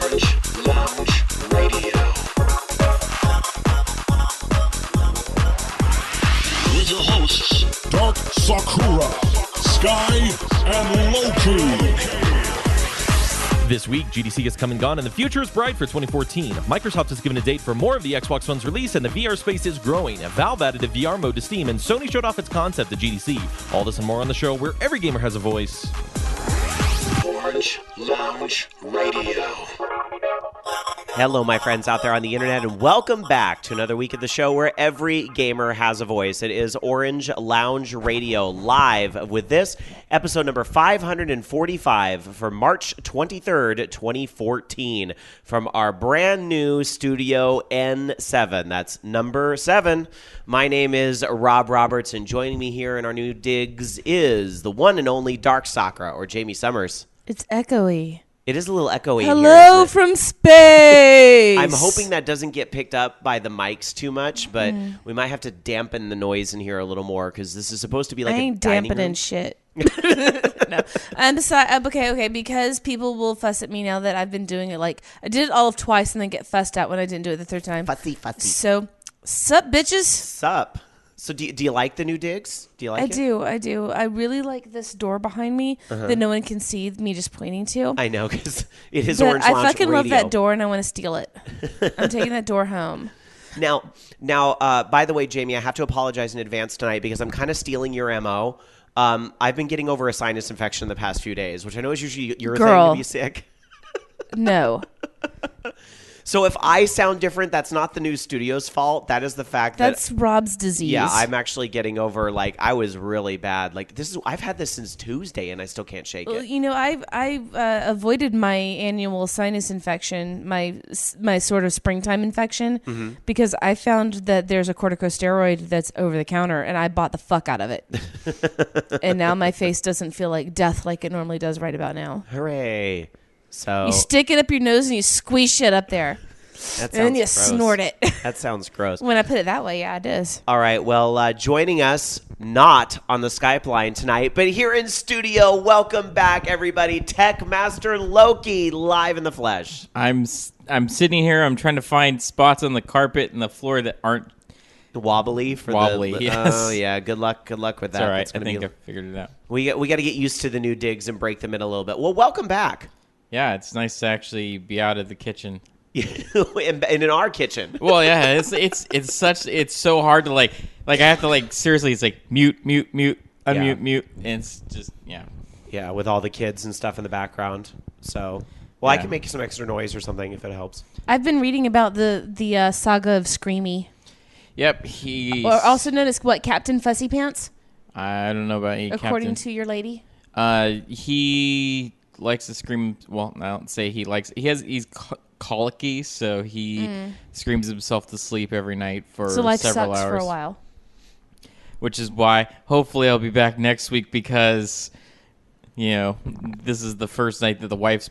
Orange Lounge Radio. With your hosts, Dark Sakura, Sky, and Loki. This week, GDC has come and gone, and the future is bright for 2014. Microsoft has given a date for more of the Xbox One's release, and the VR space is growing. Valve added a VR mode to Steam, and Sony showed off its concept at GDC. All this and more on the show, where every gamer has a voice. Orange Lounge Radio. Hello, my friends out there on the internet, and welcome back to another week of the show where every gamer has a voice. It is Orange Lounge Radio, live with this episode number 545 for March 23rd, 2014, from our brand new Studio N7. That's number 7. My name is Rob Roberts, and joining me here in our new digs is the one and only Dark Sakura, or Jamie Summers. It's echoey. It is a little echoey in here. Hello from space. I'm hoping that doesn't get picked up by the mics too much, but we might have to dampen the noise in here a little more because this is supposed to be like I a ain't dining dampening room. shit. No. And besides, okay, because people will fuss at me now that I've been doing it. Like, I did it all of twice and then get fussed at when I didn't do it the third time. Fussy. So, sup, bitches? Sup? So do you like the new digs? Do you like it? I do. I really like this door behind me that no one can see me just pointing to. I know, because it is But Orange I Lounge fucking Radio. love that door and I want to steal it. I'm taking that door home. Now, by the way, Jamie, I have to apologize in advance tonight because I'm kind of stealing your MO. I've been getting over a sinus infection the past few days, which I know is usually your thing to be sick. No. So if I sound different, that's not the new studio's fault. That is the fact That's Rob's disease. Yeah, I'm actually getting over, like, I was really bad. Like, I've had this since Tuesday, and I still can't shake Well, it. you know, I've avoided my annual sinus infection, my sort of springtime infection, because I found that there's a corticosteroid that's over the counter, and I bought the fuck out of it. And now my face doesn't feel like death like it normally does right about now. Hooray. So You stick it up your nose and you squeeze shit up there. that And then you sounds gross. snort it. That sounds gross. When I put it that way, yeah, it is. All right, well, joining us, not on the Skype line tonight, but here in studio, welcome back, everybody, Tech Master Loki, live in the flesh. I'm sitting here. I'm trying to find spots on the carpet and the floor that aren't Wobbly for wobbly. the Yes. Oh yeah, good luck with that. It's all right. That's I gonna think be, I figured it out. we got to get used to the new digs and break them in a little bit. Well, welcome back. Yeah, it's nice to actually be out of the kitchen. and in our kitchen. Well, yeah, it's so hard to like I have to like seriously. It's like mute, unmute, mute, and it's just Yeah, with all the kids and stuff in the background. So, well, I Yeah. can make some extra noise or something if it helps. I've been reading about the saga of Screamy. Yep. He's Or also known as, what, Captain Fussy Pants? I don't know about you, According Captain. to your lady? He likes to scream. Well, I don't say he likes. He's colicky, so he screams himself to sleep every night for So life several sucks hours. for a while. Which is why hopefully I'll be back next week because, this is the first night that the wife's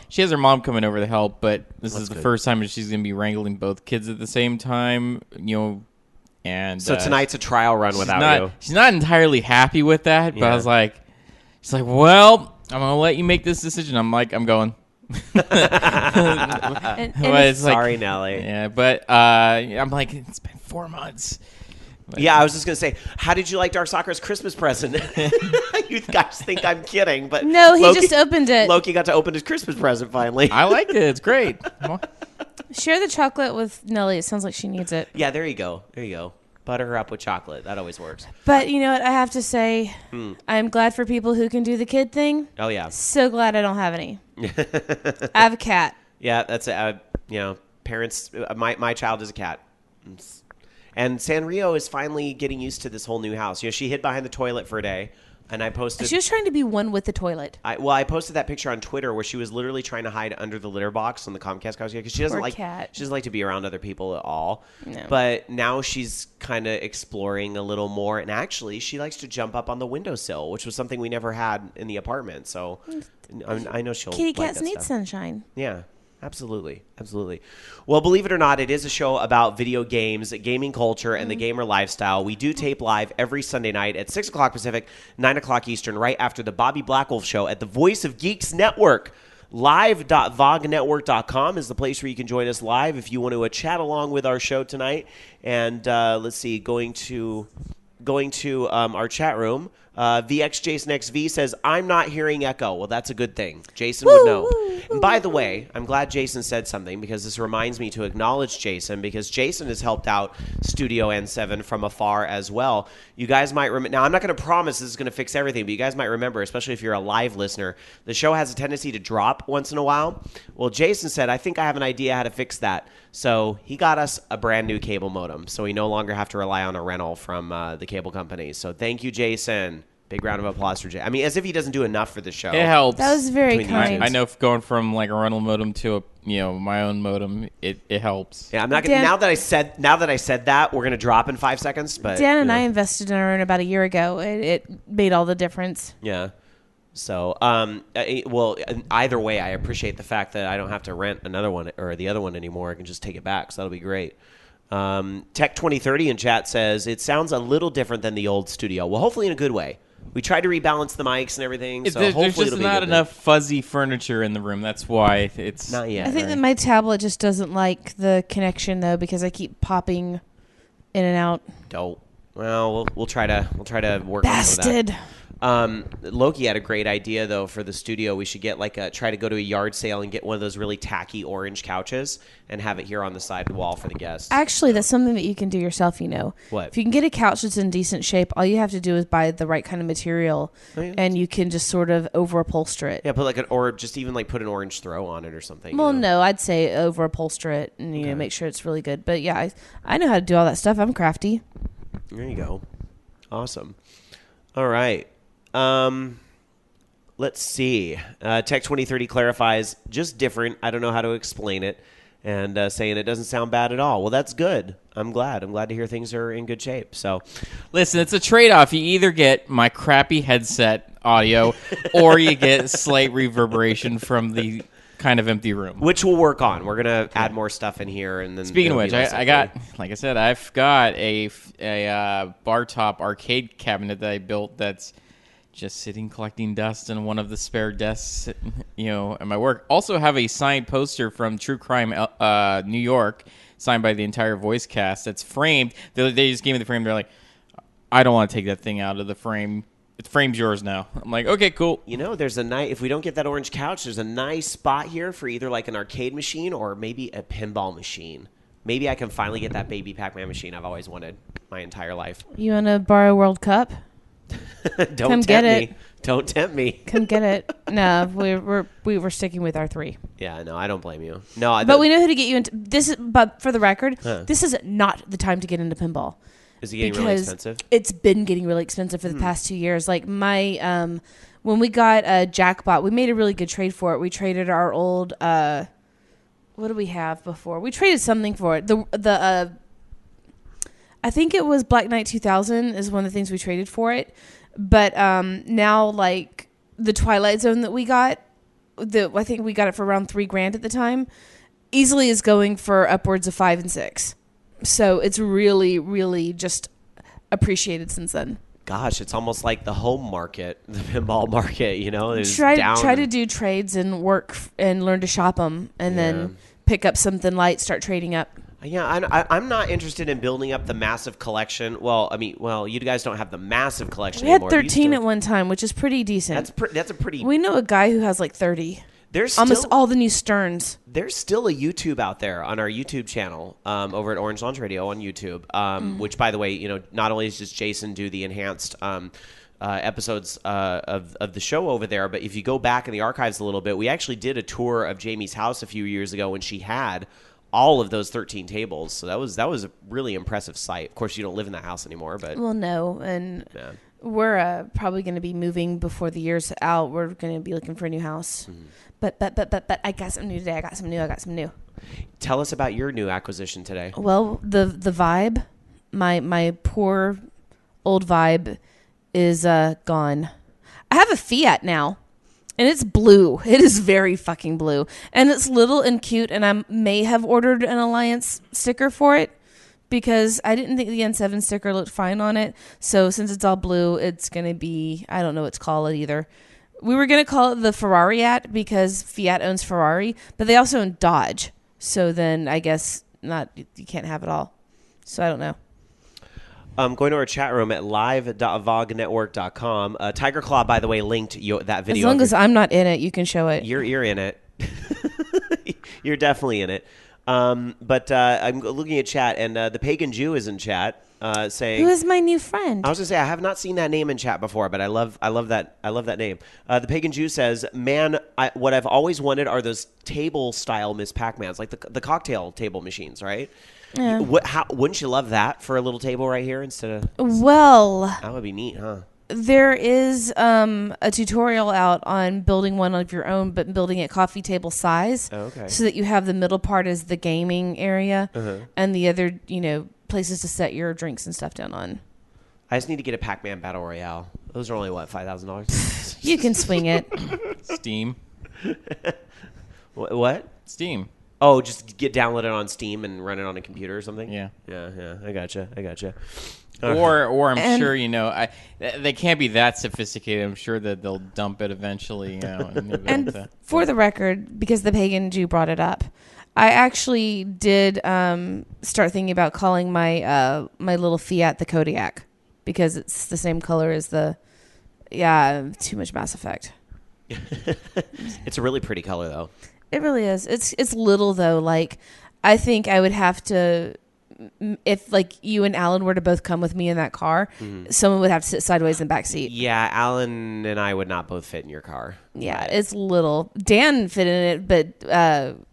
she has her mom coming over to help, but this is the first time that she's going to be wrangling both kids at the same time, and So tonight's a trial run without you. She's not entirely happy with that, but Yeah. I was like, she's like, well, I'm going to let you make this decision. I'm like, I'm going. And But it's like, Sorry, Nelly. yeah, but I'm like, it's been 4 months. Yeah, I was just going to say, how did you like Dark Sakura's Christmas present? You guys think I'm kidding, but No, he just opened it. Loki got to open his Christmas present finally. I liked it. It's great. Share the chocolate with Nellie. It sounds like she needs it. Yeah, there you go. Butter her up with chocolate. That always works. But you know what? I have to say, I'm glad for people who can do the kid thing. Oh, yeah. So glad I don't have any. I have a cat. Yeah, that's parents. My child is a cat, and Sanrio is finally getting used to this whole new house. She hid behind the toilet for a day, and I posted. She was trying to be one with the toilet. I posted that picture on Twitter where she was literally trying to hide under the litter box on the Comcast couch because she doesn't Poor like cat. she doesn't like to be around other people at all. No. But now she's kind of exploring a little more, and actually she likes to jump up on the windowsill, which was something we never had in the apartment. So I know she'll. Kitty like cats that need stuff. sunshine. Yeah. Absolutely. Well, believe it or not, it is a show about video games, gaming culture, and the gamer lifestyle. We do tape live every Sunday night at 6 o'clock Pacific, 9 o'clock Eastern, right after the Bobby Blackwolf Show at the Voice of Geeks Network. live.vognetwork.com is the place where you can join us live if you want to chat along with our show tonight. And let's see, going to our chat room. VXJasonXV says, I'm not hearing echo. Well, that's a good thing. Jason would know. And by the way, I'm glad Jason said something because this reminds me to acknowledge Jason because Jason has helped out Studio N7 from afar as well. You guys might remember. Now, I'm not going to promise this is going to fix everything, but you guys might remember, especially if you're a live listener, the show has a tendency to drop once in a while. Well, Jason said, I think I have an idea how to fix that. So he got us a brand new cable modem, so we no longer have to rely on a rental from the cable company. So thank you, Jason. Big round of applause for Jason. I mean, as if he doesn't do enough for the show. It helps. That was very kind. I know going from like a rental modem to my own modem, it helps. Yeah, I'm not gonna, now that I said that, we're gonna drop in 5 seconds. But Dan and I invested in our own about a year ago. It made all the difference. Yeah. So, well, either way, I appreciate the fact that I don't have to rent another one or the other one anymore. I can just take it back, so that'll be great. Tech 2030 in chat says, it sounds a little different than the old studio. Well, hopefully in a good way. We tried to rebalance the mics and everything, so hopefully there's just it'll be not good enough fuzzy furniture in the room. That's why it's not yet. I think that my tablet just doesn't like the connection though because I keep popping in and out. Dope. Well, we'll try to work on some of that. Loki had a great idea though for the studio. We should get try to go to a yard sale and get one of those really tacky orange couches and have it here on the side wall for the guests. Actually, that's something that you can do yourself, What? If you can get a couch that's in decent shape, all you have to do is buy the right kind of material and you can just sort of over upholster it. Yeah, put or just even put an orange throw on it or something. Well, no, I'd say over upholster it and you know make sure it's really good. But yeah, I know how to do all that stuff. I'm crafty. There you go. Awesome. All right. Let's see. Tech 2030 clarifies, just different. I don't know how to explain it. And saying it doesn't sound bad at all. Well, that's good. I'm glad to hear things are in good shape. So, listen, it's a trade-off. You either get my crappy headset audio or you get slight reverberation from the kind of empty room. Which we'll work on. We're going to add more stuff in here. And then speaking of which, I got, like I said, I've got a bar top arcade cabinet that I built that's just sitting collecting dust in one of the spare desks, at my work. Also have a signed poster from True Crime New York, signed by the entire voice cast. That's framed. They just gave me the frame. They're like, I don't want to take that thing out of the frame. The frame's yours now. I'm like, okay, cool. There's a nice, if we don't get that orange couch, there's a nice spot here for either an arcade machine or maybe a pinball machine. Maybe I can finally get that baby Pac-Man machine I've always wanted my entire life. You want to borrow World Cup? Don't tempt me. Don't tempt me. Come get it. No, we were sticking with our 3. Yeah, no, I don't blame you. No, but we know who to get you into. But for the record, this is not the time to get into pinball. Is it getting really expensive? It's been getting really expensive for the past 2 years. Like my when we got a Jackpot, we made a really good trade for it. We traded our old what did we have before? We traded something for it. I think it was Black Knight 2000 is one of the things we traded for it. But now, the Twilight Zone that we got, I think we got it for around $3,000 at the time, easily is going for upwards of 5 and 6. So it's really, really just appreciated since then. Gosh, it's almost like the home market, the pinball market, Try to do trades and work and learn to shop them and then pick up something light, start trading up. Yeah, I'm not interested in building up the massive collection. Well, you guys don't have the massive collection anymore. We had 13 at one time, which is pretty decent. That's a pretty... We know a guy who has 30. There's almost all the new Sterns. There's still a YouTube out there on our YouTube channel over at Orange Lounge Radio on YouTube, which, by the way, not only does Jason do the enhanced episodes of the show over there, but if you go back in the archives a little bit, we actually did a tour of Jamie's house a few years ago when she had all of those 13 tables. So that was a really impressive sight. Of course, you don't live in that house anymore, but no, and we're probably going to be moving before the year's out. We're going to be looking for a new house. But I got something new today. I got some new. Tell us about your new acquisition today. Well, the Vibe, my poor old Vibe is gone. I have a Fiat now. And it's blue. It is very fucking blue. And it's little and cute, and I may have ordered an Alliance sticker for it because I didn't think the N7 sticker looked fine on it. So since it's all blue, it's going to be, I don't know what to call it either. We were going to call it the Ferrariat because Fiat owns Ferrari, but they also own Dodge. So then I guess not. You can't have it all. So I don't know. Going to our chat room at live.vognetwork.com. Tiger Claw, by the way, linked that video. As long as I'm not in it, you can show it. You're in it. You're definitely in it. But I'm looking at chat, and the Pagan Jew is in chat saying, "Who is my new friend?" I was gonna say I have not seen that name in chat before, but I love that name. The Pagan Jew says, "Man, what I've always wanted are those table style Miss Pac-Mans, like the cocktail table machines, right? Yeah. Wouldn't you love that for a little table right here instead of? Well, That would be neat, huh? there is a tutorial out on building one of your own, but building it coffee table size. Oh, okay. So that you have the middle part as the gaming area, and the other, places to set your drinks and stuff down on. I just need to get a Pac-Man Battle Royale. Those are only what, $5,000? You can swing it. Steam. What? Steam. Oh, just download it on Steam and run it on a computer or something? Yeah. Yeah. I gotcha. Or I'm sure they can't be that sophisticated. I'm sure that they'll dump it eventually. And for the record, because the Pagan Jew brought it up, I actually did start thinking about calling my my little Fiat the Kodiak because it's the same color as too much Mass Effect. It's a really pretty color, though. It really is. It's little though. Like, I think I would have to, if like you and Alan were to both come with me in that car, someone would have to sit sideways in the back seat. Yeah, Alan and I would not both fit in your car. Yeah, it's little. Dan fit in it, but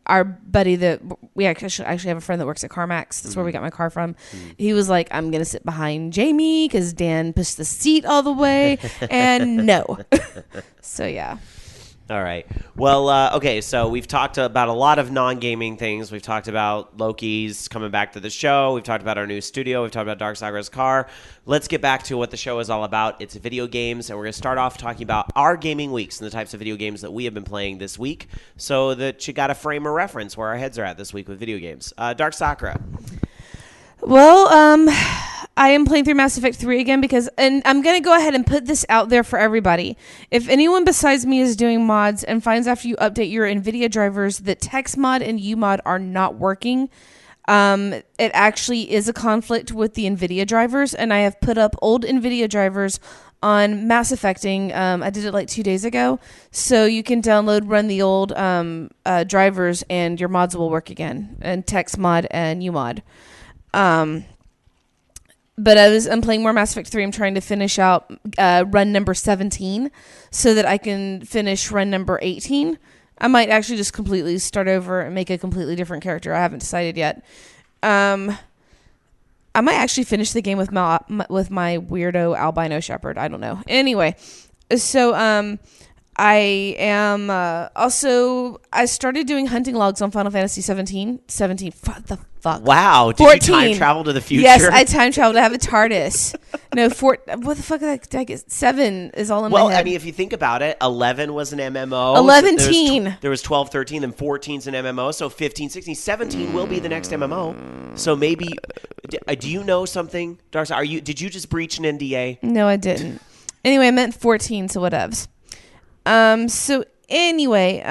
our buddy that we actually have a friend that works at CarMax. That's where we got my car from. He was like, "I'm gonna sit behind Jamie because Dan pushed the seat all the way," and no. So yeah. All right. Well, okay, so we've talked about a lot of non-gaming things. We've talked about Loki's coming back to the show. We've talked about our new studio. We've talked about Dark Sakura's car. Let's get back to what the show is all about. It's video games, and we're going to start off talking about our gaming weeks and the types of video games that we have been playing this week so that you got a frame of reference where our heads are at this week with video games. Dark Sakura. Well, I am playing through Mass Effect 3 again and I'm going to go ahead and put this out there for everybody. If anyone besides me is doing mods and finds after you update your NVIDIA drivers that TextMod and UMod are not working, it actually is a conflict with the NVIDIA drivers, and I have put up old NVIDIA drivers on Mass Effecting. I did it like 2 days ago, so you can run the old drivers and your mods will work again, and TextMod and UMod. But I'm playing more Mass Effect 3. I'm trying to finish out run number 17 so that I can finish run number 18. I might actually just completely start over and make a completely different character. I haven't decided yet. I might actually finish the game with my weirdo albino shepherd. I don't know. Anyway, so I am also I started doing hunting logs on Final Fantasy 17. What the fuck? Wow, did 14. you time travel to the future? Yes, I time traveled. I have a TARDIS. No, what the fuck did I get? 7 is all in my head. Well, I mean, if you think about it, 11 was an MMO. 11. There was 12, 13, then 14's an MMO. So 15, 16, 17 will be the next MMO. So maybe, do you know something, Darcy? Did you just breach an NDA? No, I didn't. Anyway, I meant 14, so whatevs. So anyway,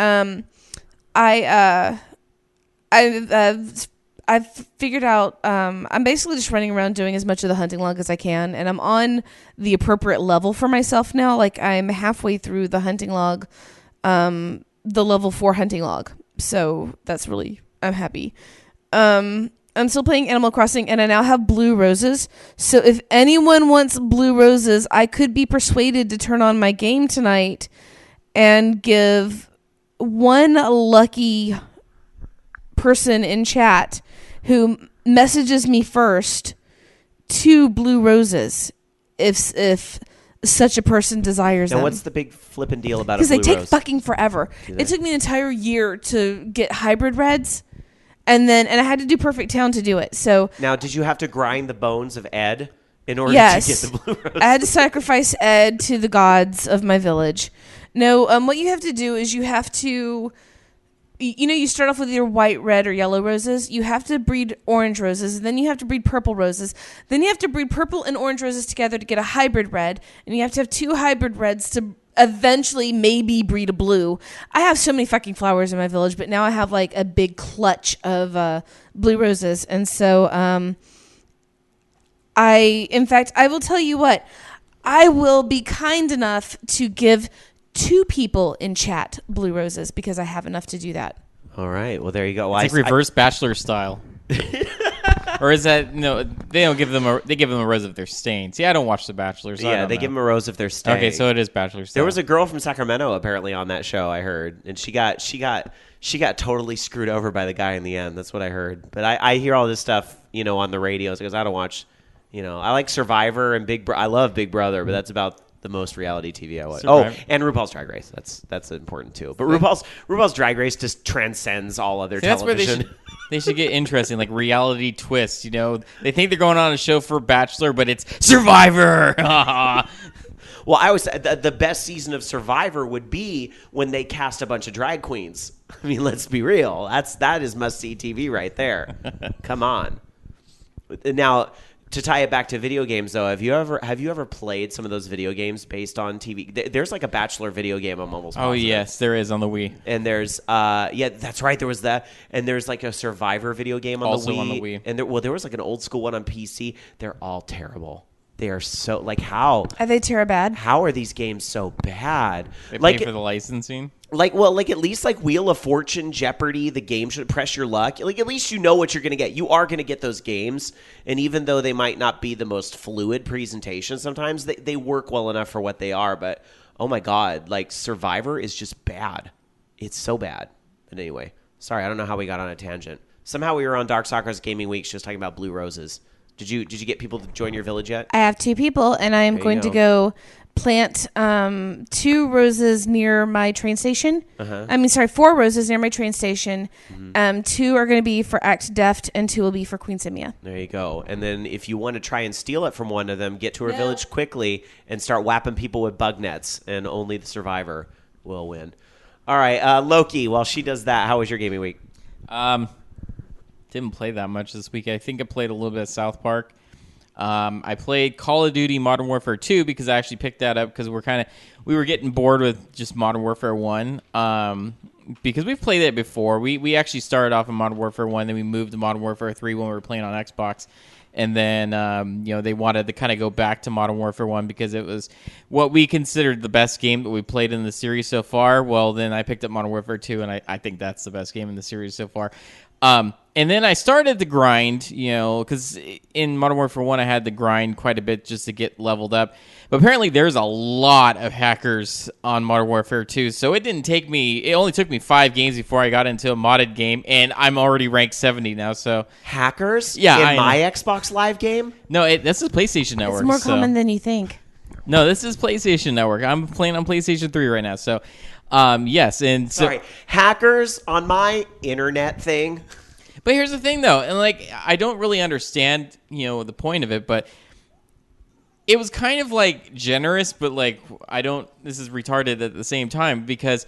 I've figured out, I'm basically just running around doing as much of the hunting log as I can, and I'm on the appropriate level for myself now. Like, I'm halfway through the hunting log, the level 4 hunting log. So that's really, I'm happy. I'm still playing Animal Crossing, and I now have blue roses. So if anyone wants blue roses, I could be persuaded to turn on my game tonight and give one lucky person in chat who messages me first 2 blue roses if such a person desires them. And what's the big flippin' deal about a blue rose? Because they take fucking forever. It took me an entire year to get hybrid reds, and I had to do Perfect Town to do it. So now, did you have to grind the bones of Ed in order to get the blue rose? I had to sacrifice Ed to the gods of my village. No, what you have to do is you have to you start off with your white, red, or yellow roses. You have to breed orange roses. Then you have to breed purple roses. Then you have to breed purple and orange roses together to get a hybrid red. And you have to have 2 hybrid reds to eventually maybe breed a blue. I have so many fucking flowers in my village, but now I have like a big clutch of blue roses. And so I will tell you what, I will be kind enough to give 2 people in chat blue roses because I have enough to do that. All right. Well, there you go. Well, It's like reverse Bachelor style. Or is that they don't give them they give them a rose if they're stained. See, I don't watch The Bachelor. So yeah, they give them a rose if they're stained. Okay, so it is Bachelor style. There was a girl from Sacramento apparently on that show, I heard, and she got totally screwed over by the guy in the end. That's what I heard. But I hear all this stuff, on the radios because I don't watch. I like Survivor and I love Big Brother, but that's about the most reality TV I watch. Survivor. Oh, and RuPaul's Drag Race. That's important too. But RuPaul's Drag Race just transcends all other television. That's where they should get interesting, like reality twists. They think they're going on a show for Bachelor, but it's Survivor. Well, I was the best season of Survivor would be when they cast a bunch of drag queens. I mean, let's be real. That is must see TV right there. Come on. Now, to tie it back to video games, though, have you ever played some of those video games based on TV? There's like a Bachelor video game I'm almost positive. Oh, yes, there is on the Wii. And there's that's right, there was that. And there's like a Survivor video game on the Wii. On the Wii. And there was like an old school one on PC. They're all terrible. They are so how Are they terrible bad? How are these games so bad? They pay for the licensing. At least like Wheel of Fortune, Jeopardy, the game should press your luck. Like at least you know what you're going to get. You are going to get those games, and even though they might not be the most fluid presentation, sometimes they work well enough for what they are. But oh my god, like Survivor is just bad. It's so bad. But anyway, sorry, I don't know how we got on a tangent. Somehow we were on Dark Sakura's Gaming Week, just talking about blue roses. Did you get people to join your village yet? I have 2 people, and I am going to go plant 2 roses near my train station. 4 roses near my train station. 2 are going to be for Act Deft, and 2 will be for Queen Simia. There you go. And then if you want to try and steal it from one of them, get to her village quickly and start whapping people with bug nets, and only the survivor will win. All right, Loki, while she does that, how was your gaming week? Didn't play that much this week. I think I played a little bit of South Park. I played Call of Duty Modern Warfare 2 because I actually picked that up because we were getting bored with just Modern Warfare 1. Because we've played it before. We actually started off in Modern Warfare 1, then we moved to Modern Warfare 3 when we were playing on Xbox. And then, they wanted to kind of go back to Modern Warfare 1 because it was what we considered the best game that we played in the series so far. Well, then I picked up Modern Warfare 2, and I think that's the best game in the series so far. And then I started the grind, because in Modern Warfare 1 I had to grind quite a bit just to get leveled up. But apparently there's a lot of hackers on Modern Warfare 2, so it only took me 5 games before I got into a modded game, and I'm already ranked 70 now, so. Hackers? Yeah, in my Xbox Live game? No, this is PlayStation Network. It's more common than you think. No, this is PlayStation Network. I'm playing on PlayStation 3 right now, so. Yes, and so. Sorry, hackers on my internet thing. But here's the thing, though, and I don't really understand, the point of it, but it was kind of generous, but this is retarded at the same time because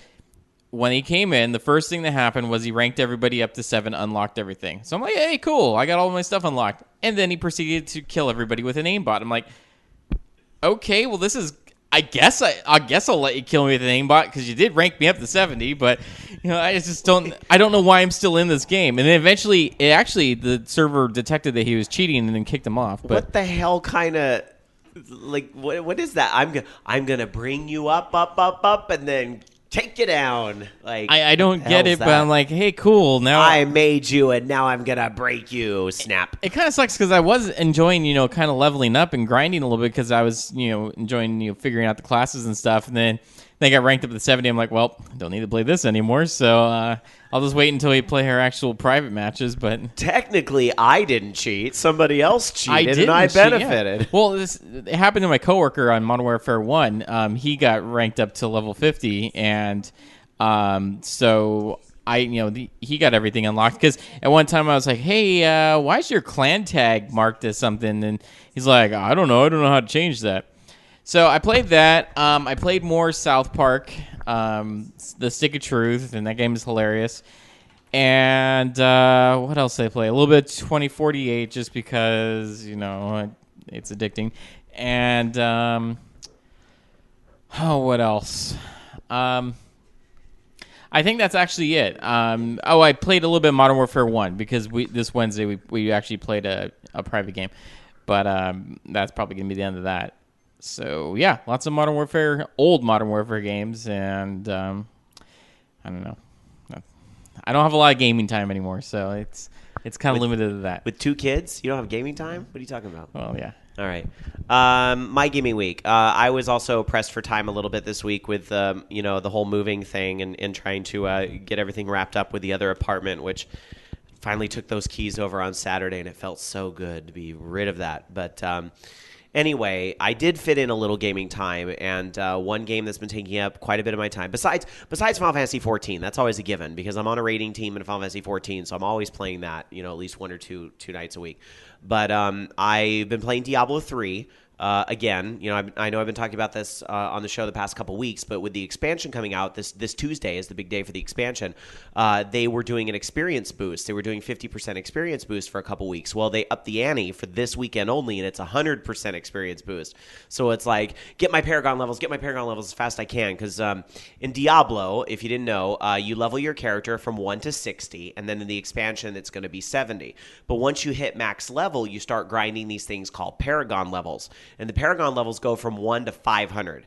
when he came in, the first thing that happened was he ranked everybody up to 7, unlocked everything. So I'm like, hey, cool, I got all my stuff unlocked, and then he proceeded to kill everybody with an aimbot. I'm like, okay, well, this is. I guess I'll let you kill me with an aimbot because you did rank me up to 70, but I just don't. I don't know why I'm still in this game. And then eventually, the server detected that he was cheating and then kicked him off. But what the hell kind of what is that? I'm gonna bring you up, and then take you down. I don't get it, but I'm like, hey, cool. Now I made you, and now I'm gonna break you. Snap. It kind of sucks because I was enjoying, kind of leveling up and grinding a little bit because I was, enjoying, figuring out the classes and stuff. And then I got ranked up to 70. I'm like, well, I don't need to play this anymore. So I'll just wait until we play our actual private matches. But technically, I didn't cheat. Somebody else cheated, and I benefited. Yeah. Well, it happened to my coworker on Modern Warfare 1. He got ranked up to level 50, and so he got everything unlocked. Because at one time I was like, hey, why is your clan tag marked as something? And he's like, I don't know how to change that. So I played that. I played more South Park, The Stick of Truth, and that game is hilarious. And what else did I play? A little bit 2048, just because it's addicting. And what else? I think that's actually it. I played a little bit of Modern Warfare 1 because this Wednesday we actually played a private game. But that's probably going to be the end of that. So, yeah, lots of old Modern Warfare games. And I don't know. I don't have a lot of gaming time anymore, so it's kind of limited to that. With 2 kids, you don't have gaming time? What are you talking about? Well, yeah. All right. My gaming week. I was also pressed for time a little bit this week with the whole moving thing and trying to get everything wrapped up with the other apartment, which finally took those keys over on Saturday, and it felt so good to be rid of that. But anyway, I did fit in a little gaming time, and one game that's been taking up quite a bit of my time, besides Final Fantasy 14, that's always a given because I'm on a rating team in Final Fantasy 14, so I'm always playing that, at least 1 or 2 nights a week. But I've been playing Diablo 3. Again, I know I've been talking about this on the show the past couple weeks, but with the expansion coming out, this Tuesday is the big day for the expansion. They were doing an experience boost. They were doing 50% experience boost for a couple weeks. Well, they upped the ante for this weekend only, and it's 100% experience boost. So it's like, get my Paragon levels as fast as I can, because in Diablo, if you didn't know, you level your character from 1 to 60, and then in the expansion, it's going to be 70. But once you hit max level, you start grinding these things called Paragon levels. And the Paragon levels go from 1 to 500,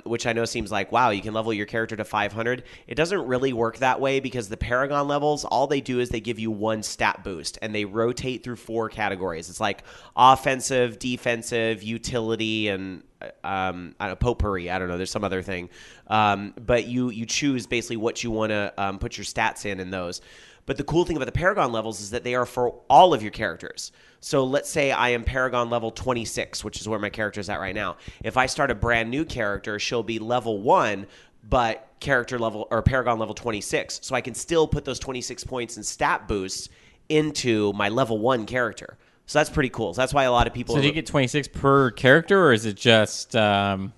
which I know seems like, wow, you can level your character to 500. It doesn't really work that way because the Paragon levels, all they do is they give you 1 stat boost, and they rotate through 4 categories. It's like offensive, defensive, utility, and potpourri. I don't know. There's some other thing. But you choose basically what you want to put your stats in those. But the cool thing about the Paragon levels is that they are for all of your characters. So let's say I am Paragon level 26, which is where my character is at right now. If I start a brand new character, she'll be level 1, but character level or Paragon level 26. So I can still put those 26 points in stat boosts into my level 1 character. So that's pretty cool. So that's why a lot of people... So do you get 26 per character, or is it just, It's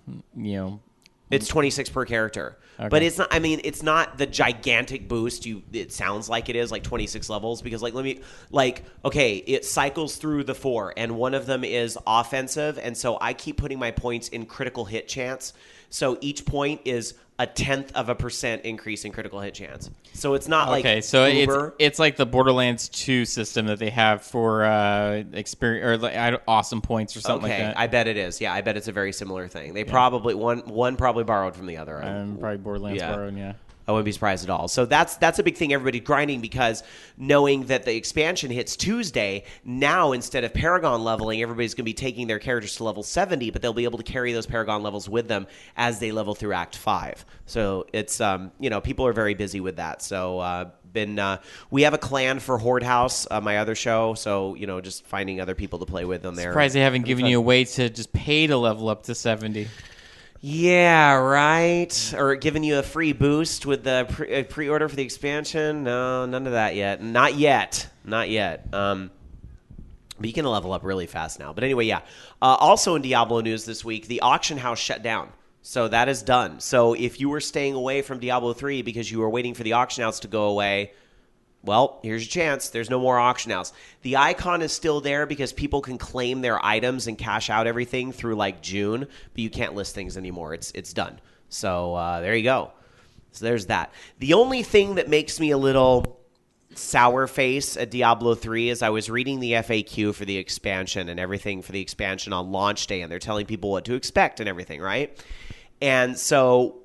26 per character. Okay. But it's not. I mean, it's not the gigantic boost it sounds like it is, like 26 levels. Because it cycles through the 4, and one of them is offensive, and so I keep putting my points in critical hit chance. So each point is 0.1% increase in critical hit chance. So it's not like so Uber. it's like the Borderlands 2 system that they have for experience or like awesome points or something like that. I bet it is. Yeah, I bet it's a very similar thing. They probably one probably borrowed from the other. Probably Borderlands borrowed. Yeah. I wouldn't be surprised at all. So that's a big thing everybody's grinding, because knowing that the expansion hits Tuesday, now instead of Paragon leveling, everybody's going to be taking their characters to level 70, but they'll be able to carry those Paragon levels with them as they level through Act 5. So it's, people are very busy with that. So we have a clan for Horde House, my other show, so, just finding other people to play with on there. Surprised they haven't given you a way to just pay to level up to 70. Yeah, right. Or giving you a free boost with the pre-order for the expansion. No, none of that yet. Not yet. But you can level up really fast now. But anyway, yeah. Also in Diablo news this week, the auction house shut down. So that is done. So if you were staying away from Diablo 3 because you were waiting for the auction house to go away, well, here's your chance. There's no more auction house. The icon is still there because people can claim their items and cash out everything through like June, but you can't list things anymore. It's done. So there you go. So there's that. The only thing that makes me a little sour face at Diablo 3 is I was reading the FAQ for the expansion and everything for the expansion on launch day, and they're telling people what to expect and everything, right? And so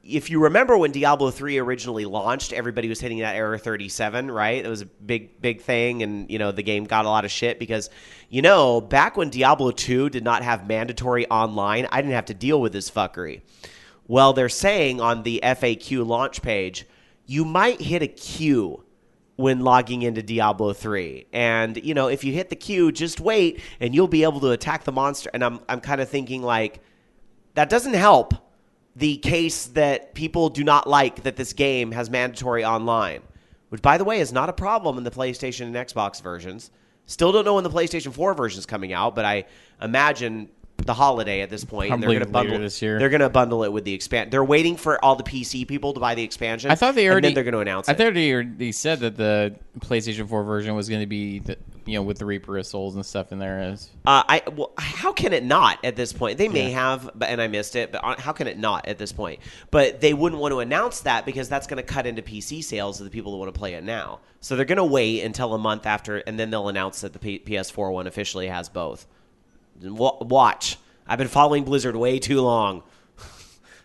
if you remember when Diablo 3 originally launched, everybody was hitting that error 37, right? It was a big thing, and, the game got a lot of shit because, back when Diablo 2 did not have mandatory online, I didn't have to deal with this fuckery. Well, they're saying on the FAQ launch page, you might hit a queue when logging into Diablo 3. And, if you hit the queue, just wait, and you'll be able to attack the monster. And I'm kind of thinking, like, that doesn't help the case that people do not like that this game has mandatory online, which, by the way, is not a problem in the PlayStation and Xbox versions. Still don't know when the PlayStation 4 version is coming out, but I imagine the holiday at this point. And Probably they're going to bundle later this year. They're going to bundle it with the expansion. They're waiting for all the PC people to buy the expansion. I thought they already. And then they're going to announce it. I thought they said that the PlayStation 4 version was going to be, with the Reaper of Souls and stuff in there. How can it not at this point? They may have, and I missed it. But how can it not at this point? But they wouldn't want to announce that because that's going to cut into PC sales of the people that want to play it now. So they're going to wait until a month after, and then they'll announce that the PS4 one officially has both. Watch. I've been following Blizzard way too long.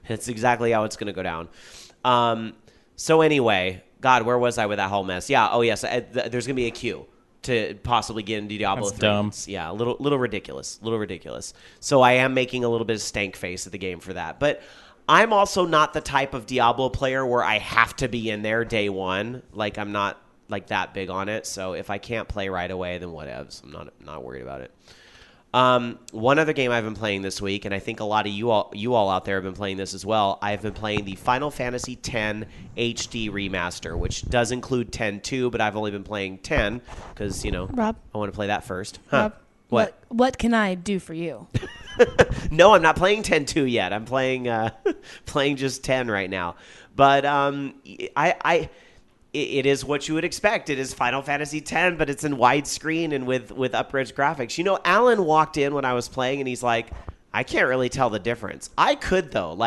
It's exactly how it's going to go down. So anyway, God, where was I with that whole mess? Yeah. Oh yes. There's going to be a queue to possibly get into Diablo 3. Dumb. Yeah, a little ridiculous. So I am making a little bit of stank face at the game for that. But I'm also not the type of Diablo player where I have to be in there day one. Like, I'm not like that big on it. So if I can't play right away, then whatevs. I'm not worried about it. One other game I've been playing this week, and I think a lot of you all out there have been playing this as well. I've been playing the Final Fantasy X HD remaster, which does include 10-2, but I've only been playing 10 because, Rob, I want to play that first. Rob, What? What can I do for you? No, I'm not playing 10-2 yet. I'm playing playing just 10 right now. But it is what you would expect. It is Final Fantasy X, but it's in widescreen and with upres graphics. Alan walked in when I was playing, and he's like, I can't really tell the difference. I could, though.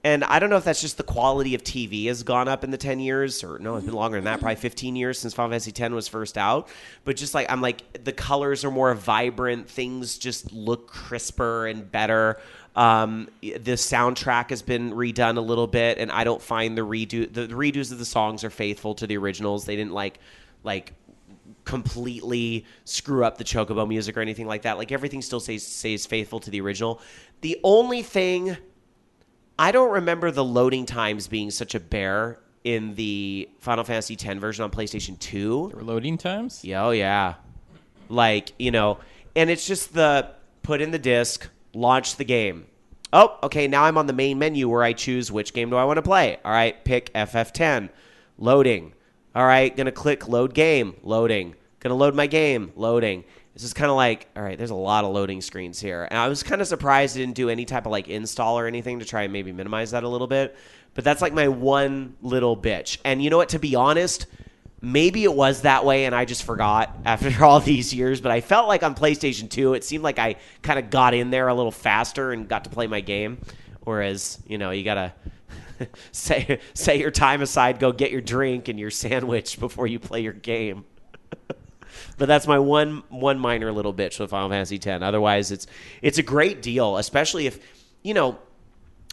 And I don't know if that's just the quality of TV has gone up in the 10 years, or no, it's been longer than that, probably 15 years since Final Fantasy X was first out. But just I'm like, the colors are more vibrant. Things just look crisper and better. The soundtrack has been redone a little bit, and I don't find the redos of the songs are faithful to the originals. They didn't like completely screw up the Chocobo music or anything like that. Like, everything still stays faithful to the original. The only thing, I don't remember the loading times being such a bear in the Final Fantasy X version on PlayStation 2. There were loading times? Yeah, oh yeah. And it's just the put in the disc, launch the game. Oh, okay, now I'm on the main menu where I choose which game do I want to play. All right, pick FF10. Loading. All right, going to click load game. Loading. Going to load my game. Loading. This is kind of like, all right, there's a lot of loading screens here. And I was kind of surprised it didn't do any type of install or anything to try and maybe minimize that a little bit. But that's my one little bitch. And you know what, to be honest, maybe it was that way and I just forgot after all these years. But I felt like on PlayStation 2, it seemed like I kind of got in there a little faster and got to play my game. Whereas, you got to set your time aside, go get your drink and your sandwich before you play your game. But that's my one minor little bitch with Final Fantasy X. Otherwise, it's a great deal, especially if,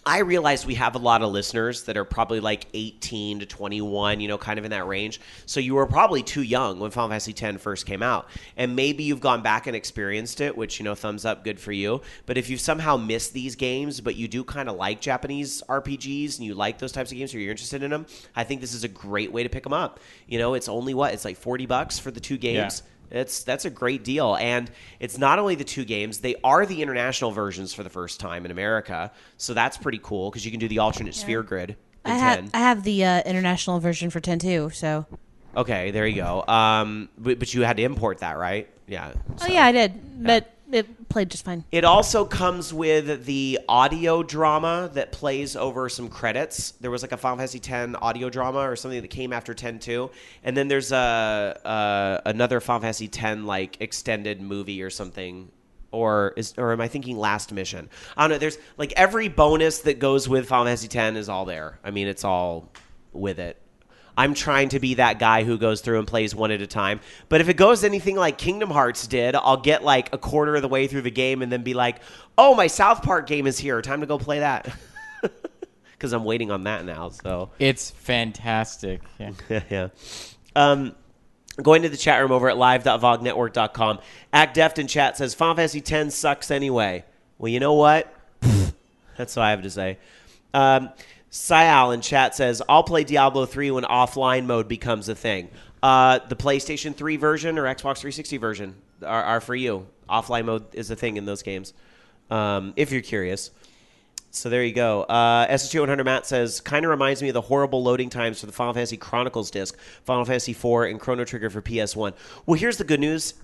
I realized we have a lot of listeners that are probably 18 to 21, kind of in that range. So you were probably too young when Final Fantasy X first came out. And maybe you've gone back and experienced it, which, thumbs up, good for you. But if you've somehow missed these games, but you do kind of like Japanese RPGs and you like those types of games or you're interested in them, I think this is a great way to pick them up. It's only it's like $40 for the two games. Yeah. That's a great deal. And it's not only the two games, they are the international versions for the first time in America. So that's pretty cool because you can do the alternate sphere grid in 10. I have the international version for 10 too, so. Okay, there you go. But you had to import that, right? Yeah. So, yeah, I did. But it played just fine. It also comes with the audio drama that plays over some credits. There was a Final Fantasy X audio drama or something that came after 10-2. And then there's another Final Fantasy X extended movie or something. Or am I thinking Last Mission? I don't know. There's every bonus that goes with Final Fantasy X is all there. I mean, it's all with it. I'm trying to be that guy who goes through and plays one at a time. But if it goes anything like Kingdom Hearts did, I'll get a quarter of the way through the game and then be like, oh, my South Park game is here. Time to go play that. Because I'm waiting on that now. So it's fantastic. Yeah. Yeah. Going to the chat room over at live.vognetwork.com. Act Deft in chat says, Final Fantasy X sucks anyway. Well, you know what? That's what I have to say. Syal in chat says, I'll play Diablo 3 when offline mode becomes a thing. The PlayStation 3 version or Xbox 360 version are for you. Offline mode is a thing in those games, if you're curious. So there you go. SSG100 Matt says, kind of reminds me of the horrible loading times for the Final Fantasy Chronicles disc, Final Fantasy 4, and Chrono Trigger for PS1. Well, here's the good news.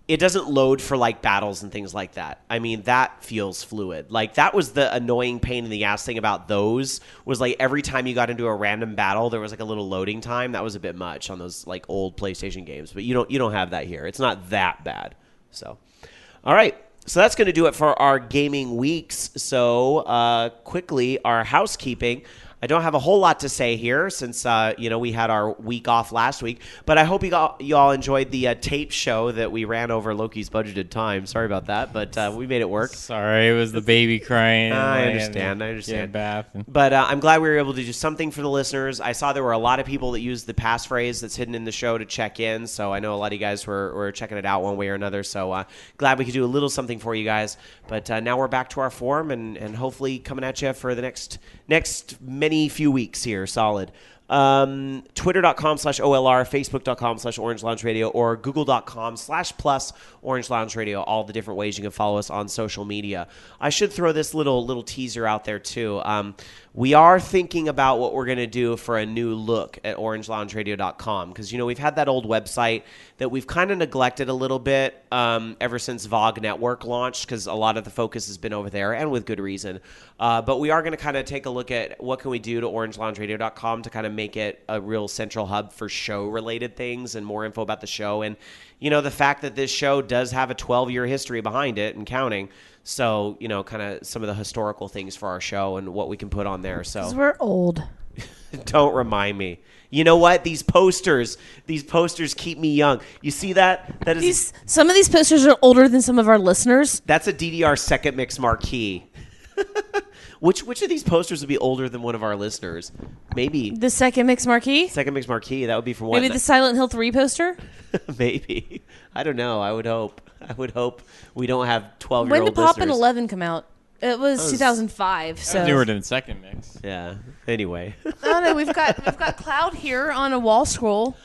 it doesn't load for like battles and things like that. I mean, that feels fluid. Like that was the annoying pain in the ass thing about those was like every time you got into a random battle, there was like a little loading time. That was a bit much on those like old PlayStation games, but you don't have that here. It's not that bad. So, all right. So that's going to do it for our gaming weeks. So quickly, our housekeeping. I don't have a whole lot to say here since, we had our week off last week. But I hope you all enjoyed the tape show that we ran over Loki's budgeted time. Sorry about that, but we made it work. Sorry, it was the baby crying. I understand. Bath. But I'm glad we were able to do something for the listeners. I saw there were a lot of people that used the passphrase that's hidden in the show to check in. So I know a lot of you guys were checking it out one way or another. So glad we could do a little something for you guys. But now we're back to our form and hopefully coming at you for the next many few weeks here, solid. Twitter.com/OLR, Facebook.com/OrangeLoungeRadio, or Google.com/plus Orange Lounge Radio, all the different ways you can follow us on social media. I should throw this little teaser out there too. We are thinking about what we're going to do for a new look at orangeloungeradio.com because, we've had that old website that we've kind of neglected a little bit ever since VOG Network launched because a lot of the focus has been over there and with good reason. But we are going to kind of take a look at what can we do to orangeloungeradio.com to kind of make it a real central hub for show-related things and more info about the show. And, the fact that this show does have a 12-year history behind it and counting. So, kind of some of the historical things for our show and what we can put on there. So 'Cause we're old. Don't remind me. You know what? These posters keep me young. You see that? That is Some of these posters are older than some of our listeners. That's a DDR second mix marquee. Which of these posters would be older than one of our listeners? Maybe The second mix marquee? second mix marquee. That would be from what? Maybe the Silent Hill 3 poster? Maybe. I don't know. I would hope we don't have 12-year-old When listeners. did Poppin' 11 come out? It was 2005. So Newer than second mix. Yeah. Anyway. Oh no, we've got Cloud here on a wall scroll.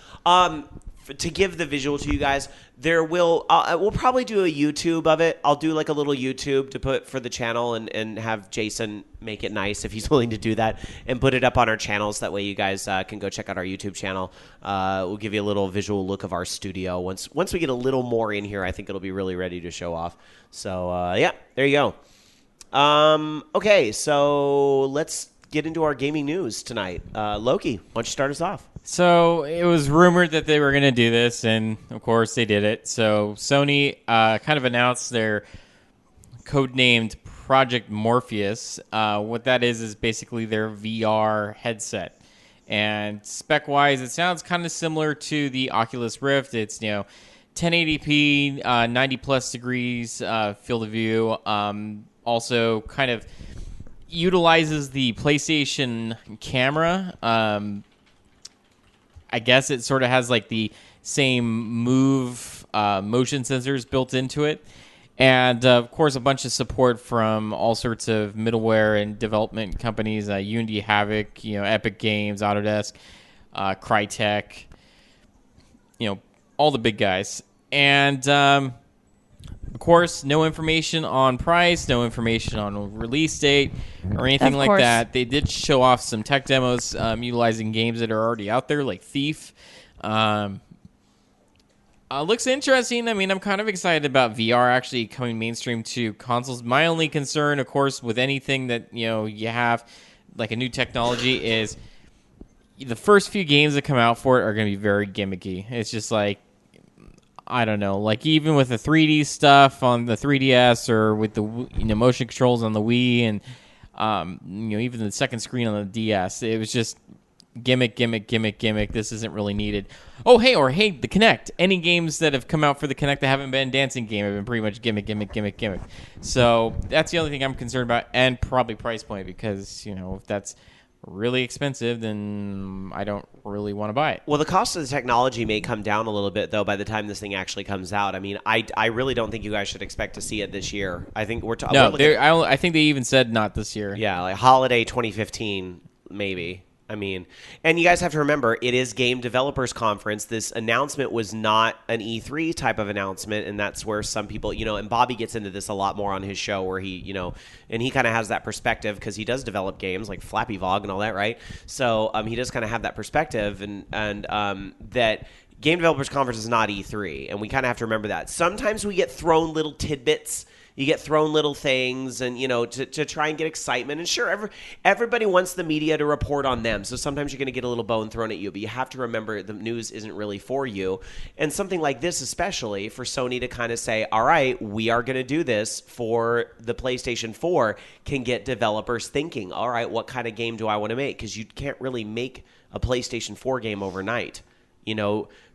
To give the visual to you guys, we'll probably do a YouTube of it. I'll do like a little YouTube to put for the channel and have Jason make it nice if he's willing to do that and put it up on our channels. That way you guys can go check out our YouTube channel. We'll give you a little visual look of our studio. Once we get a little more in here, I think it'll be really ready to show off. So yeah, there you go. Okay, so let's get into our gaming news tonight. Loki, why don't you start us off? So it was rumored that they were going to do this, and of course they did it. So Sony kind of announced their codenamed Project Morpheus. What that is basically their VR headset. And spec-wise, it sounds kind of similar to the Oculus Rift. It's 1080p, 90+ degrees field of view. Also kind of utilizes the PlayStation camera. I guess it sort of has like the same motion sensors built into it. And, of course, a bunch of support from all sorts of middleware and development companies, Unity, Havoc, Epic Games, Autodesk, Crytek, all the big guys. And, of course, no information on price, no information on release date or anything like that. They did show off some tech demos utilizing games that are already out there, like Thief. Looks interesting. I mean, I'm kind of excited about VR actually coming mainstream to consoles. My only concern, of course, with anything that you have like a new technology is the first few games that come out for it are going to be very gimmicky. It's just like, I don't know, like even with the 3D stuff on the 3DS or with the motion controls on the Wii and even the second screen on the DS, it was just gimmick. This isn't really needed. Oh, hey, the Kinect. Any games that have come out for the Kinect that haven't been dancing game have been pretty much gimmick. So that's the only thing I'm concerned about, and probably price point, because if that's really expensive, then I don't really want to buy it. Well, the cost of the technology may come down a little bit, though, by the time this thing actually comes out. I mean, I really don't think you guys should expect to see it this year. I think we're talking. No, I think they even said not this year. Yeah, like holiday 2015, maybe. I mean, and you guys have to remember, it is Game Developers Conference. This announcement was not an E3 type of announcement, and that's where some people, and Bobby gets into this a lot more on his show, where he, and he kind of has that perspective because he does develop games like Flappy Vogue and all that, right? So he does kind of have that perspective, and that Game Developers Conference is not E3, and we kind of have to remember that. Sometimes we get thrown little tidbits. You get thrown little things, and to try and get excitement. And sure, everybody wants the media to report on them. So sometimes you're going to get a little bone thrown at you, but you have to remember the news isn't really for you. And something like this, especially for Sony to kind of say, "All right, we are going to do this for the PlayStation 4," can get developers thinking, "All right, what kind of game do I want to make?" Because you can't really make a PlayStation 4 game overnight.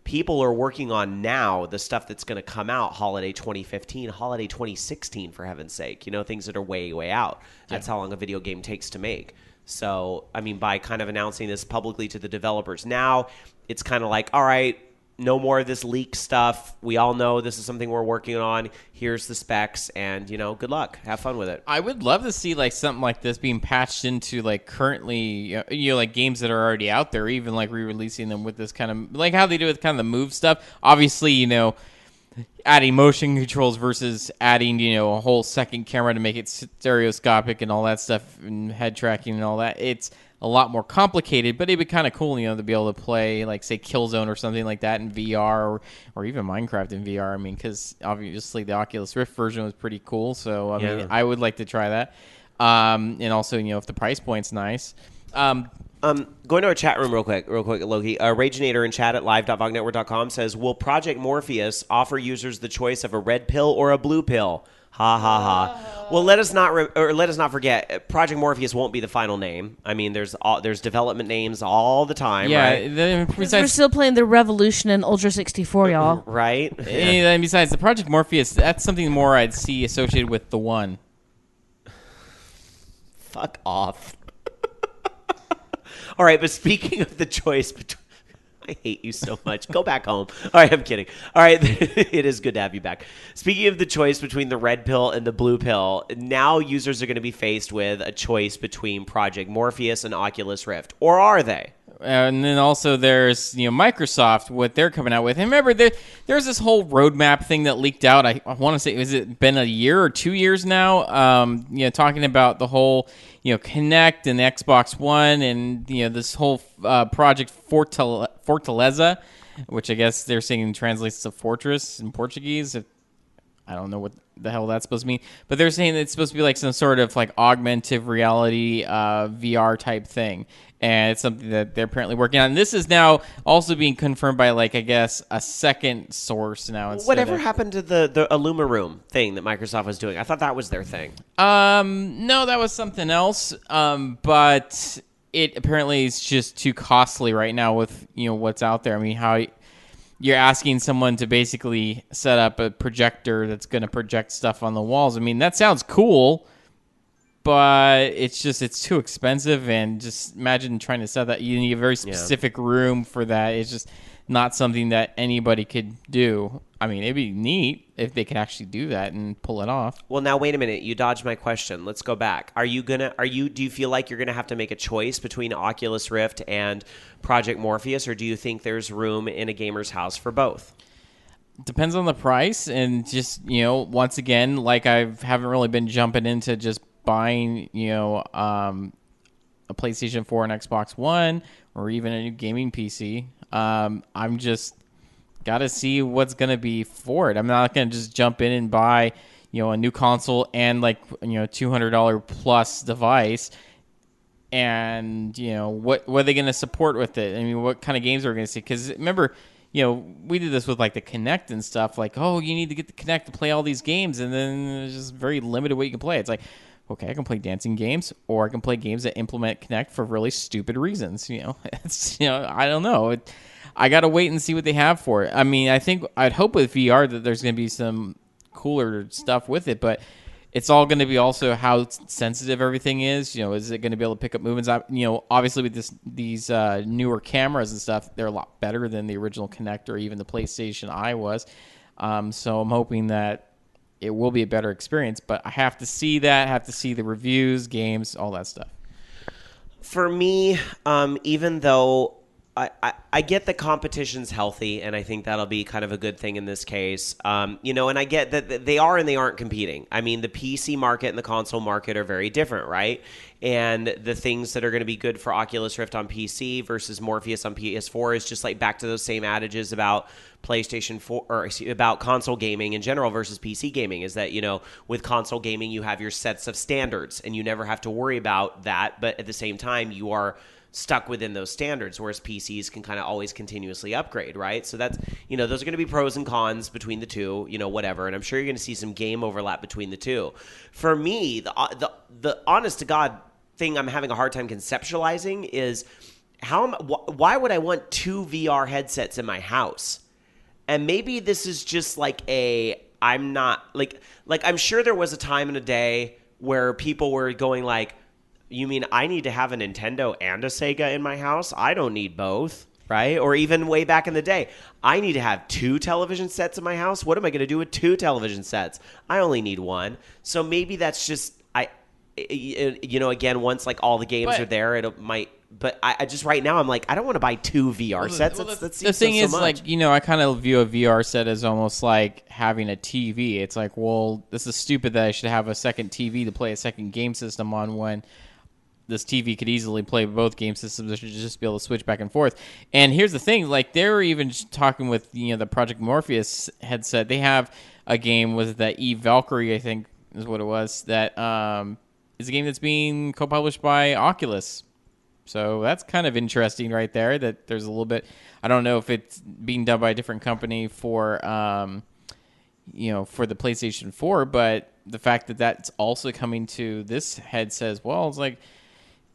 People are working on now the stuff that's going to come out holiday 2015, holiday 2016, for heaven's sake. Things that are way, way out. That's how long a video game takes to make. So, by kind of announcing this publicly to the developers now, it's kind of like, all right, no more of this leak stuff. We all know this is something we're working on. Here's the specs, and, good luck. Have fun with it. I would love to see, something like this being patched into, currently, games that are already out there, even, re-releasing them with this kind of, how they do with kind of the move stuff. Obviously, adding motion controls versus adding, a whole second camera to make it stereoscopic and all that stuff, and head tracking and all that. It's a lot more complicated, but it'd be kind of cool, to be able to play, say, Killzone or something like that in VR, or even Minecraft in VR. Because obviously the Oculus Rift version was pretty cool, so I would like to try that. And also, if the price point's nice. Going to our chat room real quick, Loki. Ragenator in chat at live.vognetwork.com says, "Will Project Morpheus offer users the choice of a red pill or a blue pill?" Ha ha ha. Well, let us not forget, Project Morpheus won't be the final name. There's development names all the time, right? We're still playing the Revolution and Ultra 64, y'all. Right? And besides, the Project Morpheus, that's something more I'd see associated with the one. Fuck off. All right, but speaking of the choice between... I hate you so much. Go back home. All right, I'm kidding. All right, it is good to have you back. Speaking of the choice between the red pill and the blue pill, now users are going to be faced with a choice between Project Morpheus and Oculus Rift. Or are they? And then also there's Microsoft, what they're coming out with. And remember, there's this whole roadmap thing that leaked out. I want to say, has it been a year or 2 years now? Talking about the whole Kinect and the Xbox One, and this whole project Fortaleza, which I guess they're saying translates to fortress in Portuguese. I don't know what the hell that's supposed to mean, but they're saying it's supposed to be some sort of augmented reality VR type thing, and it's something that they're apparently working on. And this is now also being confirmed by I guess a second source now. Whatever happened to the Illuma Room thing that Microsoft was doing? I thought that was their thing. No, that was something else. But it apparently is just too costly right now with what's out there. How you're asking someone to basically set up a projector that's going to project stuff on the walls. That sounds cool, but it's too expensive. And just imagine trying to set that. You need a very specific room for that. It's just not something that anybody could do. It'd be neat if they could actually do that and pull it off. Well, now wait a minute. You dodged my question. Let's go back. Do you feel like you're gonna have to make a choice between Oculus Rift and Project Morpheus, or do you think there's room in a gamer's house for both? Depends on the price, and just once again, I haven't really been jumping into just buying a PlayStation 4 and Xbox One, or even a new gaming PC. I'm just got to see what's going to be for it. I'm not going to just jump in and buy, a new console and $200 plus device. And, what are they going to support with it? What kind of games are we going to see? Because remember, we did this with the Kinect and stuff. You need to get the Kinect to play all these games. And then it's just very limited what you can play. It's okay, I can play dancing games, or I can play games that implement Kinect for really stupid reasons. I don't know. I got to wait and see what they have for it. I'd hope with VR that there's going to be some cooler stuff with it, but it's all going to be also how sensitive everything is. Is it going to be able to pick up movements? Obviously with these newer cameras and stuff, they're a lot better than the original Kinect or even the PlayStation Eye was. So I'm hoping that it will be a better experience, but I have to see the reviews, games, all that stuff. For me, even though I get that competition's healthy, and I think that'll be kind of a good thing in this case. And I get that they are and they aren't competing. I mean, the PC market and the console market are very different, right? And the things that are going to be good for Oculus Rift on PC versus Morpheus on PS4 is just like back to those same adages about PlayStation 4 or about console gaming in general versus PC gaming, is that, with console gaming, you have your sets of standards and you never have to worry about that. But at the same time, you are stuck within those standards, whereas PCs can kind of always continuously upgrade, right? So that's, those are going to be pros and cons between the two, whatever. And I'm sure you're going to see some game overlap between the two. For me, the honest to God thing I'm having a hard time conceptualizing is why would I want 2 VR headsets in my house? And maybe this is just like I'm not like I'm sure there was a time in a day where people were going like, you mean I need to have a Nintendo and a Sega in my house? I don't need both, right? Or even way back in the day, I need to have 2 television sets in my house. What am I going to do with 2 television sets? I only need 1. So maybe that's just, again, once like all the games are there, it might. But I just right now I'm like, I don't want to buy 2 VR sets. The thing is, like, I kind of view a VR set as almost like having a TV. It's like, well, this is stupid that I should have a second TV to play a second game system on when this TV could easily play both game systems. I should just be able to switch back and forth. And here's the thing, like they were even talking with the Project Morpheus headset. They have a game with the Eve Valkyrie, I think is what it was, that is a game that's being co-published by Oculus. So that's kind of interesting right there, that there's a little bit, I don't know if it's being done by a different company for for the PlayStation 4, but the fact that that's also coming to this headset as well, it's like,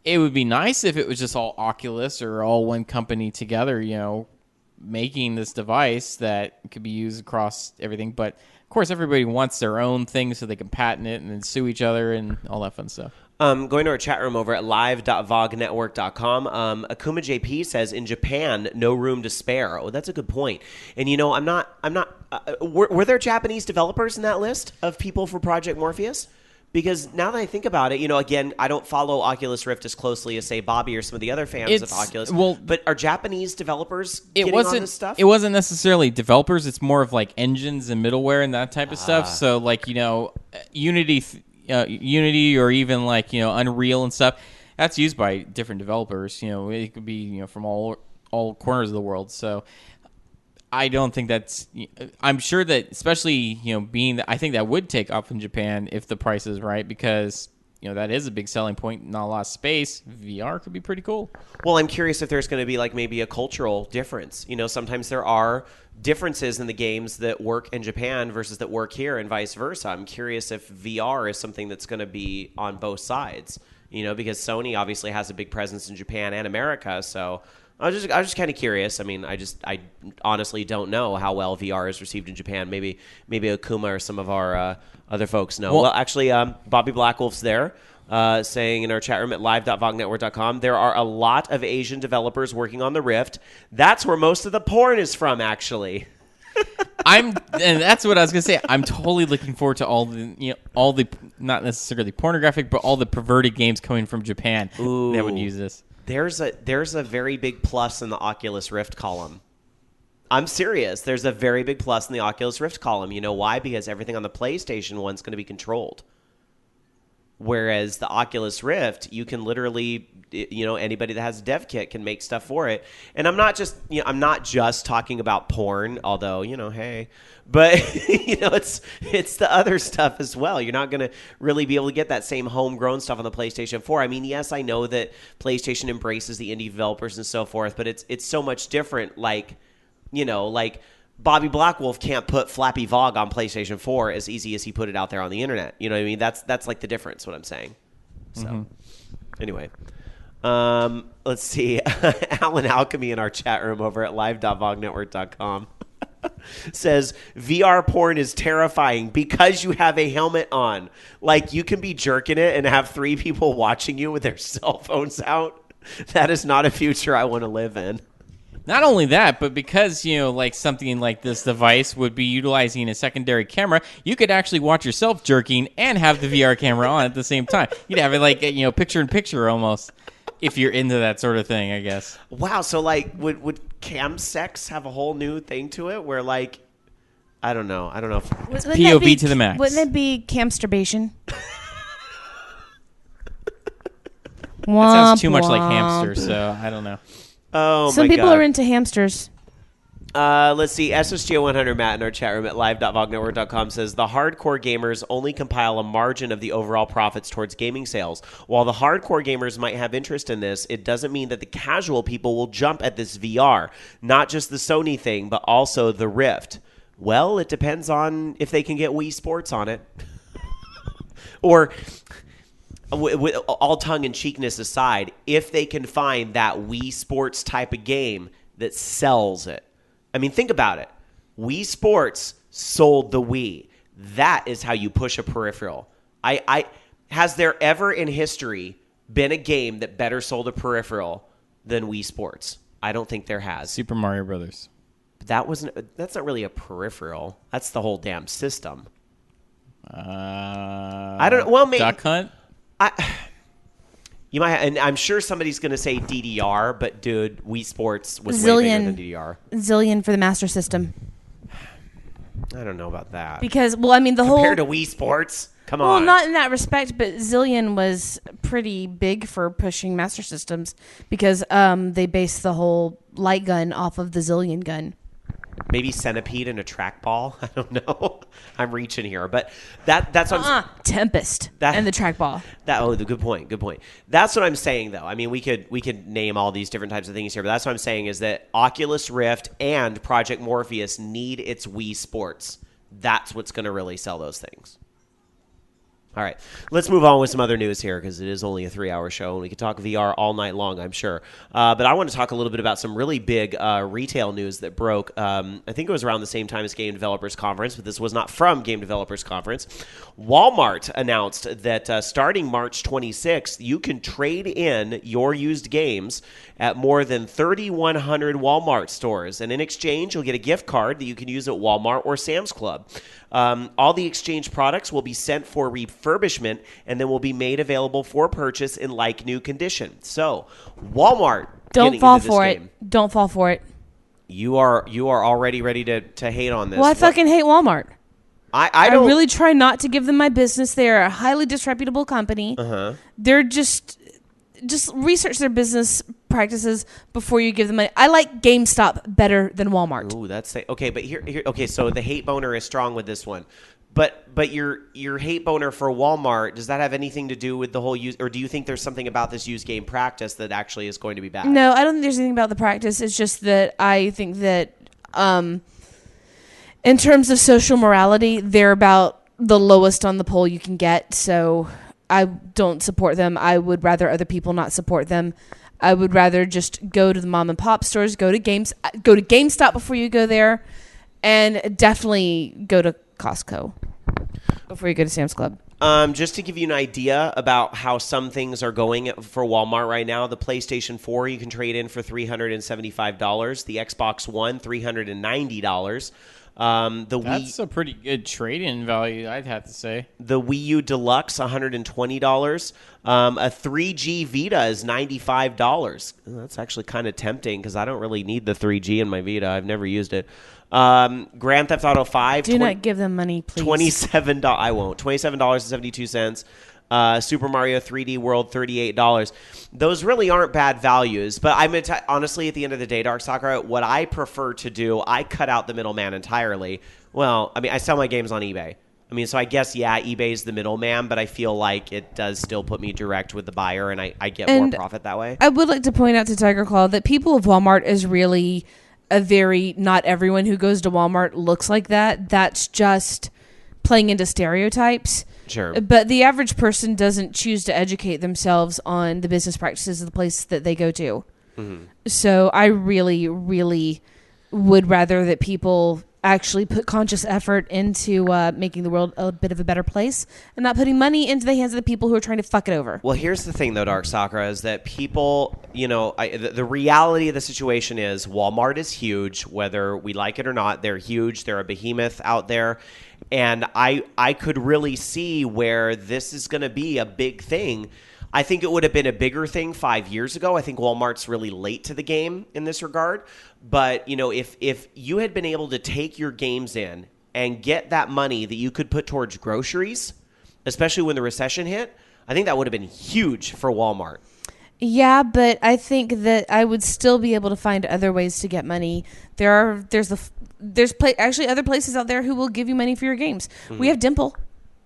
it would be nice if it was just all Oculus or all one company together, making this device that could be used across everything. But, of course, everybody wants their own thing so they can patent it and then sue each other and all that fun stuff. Going to our chat room over at live.vognetwork.com, Akuma JP says, in Japan, no room to spare. Oh, that's a good point. And, were there Japanese developers in that list of people for Project Morpheus? Because now that I think about it, again, I don't follow Oculus Rift as closely as, say, Bobby or some of the other fans of Oculus. Well, but are Japanese developers getting on this stuff? It wasn't necessarily developers. It's more of like engines and middleware and that type of stuff. So like, Unity or even like, Unreal and stuff, that's used by different developers. It could be, from all corners of the world. So I don't think that's. I'm sure that, especially being that, I think that would take off in Japan if the price is right, because that is a big selling point. Not a lot of space. VR could be pretty cool. Well, I'm curious if there's going to be like maybe a cultural difference. Sometimes there are differences in the games that work in Japan versus that work here, and vice versa. I'm curious if VR is something that's going to be on both sides. Because Sony obviously has a big presence in Japan and America, so. I was just kind of curious. I mean, I honestly don't know how well VR is received in Japan. Maybe Akuma or some of our other folks know. Well, actually, Bobby Blackwolf's there, saying in our chat room at live.vognetwork.com, there are a lot of Asian developers working on the Rift. That's where most of the porn is from, actually. And that's what I was gonna say. I'm totally looking forward to all the not necessarily pornographic, but all the perverted games coming from Japan that would use this. There's a very big plus in the Oculus Rift column. I'm serious. There's a very big plus in the Oculus Rift column. You know why? Because everything on the PlayStation 1 is going to be controlled. Whereas the Oculus Rift, you can literally, anybody that has a dev kit can make stuff for it. And I'm not just talking about porn, although, hey, but it's the other stuff as well. You're not going to really be able to get that same homegrown stuff on the PlayStation 4. I mean, yes, I know that PlayStation embraces the indie developers and so forth, but it's so much different. Like Bobby Blackwolf can't put Flappy Vogue on PlayStation 4 as easy as he put it out there on the internet. You know what I mean? That's like the difference, what I'm saying. So, Anyway. Let's see. Alan Alchemy in our chat room over at live.vognetwork.com says, VR porn is terrifying because you have a helmet on. Like, you can be jerking it and have 3 people watching you with their cell phones out. That is not a future I want to live in. Not only that, but because, like something like this device would be utilizing a secondary camera, you could actually watch yourself jerking and have the VR camera on at the same time. You'd have it like, picture in picture almost. if you're into that sort of thing, I guess. Wow. So like, would cam sex have a whole new thing to it? Where like, I don't know. If Wouldn't POV that be- to the max. Wouldn't it be camsturbation? That sounds too much like hamster, so I don't know. oh Some my people God. are into hamsters. Let's see. SSGO100 Matt in our chat room at live.vognetwork.com says the hardcore gamers only compile a margin of the overall profits towards gaming sales. While the hardcore gamers might have interest in this, it doesn't mean that the casual people will jump at this VR. Not just the Sony thing, but also the Rift. Well, it depends on if they can get Wii Sports on it. Or, with all tongue-in-cheekness aside, if they can find that Wii Sports type of game that sells it. I mean, think about it. Wii Sports sold the Wii. That is how you push a peripheral. Has there ever in history been a game that better sold a peripheral than Wii Sports? I don't think there has. Super Mario Brothers. That's not really a peripheral. That's the whole damn system. I don't know. Well, maybe Duck Hunt? You might, and I'm sure somebody's going to say DDR, but dude, Wii Sports was way bigger than DDR. Zillion for the Master System. I don't know about that. Because, well, I mean, Compared to Wii Sports, come on. Well, not in that respect, but Zillion was pretty big for pushing Master Systems because they based the whole light gun off of the Zillion gun. Maybe Centipede and a trackball. I don't know. I'm reaching here, but that's what I'm Tempest and the trackball. Good point. That's what I'm saying, though. I mean, we could name all these different types of things here, but that's what I'm saying is that Oculus Rift and Project Morpheus need its Wii Sports. That's what's going to really sell those things. All right, let's move on with some other news here because it is only a 3-hour show, and we could talk VR all night long, I'm sure. But I want to talk a little bit about some really big retail news that broke. I think it was around the same time as Game Developers Conference, but this was not from Game Developers Conference. Walmart announced that starting March 26th, you can trade in your used games at more than 3,100 Walmart stores, and in exchange, you'll get a gift card that you can use at Walmart or Sam's Club. All the exchange products will be sent for refurbishment and then will be made available for purchase in like new condition. So, Walmart, Don't fall for it. Don't fall for it. You are already ready to hate on this. Well, I fucking hate Walmart. I don't. I really try not to give them my business. They are a highly disreputable company. They're just research their business practices before you give them money. I like GameStop better than Walmart. Ooh, that's okay. But here, okay. So the hate boner is strong with this one, but your hate boner for Walmart, does that have anything to do with the whole use, or do you think there's something about this used game practice that actually is going to be bad? No, I don't think there's anything about the practice. It's just that I think that in terms of social morality, they're about the lowest on the pole you can get. So I don't support them. I would rather other people not support them. I would rather just go to the mom and pop stores, go to GameStop before you go there, and definitely go to Costco before you go to Sam's Club. Just to give you an idea about how some things are going for Walmart right now, the PlayStation 4 you can trade in for $375. The Xbox One, $390. That's a pretty good trade-in value, I'd have to say. The Wii U Deluxe, $120. A 3G Vita is $95. That's actually kind of tempting because I don't really need the 3G in my Vita. I've never used it. Grand Theft Auto 5. Do not give them money, please. $27. I won't. $27.72. Super Mario 3D World, $38. Those really aren't bad values, but I'm going to honestly, at the end of the day, Dark Sakura, what I prefer to do, I cut out the middleman entirely. Well, I mean, I sell my games on eBay. I mean, so I guess, yeah, eBay's the middleman, but I feel like it does still put me direct with the buyer, and I get more profit that way. I would like to point out to Tiger Claw that people of Walmart is really not everyone who goes to Walmart looks like that. That's just playing into stereotypes. Sure. But the average person doesn't choose to educate themselves on the business practices of the place that they go to. Mm-hmm. So I really, really would rather that people actually put conscious effort into making the world a bit of a better place and not putting money into the hands of the people who are trying to fuck it over. Well, here's the thing, though, Dark Sakura, is that people, the reality of the situation is Walmart is huge, whether we like it or not. They're huge. They're a behemoth out there. And I could really see where this is going to be a big thing. I think it would have been a bigger thing 5 years ago. I think Walmart's really late to the game in this regard. But, if you had been able to take your games in and get that money that you could put towards groceries, especially when the recession hit, I think that would have been huge for Walmart. Yeah, but I think that I would still be able to find other ways to get money. There's actually other places out there who will give you money for your games. Mm-hmm. We have Dimple.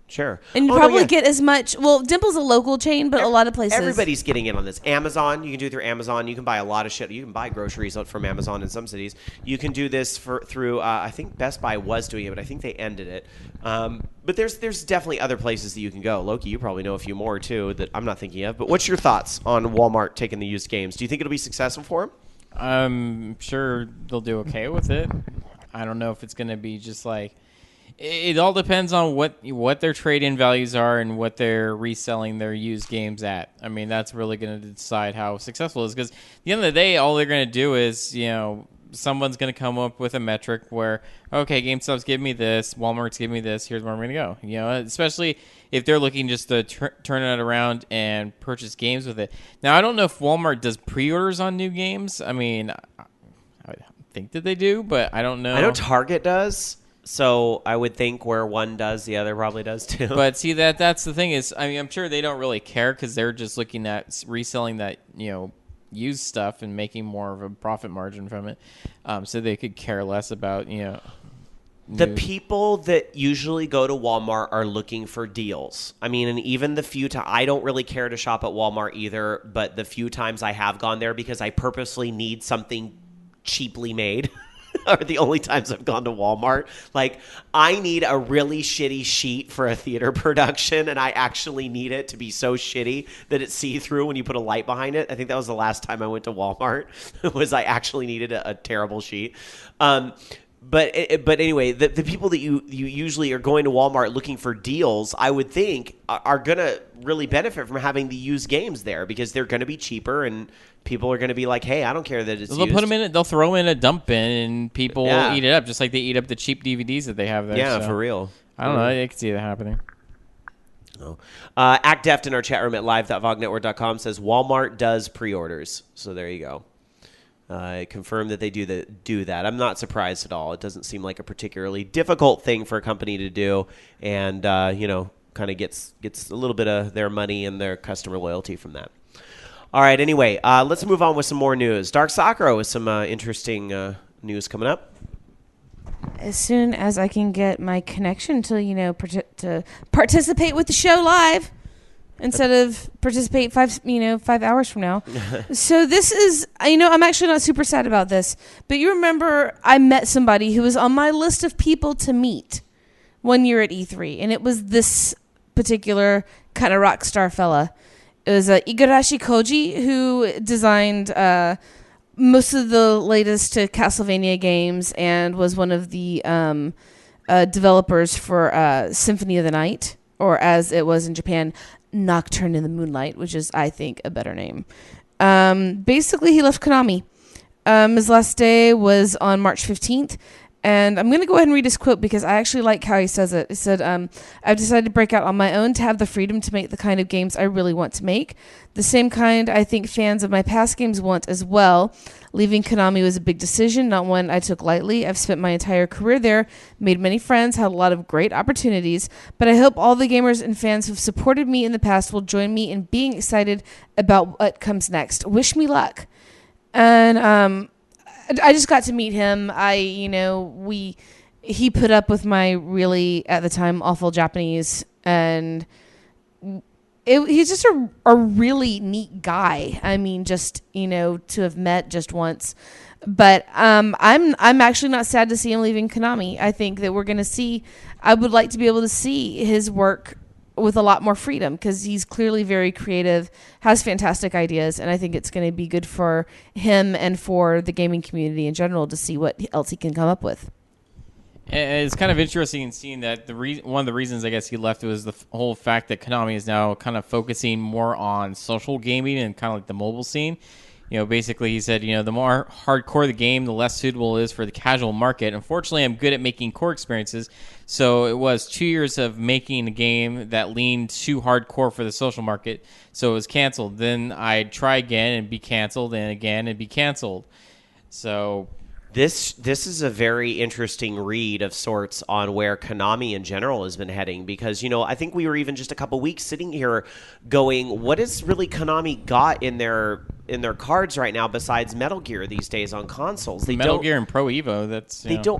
Sure. And you probably get as much. Well, Dimple's a local chain, but a lot of places. Everybody's getting in on this. Amazon, you can do it through Amazon. You can buy a lot of shit. You can buy groceries from Amazon in some cities. You can do this through, I think Best Buy was doing it, but I think they ended it. But there's definitely other places that you can go. Loki, you probably know a few more, too, that I'm not thinking of. But what's your thoughts on Walmart taking the used games? Do you think it'll be successful for them? I'm sure they'll do okay with it. I don't know if it's going to be just like... It all depends on what their trade-in values are and what they're reselling their used games at. I mean, that's really going to decide how successful it is. Because at the end of the day, all they're going to do is, someone's going to come up with a metric where, okay, GameStop's give me this, Walmart's give me this, here's where I'm going to go. Especially if they're looking just to turn it around and purchase games with it. Now, I don't know if Walmart does pre-orders on new games. I mean, I think that they do, but I don't know. I know Target does. So I would think where one does, the other probably does too. But see, that's the thing is, I mean, I'm sure they don't really care because they're just looking at reselling that, used stuff and making more of a profit margin from it. So they could care less about, The people that usually go to Walmart are looking for deals. I mean, and even the few times, I don't really care to shop at Walmart either, but the few times I have gone there because I purposely need something cheaply made are the only times I've gone to Walmart. Like, I need a really shitty sheet for a theater production, and I actually need it to be so shitty that it's see-through when you put a light behind it. I think that was the last time I went to Walmart, was I actually needed a terrible sheet. But anyway, the people that you usually are going to Walmart looking for deals, I would think, are going to really benefit from having the used games there because they're going to be cheaper and people are going to be like, hey, I don't care that it's they'll used. Put them in it. They'll throw them in a dump bin and people will eat it up just like they eat up the cheap DVDs that they have there. Yeah, so. for real. I don't know. I can see that happening. Oh. Act Deft in our chat room at live.vognetwork.com says Walmart does pre-orders. So there you go. Confirm that they do that. I'm not surprised at all. It doesn't seem like a particularly difficult thing for a company to do, and kind of gets a little bit of their money and their customer loyalty from that. All right. Anyway, let's move on with some more news. Dark Sakura with some interesting news coming up. As soon as I can get my connection to participate with the show live. Instead of participate 5 hours from now. So this is, I'm actually not super sad about this, but you remember I met somebody who was on my list of people to meet one year at E3, and it was this particular kind of rock star fella. It was Igarashi Koji, who designed most of the latest Castlevania games and was one of the developers for Symphony of the Night, or as it was in Japan, Nocturne in the Moonlight, which is, I think, a better name. Basically, he left Konami. His last day was on March 15th. And I'm going to go ahead and read his quote because I actually like how he says it. He said, I've decided to break out on my own to have the freedom to make the kind of games I really want to make. The same kind I think fans of my past games want as well. Leaving Konami was a big decision, not one I took lightly. I've spent my entire career there, made many friends, had a lot of great opportunities, but I hope all the gamers and fans who've supported me in the past will join me in being excited about what comes next. Wish me luck. And I just got to meet him. He put up with my really, at the time, awful Japanese, and he's just a really neat guy. I mean, just, to have met just once. But I'm actually not sad to see him leaving Konami. I think that we're going to see, I would like to be able to see his work with a lot more freedom because he's clearly very creative, has fantastic ideas, and I think it's going to be good for him and for the gaming community in general to see what else he can come up with. And it's kind of interesting in seeing that one of the reasons I guess he left was the whole fact that Konami is now kind of focusing more on social gaming and kind of like the mobile scene. Basically he said, the more hardcore the game, the less suitable it is for the casual market. Unfortunately, I'm good at making core experiences, so it was 2 years of making a game that leaned too hardcore for the social market, so it was canceled. Then I'd try again and be canceled, and again and be canceled. So This is a very interesting read of sorts on where Konami in general has been heading, because I think we were even just a couple weeks sitting here going, what has really Konami got in their cards right now besides Metal Gear these days on consoles? Metal Gear and Pro Evo.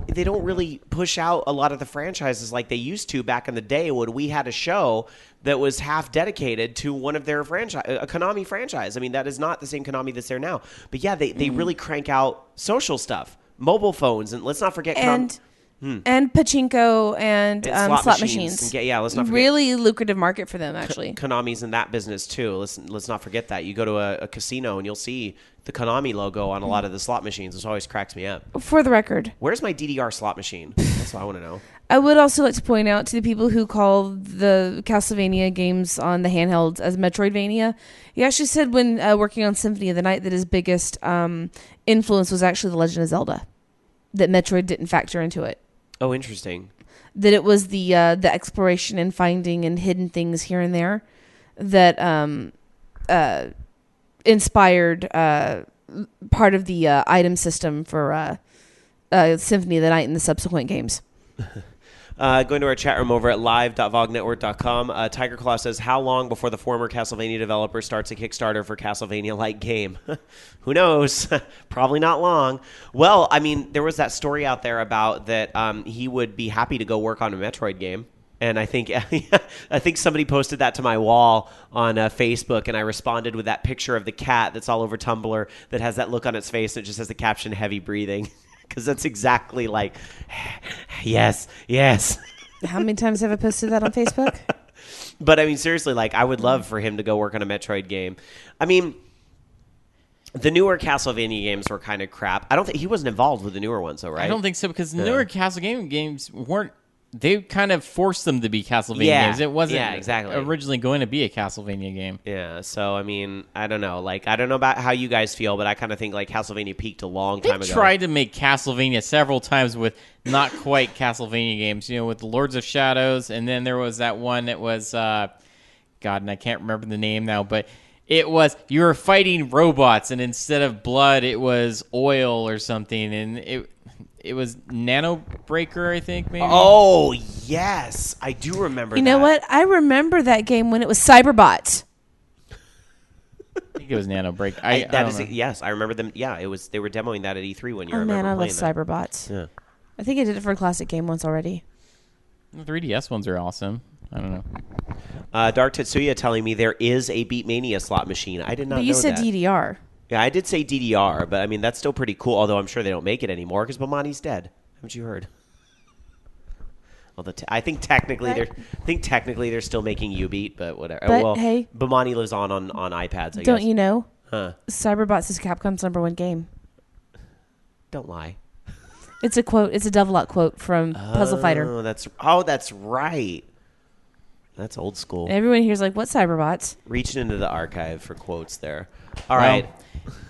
They don't really push out a lot of the franchises like they used to back in the day when we had a show that was half dedicated to one of their franchise, a Konami franchise. I mean, that is not the same Konami that's there now. But yeah, they really crank out social stuff. Mobile phones, and let's not forget and pachinko and slot machines. Let's not forget. Really lucrative market for them, actually. Konami's in that business too. Let's not forget that. You go to a casino and you'll see the Konami logo on a lot of the slot machines, which always cracks me up. For the record, where's my DDR slot machine? That's what I want to know. I would also like to point out to the people who call the Castlevania games on the handhelds as Metroidvania, he actually said when working on Symphony of the Night that his biggest influence was actually The Legend of Zelda, that Metroid didn't factor into it. Oh, interesting. That it was the exploration and finding and hidden things here and there that inspired part of the item system for Symphony of the Night and the subsequent games. Going to our chat room over at live.vognetwork.com. Tiger Claw says, how long before the former Castlevania developer starts a Kickstarter for Castlevania-like game? Who knows? Probably not long. Well, I mean, there was that story out there about that he would be happy to go work on a Metroid game. And I think somebody posted that to my wall on Facebook, and I responded with that picture of the cat that's all over Tumblr that has that look on its face, and it just has the caption, heavy breathing. Because that's exactly like, yes. How many times have I posted that on Facebook? But I mean, seriously, like, I would love for him to go work on a Metroid game. I mean, the newer Castlevania games were kind of crap. I don't think he wasn't involved with the newer ones, though, right? I don't think so, because the newer Castlevania games weren't. They kind of forced them to be Castlevania games. It wasn't exactly originally going to be a Castlevania game. Yeah, so, I mean, I don't know. Like, I don't know about how you guys feel, but I kind of think, like, Castlevania peaked a long time ago. They tried to make Castlevania several times with not quite Castlevania games, with the Lords of Shadows, and then there was that one that was, God, and I can't remember the name now, but it was, you were fighting robots, and instead of blood, it was oil or something, and it was Nano Breaker, I think, maybe. Oh, yes. I do remember that. You know what? I remember that game when it was Cyberbots. I think it was Nano Breaker. Yes, I remember them. Yeah, they were demoing that at E3 one year. Oh, man, I love that. Cyberbots. Yeah. I think I did it for a classic game once already. The 3DS ones are awesome. I don't know. Dark Tetsuya telling me there is a Beatmania slot machine. I did not know that. But you said DDR. Yeah, I did say DDR, but I mean, that's still pretty cool, although I'm sure they don't make it anymore because Bomani's dead. Haven't you heard? Well, I think technically they're still making U-Beat, but whatever. But hey, Bomani lives on iPads, I guess. Don't you know? Huh? Cyberbots is Capcom's #1 game. Don't lie. It's a quote. It's a Devilot quote from Puzzle Fighter. That's right. That's old school. And everyone here's like, what Cyberbots? Reaching into the archive for quotes there. All right.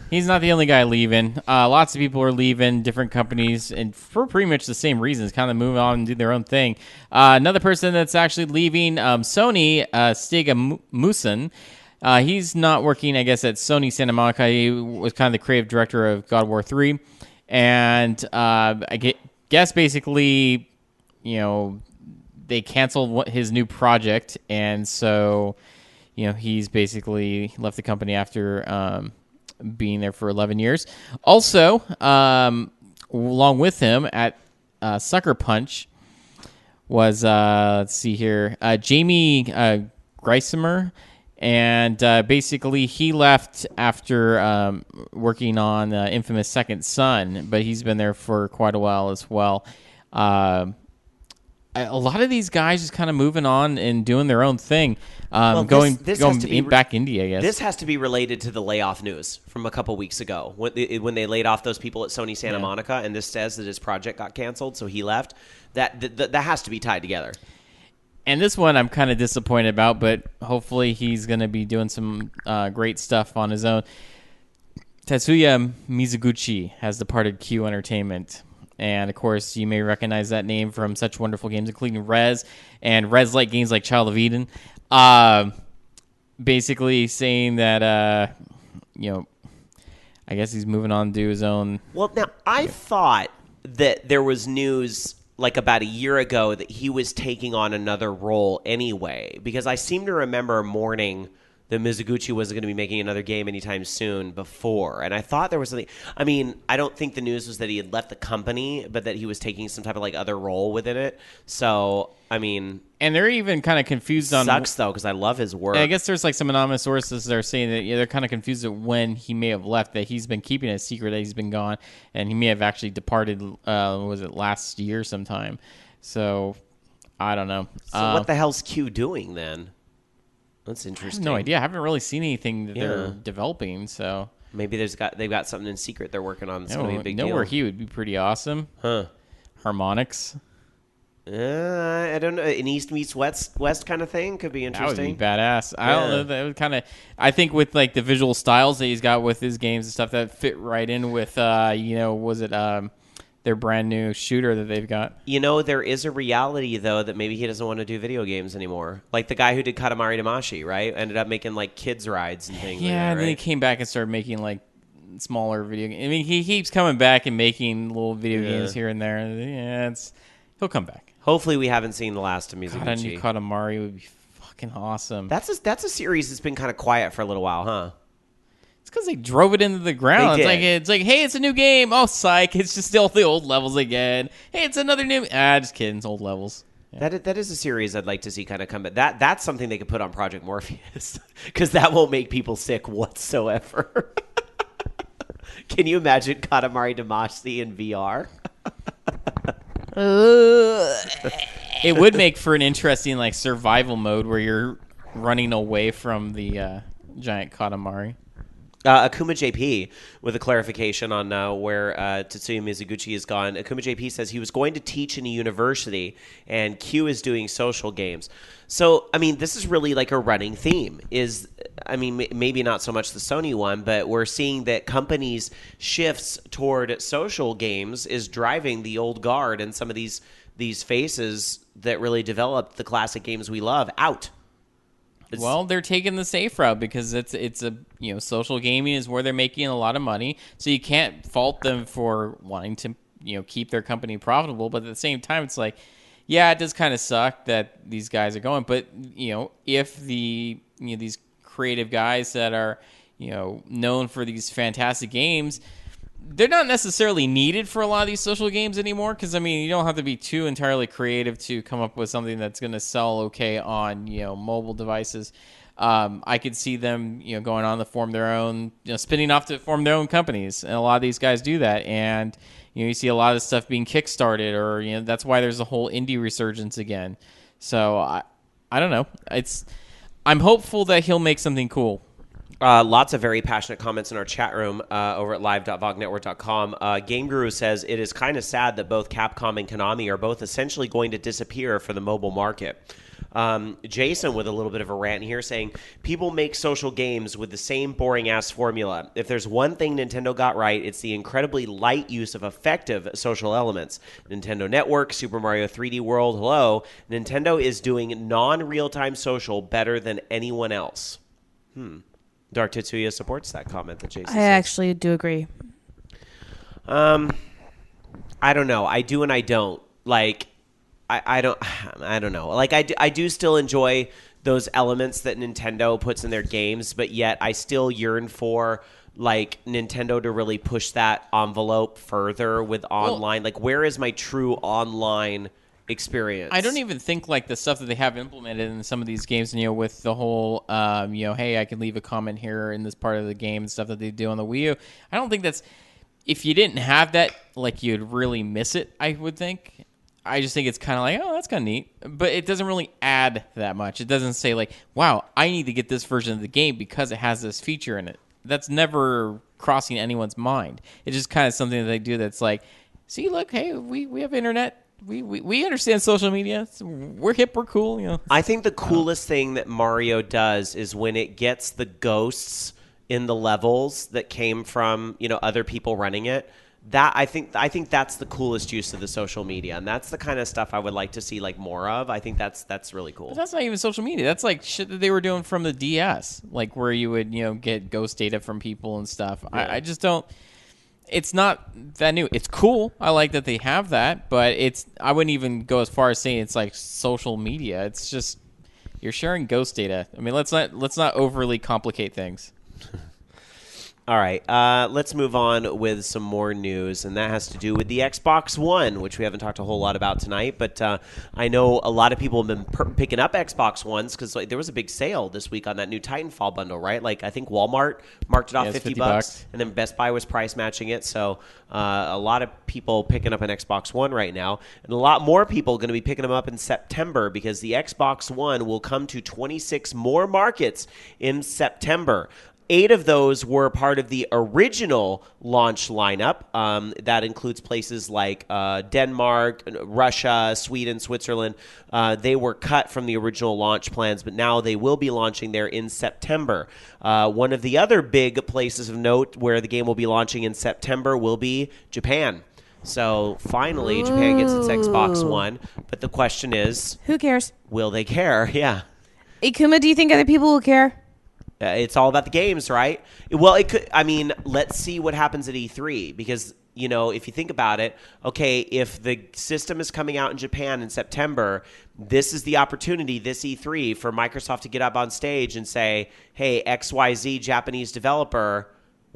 He's not the only guy leaving. Lots of people are leaving different companies, and for pretty much the same reasons, kind of move on and do their own thing. Another person that's actually leaving, Sony, Stig Musen. He's not working, I guess, at Sony Santa Monica. He was kind of the creative director of God of War 3. And I guess basically, they canceled his new project, and so he's basically left the company after being there for 11 years. Also, along with him at Sucker Punch was, let's see here, Jamie Greisemer, and basically he left after working on Infamous Second Son, but he's been there for quite a while as well. A lot of these guys just kind of moving on and doing their own thing, going back India, I guess. This has to be related to the layoff news from a couple weeks ago when they laid off those people at Sony Santa Monica, and this says that his project got canceled, so he left. That has to be tied together. And this one I'm kind of disappointed about, but hopefully he's going to be doing some great stuff on his own. Tetsuya Mizuguchi has departed Q Entertainment. And, of course, you may recognize that name from such wonderful games, including Rez and Rez-like games like Child of Eden. Basically saying that, I guess he's moving on to do his own. Well, now, I thought that there was news like about a year ago that he was taking on another role anyway, because I seem to remember mourning that Mizuguchi wasn't going to be making another game anytime soon before. And I thought there was something. I mean, I don't think the news was that he had left the company, but that he was taking some type of like other role within it. So, I mean. And they're even kind of confused on. Sucks, though, because I love his work. I guess there's like some anonymous sources that are saying that they're kind of confused at when he may have left, that he's been keeping it a secret that he's been gone, and he may have actually departed, was it last year sometime? So, I don't know. So what the hell's Q doing then? That's interesting. I have no idea. I haven't really seen anything that they're developing, so maybe they've got something in secret they're working on. It's going to be a big deal. Where he would be pretty awesome. Huh? Harmonix. I don't know. An East meets West kind of thing could be interesting. That would be badass. I don't know. That would kind of. I think with like the visual styles that he's got with his games and stuff, that fit right in with was it their brand new shooter that they've got. There is a reality, though, that maybe he doesn't want to do video games anymore. Like the guy who did Katamari Damacy, right? Ended up making like kids rides and things. Yeah, like that, and then he came back and started making like smaller video games. I mean, he keeps coming back and making little video games here and there. Yeah, he'll come back. Hopefully we haven't seen the last of Mizuguchi. God, a new Katamari would be fucking awesome. That's a series that's been kind of quiet for a little while, huh? It's because they drove it into the ground. It's like, hey, it's a new game. Oh, psych! It's just still the old levels again. Hey, it's another new. Just kidding. It's old levels. Yeah. That is a series I'd like to see kind of come. But that's something they could put on Project Morpheus, because that won't make people sick whatsoever. Can you imagine Katamari Damacy in VR? It would make for an interesting like survival mode where you're running away from the giant Katamari. Akuma JP with a clarification on where Tetsuya Mizuguchi has gone. Akuma JP says he was going to teach in a university, and Q is doing social games. So, I mean, this is really like a running theme. Maybe not so much the Sony one, but we're seeing that companies' shifts toward social games is driving the old guard and some of these faces that really developed the classic games we love out. Well, they're taking the safe route because it's a social gaming is where they're making a lot of money, so you can't fault them for wanting to keep their company profitable. But at the same time, it's like, yeah, it does kind of suck that these guys are going. But if these creative guys that are known for these fantastic games, they're not necessarily needed for a lot of these social games anymore, because you don't have to be too entirely creative to come up with something that's going to sell okay on mobile devices. I could see them going on to form their own, spinning off to form their own companies, and a lot of these guys do that. And you see a lot of stuff being kickstarted, or that's why there's a whole indie resurgence again. So I don't know. I'm hopeful that he'll make something cool. Lots of very passionate comments in our chat room over at live.vognetwork.com. Game Guru says, it is kind of sad that both Capcom and Konami are both essentially going to disappear for the mobile market. Jason with a little bit of a rant here saying, people make social games with the same boring-ass formula. If there's one thing Nintendo got right, it's the incredibly light use of effective social elements. Nintendo Network, Super Mario 3D World, hello. Nintendo is doing non-real-time social better than anyone else. Dark Tetsuya supports that comment that Jason says. I actually do agree. I don't know. I do and I don't. Like, I don't know. Like, I do still enjoy those elements that Nintendo puts in their games, but yet I still yearn for, like, Nintendo to really push that envelope further with online. Like, where is my true online experience? I don't even think like the stuff that they have implemented in some of these games, with the whole, hey, I can leave a comment here in this part of the game and stuff that they do on the Wii U. I don't think that's, if you didn't have that, like, you'd really miss it, I would think. I just think it's kind of like, oh, that's kind of neat. But it doesn't really add that much. It doesn't say like, wow, I need to get this version of the game because it has this feature in it. That's never crossing anyone's mind. It's just kind of something that they do that's like, see, look, hey, we have internet. We understand social media. We're hip. We're cool. I think the coolest thing that Mario does is when it gets the ghosts in the levels that came from, other people running it. That I think that's the coolest use of the social media, and that's the kind of stuff I would like to see like more of. I think that's really cool. But that's not even social media. That's like shit that they were doing from the DS, like where you would get ghost data from people and stuff. Yeah. I just don't. It's not that new. It's cool. I like that they have that, but I wouldn't even go as far as saying it's like social media. It's just you're sharing ghost data. I mean, let's not overly complicate things. All right, let's move on with some more news, and that has to do with the Xbox One, which we haven't talked a whole lot about tonight, but I know a lot of people have been picking up Xbox Ones because there was a big sale this week on that new Titanfall bundle, right? Like, I think Walmart marked it off $50, and then Best Buy was price matching it, so a lot of people picking up an Xbox One right now, and a lot more people going to be picking them up in September because the Xbox One will come to 26 more markets in September. 8 of those were part of the original launch lineup. That includes places like Denmark, Russia, Sweden, Switzerland. They were cut from the original launch plans, but now they will be launching there in September. One of the other big places of note where the game will be launching in September will be Japan. So finally, Japan gets its Xbox One. But the question is, who cares? Will they care? Yeah. Ikuma, do you think other people will care? It's all about the games, right? Well, it could. I mean, let's see what happens at E3 because, if you think about it, okay, if the system is coming out in Japan in September, this is the opportunity, this E3, for Microsoft to get up on stage and say, hey, XYZ Japanese developer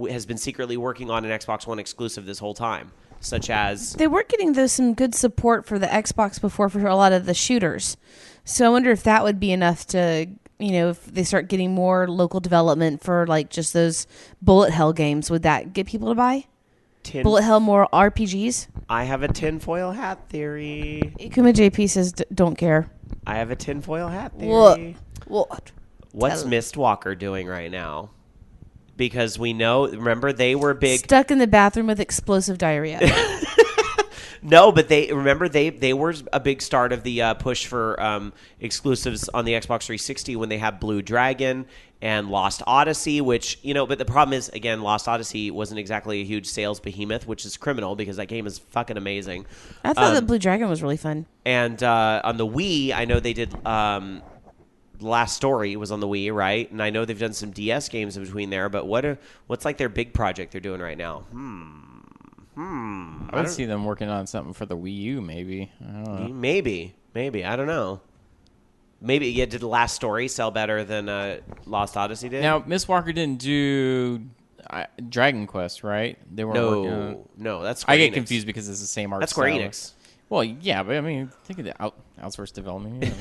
has been secretly working on an Xbox One exclusive this whole time, such as... They were getting some good support for the Xbox before for a lot of the shooters. So I wonder if that would be enough to... if they start getting more local development for like just those bullet hell games, would that get people to buy? Bullet hell more RPGs? I have a tinfoil hat theory. Ikuma JP says don't care. I have a tinfoil hat theory. What? What's Mistwalker doing right now? Because we know, remember, they were big... Stuck in the bathroom with explosive diarrhea. No, but they were a big start of the push for exclusives on the Xbox 360 when they had Blue Dragon and Lost Odyssey, which, but the problem is, again, Lost Odyssey wasn't exactly a huge sales behemoth, which is criminal because that game is fucking amazing. I thought that Blue Dragon was really fun. And on the Wii, I know they did... Last Story was on the Wii, right? And I know they've done some DS games in between there, but what's like their big project they're doing right now? I would see them working on something for the Wii U, maybe. I don't know. Maybe. I don't know. Maybe, did Last Story sell better than Lost Odyssey did? Now, Miss Walker didn't do Dragon Quest, right? They weren't working on it. No, that's Square I get Enix. confused because it's the same art That's Square style. Enix. Well, yeah, but I mean, think of the outsourced development.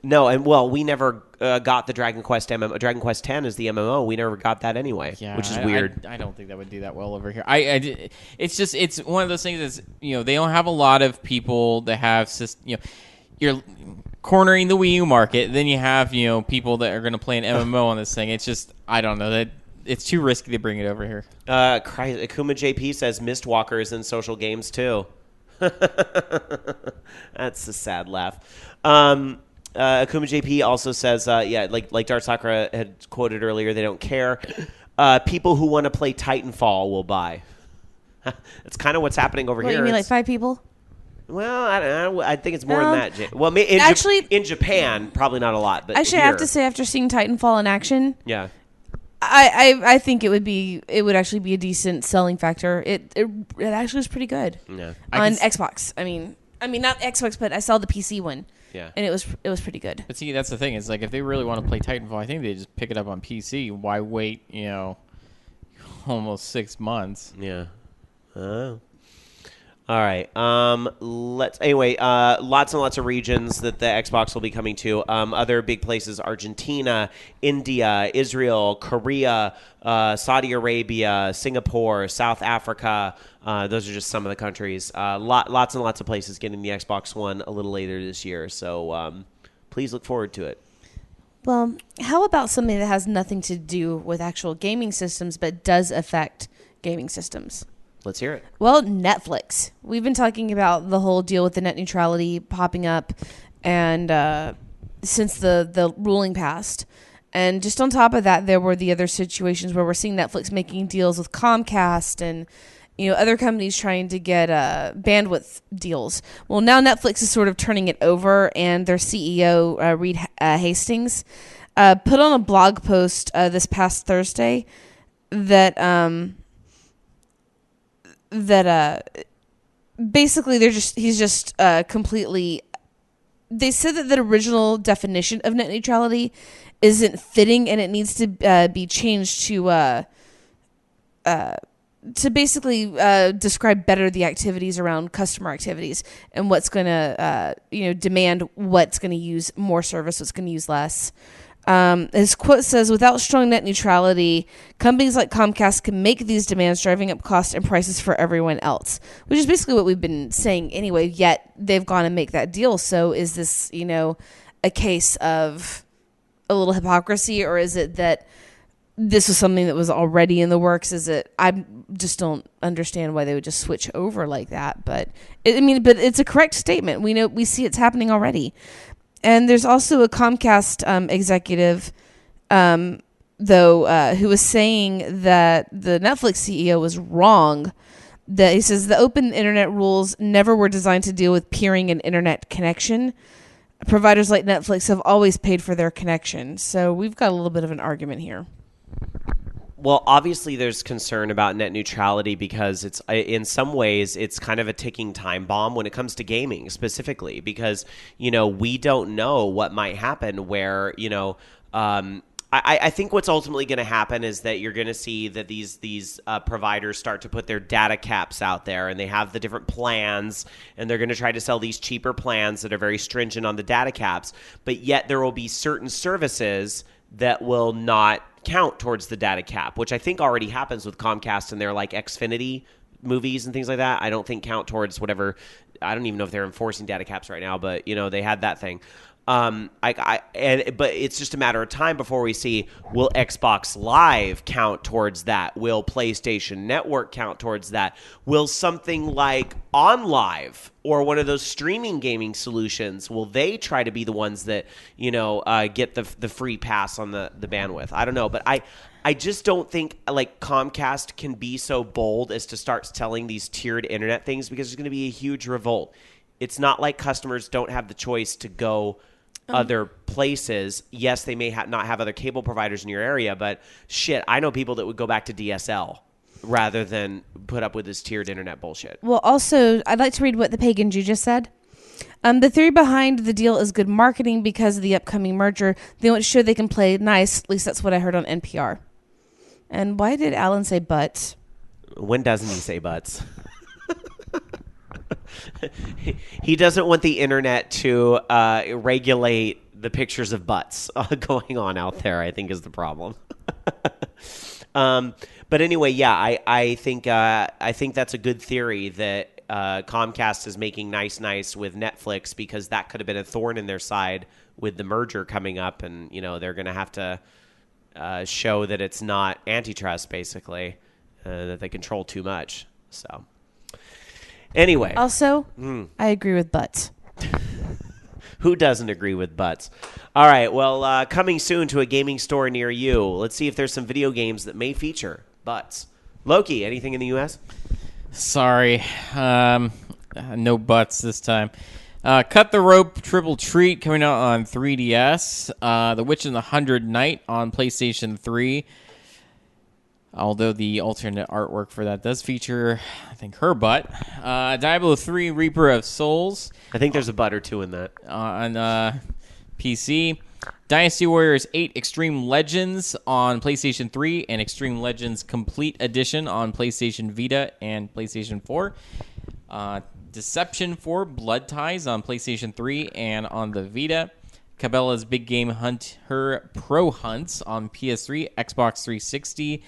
No, and we never got the Dragon Quest MMO. Dragon Quest X is the MMO. We never got that anyway, which is weird. I don't think that would do that well over here. It's one of those things that's, they don't have a lot of people that have, you're cornering the Wii U market. Then you have, people that are going to play an MMO on this thing. It's just, I don't know, that it's too risky to bring it over here. Akuma JP says Mistwalker is in social games too. That's a sad laugh. Akuma JP also says, like Dart Sakura had quoted earlier, they don't care. People who want to play Titanfall will buy. That's kind of what's happening over here. You mean like 5 people? Well, I don't know. I think it's more than that. Well, in Japan, probably not a lot. But actually, I have to say, after seeing Titanfall in action, yeah, I think it would actually be a decent selling factor. It actually was pretty good. Yeah. On Xbox. I mean not Xbox, but I saw the PC one. Yeah. And it was pretty good. But see, that's the thing. It's like if they really want to play Titanfall, I think they just pick it up on PC. Why wait, almost 6 months? Yeah. All right. Lots and lots of regions that the Xbox will be coming to. Other big places: Argentina, India, Israel, Korea, Saudi Arabia, Singapore, South Africa. Those are just some of the countries. Lots and lots of places getting the Xbox One a little later this year. So please look forward to it. Well, how about something that has nothing to do with actual gaming systems but does affect gaming systems? Let's hear it. Well, Netflix. We've been talking about the whole deal with the net neutrality popping up and since the ruling passed. And just on top of that, there were the other situations where we're seeing Netflix making deals with Comcast and other companies trying to get bandwidth deals. Well, now Netflix is sort of turning it over, and their CEO, Reed Hastings, put on a blog post this past Thursday that basically he's just completely. They said that the original definition of net neutrality isn't fitting, and it needs to be changed to basically describe better the activities around customer activities and what's going to demand what's going to use more service, what's going to use less. His quote says, "Without strong net neutrality, companies like Comcast can make these demands, driving up costs and prices for everyone else," which is basically what we've been saying anyway, yet they've gone and make that deal. So is this, a case of a little hypocrisy, or is it that this was something that was already in the works? I just don't understand why they would just switch over like that. But but it's a correct statement. We see it's happening already. And there's also a Comcast executive, who was saying that the Netflix CEO was wrong. That he says the open internet rules never were designed to deal with peering and internet connection. Providers like Netflix have always paid for their connection. So we've got a little bit of an argument here. Well, obviously there's concern about net neutrality because it's in some ways it's kind of a ticking time bomb when it comes to gaming specifically, because we don't know what might happen where I think what's ultimately going to happen is that you're going to see that these providers start to put their data caps out there, and they have the different plans, and they're going to try to sell these cheaper plans that are very stringent on the data caps, but yet there will be certain services that will not count towards the data cap, which I think already happens with Comcast and their like Xfinity movies and things like that. I don't think count towards whatever. I don't even know if they're enforcing data caps right now, but they had that thing. But it's just a matter of time before we see, will Xbox Live count towards that? Will PlayStation Network count towards that? Will something like OnLive or one of those streaming gaming solutions, will they try to be the ones that, get the free pass on the bandwidth? I don't know, but I just don't think like Comcast can be so bold as to start selling these tiered internet things, because there's going to be a huge revolt. It's not like customers don't have the choice to go other places. Yes, they may not have other cable providers in your area, but shit, I know people that would go back to DSL rather than put up with this tiered internet bullshit. Well, also, I'd like to read what the Pagan Jew just said. The theory behind the deal is good marketing because of the upcoming merger. They want to show they can play nice. At least that's what I heard on NPR. And why did Alan say but? When doesn't he say buts? He doesn't want the internet to regulate the pictures of butts going on out there, I think, is the problem. But anyway, yeah, I think that's a good theory that Comcast is making nice with Netflix, because that could have been a thorn in their side with the merger coming up, and they're going to have to show that it's not antitrust, basically, that they control too much. So. Anyway. Also, I agree with butts. Who doesn't agree with butts? All right. Well, coming soon to a gaming store near you. Let's see if there's some video games that may feature butts. Loki, anything in the U.S.? Sorry. No butts this time. Cut the Rope Triple Treat coming out on 3DS. The Witch and the 100 Knight on PlayStation 3. Although the alternate artwork for that does feature, I think, her butt. Diablo 3 Reaper of Souls. I think there's a butt or two in that. On PC. Dynasty Warriors 8 Extreme Legends on PlayStation 3 and Extreme Legends Complete Edition on PlayStation Vita and PlayStation 4. Deception 4 Blood Ties on PlayStation 3 and on the Vita. Cabela's Big Game Hunter Pro Hunts on PS3, Xbox 360,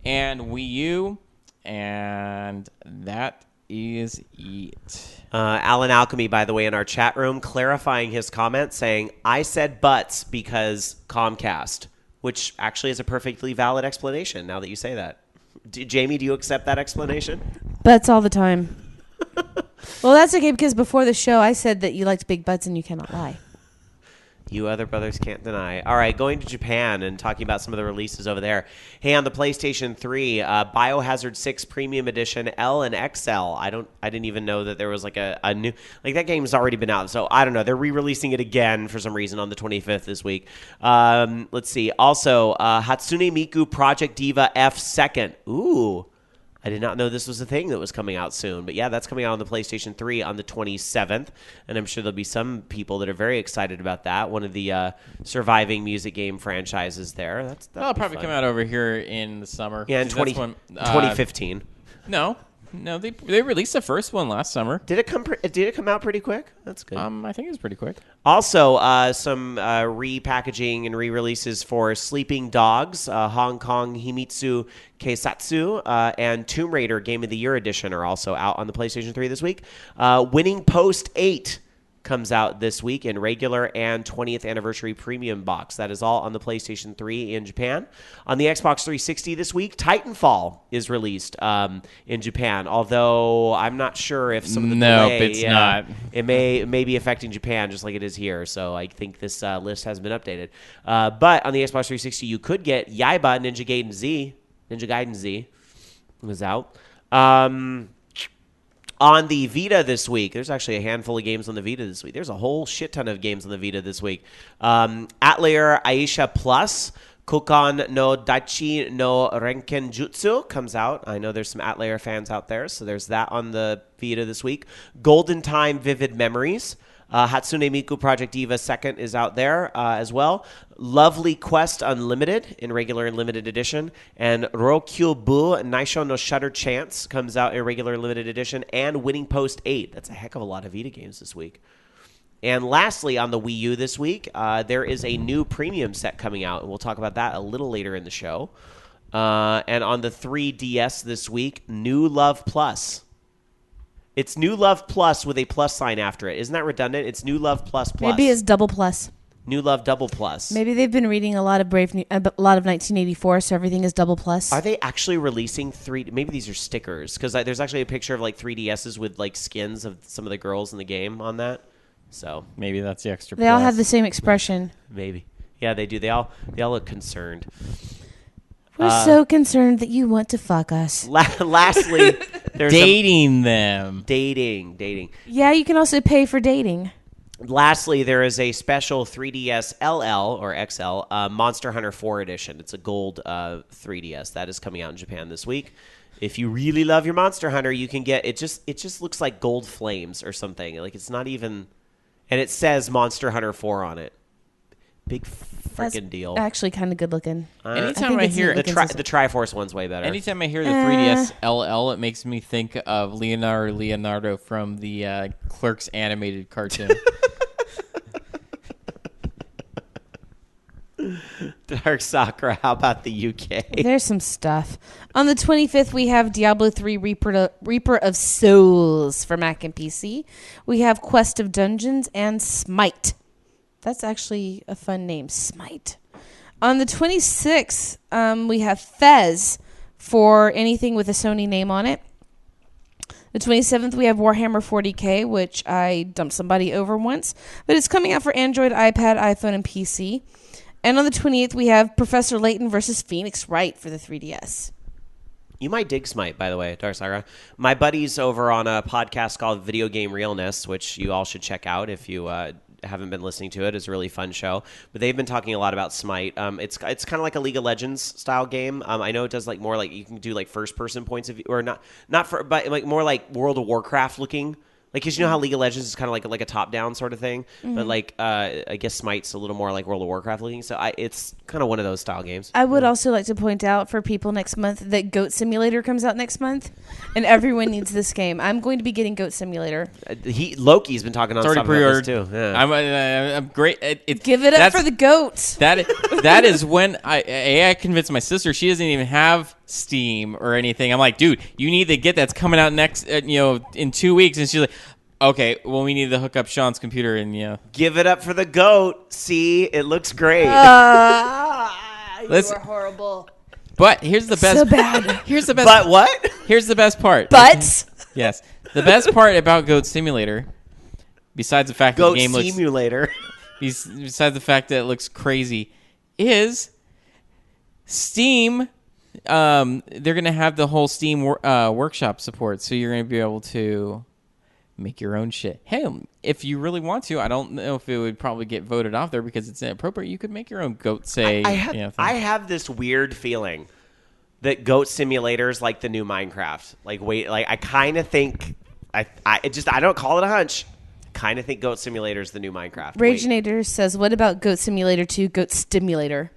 and Wii U, and that is it. Alan Alchemy, by the way, in our chat room, clarifying his comment, saying, I said butts because Comcast, which actually is a perfectly valid explanation now that you say that. Jamie, do you accept that explanation? Butts all the time. Well, that's okay, because before the show, I said that you liked big butts and you cannot lie. You other brothers can't deny. All right, going to Japan and talking about some of the releases over there. Hey, on the PlayStation 3, Biohazard 6 Premium Edition L and XL. I didn't even know that there was like a new, like that game's already been out. So I don't know. They're re-releasing it again for some reason on the 25th this week. Let's see. Also, Hatsune Miku Project Diva F Second. Ooh. I did not know this was a thing that was coming out soon. But yeah, that's coming out on the PlayStation 3 on the 27th. And I'm sure there'll be some people that are very excited about that. One of the surviving music game franchises there. That'll probably come out over here in the summer. Yeah, in 2015. No, they released the first one last summer. Did it come out pretty quick? That's good. I think it was pretty quick. Also, some repackaging and re-releases for Sleeping Dogs, Hong Kong Himitsu Keisatsu, and Tomb Raider Game of the Year Edition are also out on the PlayStation 3 this week. Winning Post 8 comes out this week in regular and 20th anniversary premium box. That is all on the PlayStation 3 in Japan. On the Xbox 360 this week, Titanfall is released in Japan, although I'm not sure if some of the delay, it's not. It may be affecting Japan just like it is here, so I think this list has been updated. But on the Xbox 360, you could get Yaiba Ninja Gaiden Z was out. On the Vita this week, there's actually a handful of games on the Vita this week. There's a whole shit ton of games on the Vita this week. Atelier Aisha Plus, Kokan no Daichi no Renkenjutsu comes out. I know there's some Atelier fans out there, so there's that on the Vita this week. Golden Time Vivid Memories. Hatsune Miku Project Diva 2nd is out there as well. Lovely Quest Unlimited in regular and limited edition. And Rokyubu Naisho no Shutter Chance comes out in regular and limited edition. And Winning Post 8. That's a heck of a lot of Vita games this week. And lastly, on the Wii U this week, there is a new premium set coming out. And we'll talk about that a little later in the show. And on the 3DS this week, New Love Plus. It's New Love Plus with a plus sign after it. Isn't that redundant? It's New Love Plus Plus. Maybe it's double plus. New Love Double Plus. Maybe they've been reading a lot of a lot of 1984, so everything is double plus. Are they actually releasing maybe these are stickers, because there's actually a picture of like 3DSs with like skins of some of the girls in the game on that. So maybe that's the extra. They all have the same expression. Maybe. Yeah, they do. They all look concerned. We're so concerned that you want to fuck us. Lastly, there's dating them. Dating. Yeah, you can also pay for dating. Lastly, there is a special 3DS LL or XL Monster Hunter 4 edition. It's a gold 3DS that is coming out in Japan this week. If you really love your Monster Hunter, you can get it. Just looks like gold flames or something. Like it's not even, and it says Monster Hunter 4 on it. Big freaking deal. Actually, kind of good looking. Anytime I hear the Triforce one's way better. Anytime I hear the 3DS LL, it makes me think of Leonardo from the Clerks animated cartoon. Dark Sakura, how about the UK? There's some stuff. On the 25th, we have Diablo 3 Reaper of Souls for Mac and PC. We have Quest of Dungeons and Smite. That's actually a fun name, Smite. On the 26th, we have Fez for anything with a Sony name on it. The 27th, we have Warhammer 40K, which I dumped somebody over once. But it's coming out for Android, iPad, iPhone, and PC. And on the 28th, we have Professor Layton versus Phoenix Wright for the 3DS. You might dig Smite, by the way, Dark Sakura. My buddies over on a podcast called Video Game Realness, which you all should check out if you haven't been listening to it. It's a really fun show. But they've been talking a lot about Smite. It's kind of like a League of Legends style game. I know it does like more like you can do like first person points of view, or but like more like World of Warcraft looking. Like, because you know how League of Legends is kind of like a top-down sort of thing, but like I guess Smite's a little more like World of Warcraft looking. So it's kind of one of those style games. I would also like to point out for people next month that Goat Simulator comes out next month, and everyone needs this game. I'm going to be getting Goat Simulator. Loki's been talking on stuff about this too. Yeah. I'm great. Give it up for the goats. That is when I convinced my sister. She doesn't even have Steam or anything. I'm like, dude, you need to get that's coming out next, in 2 weeks. And she's like, okay, well, we need to hook up Sean's computer and Give it up for the goat. See, it looks great. You are horrible. But here's the best. So bad. Here's the best. But what? Here's the best part. But yes, the best part about Goat Simulator, besides the fact that Goat the game looks Simulator. besides the fact that it looks crazy, is Steam. They're going to have the whole Steam workshop support, so you're going to be able to make your own shit. Hey, if you really want to, I don't know if it would probably get voted off there because it's inappropriate. You could make your own goat say. I have this weird feeling that goat simulators like the new Minecraft. I kind of think I don't call it a hunch. Kind of think Goat Simulator is the new Minecraft. Raginator says, "What about Goat Simulator 2? Goat Stimulator."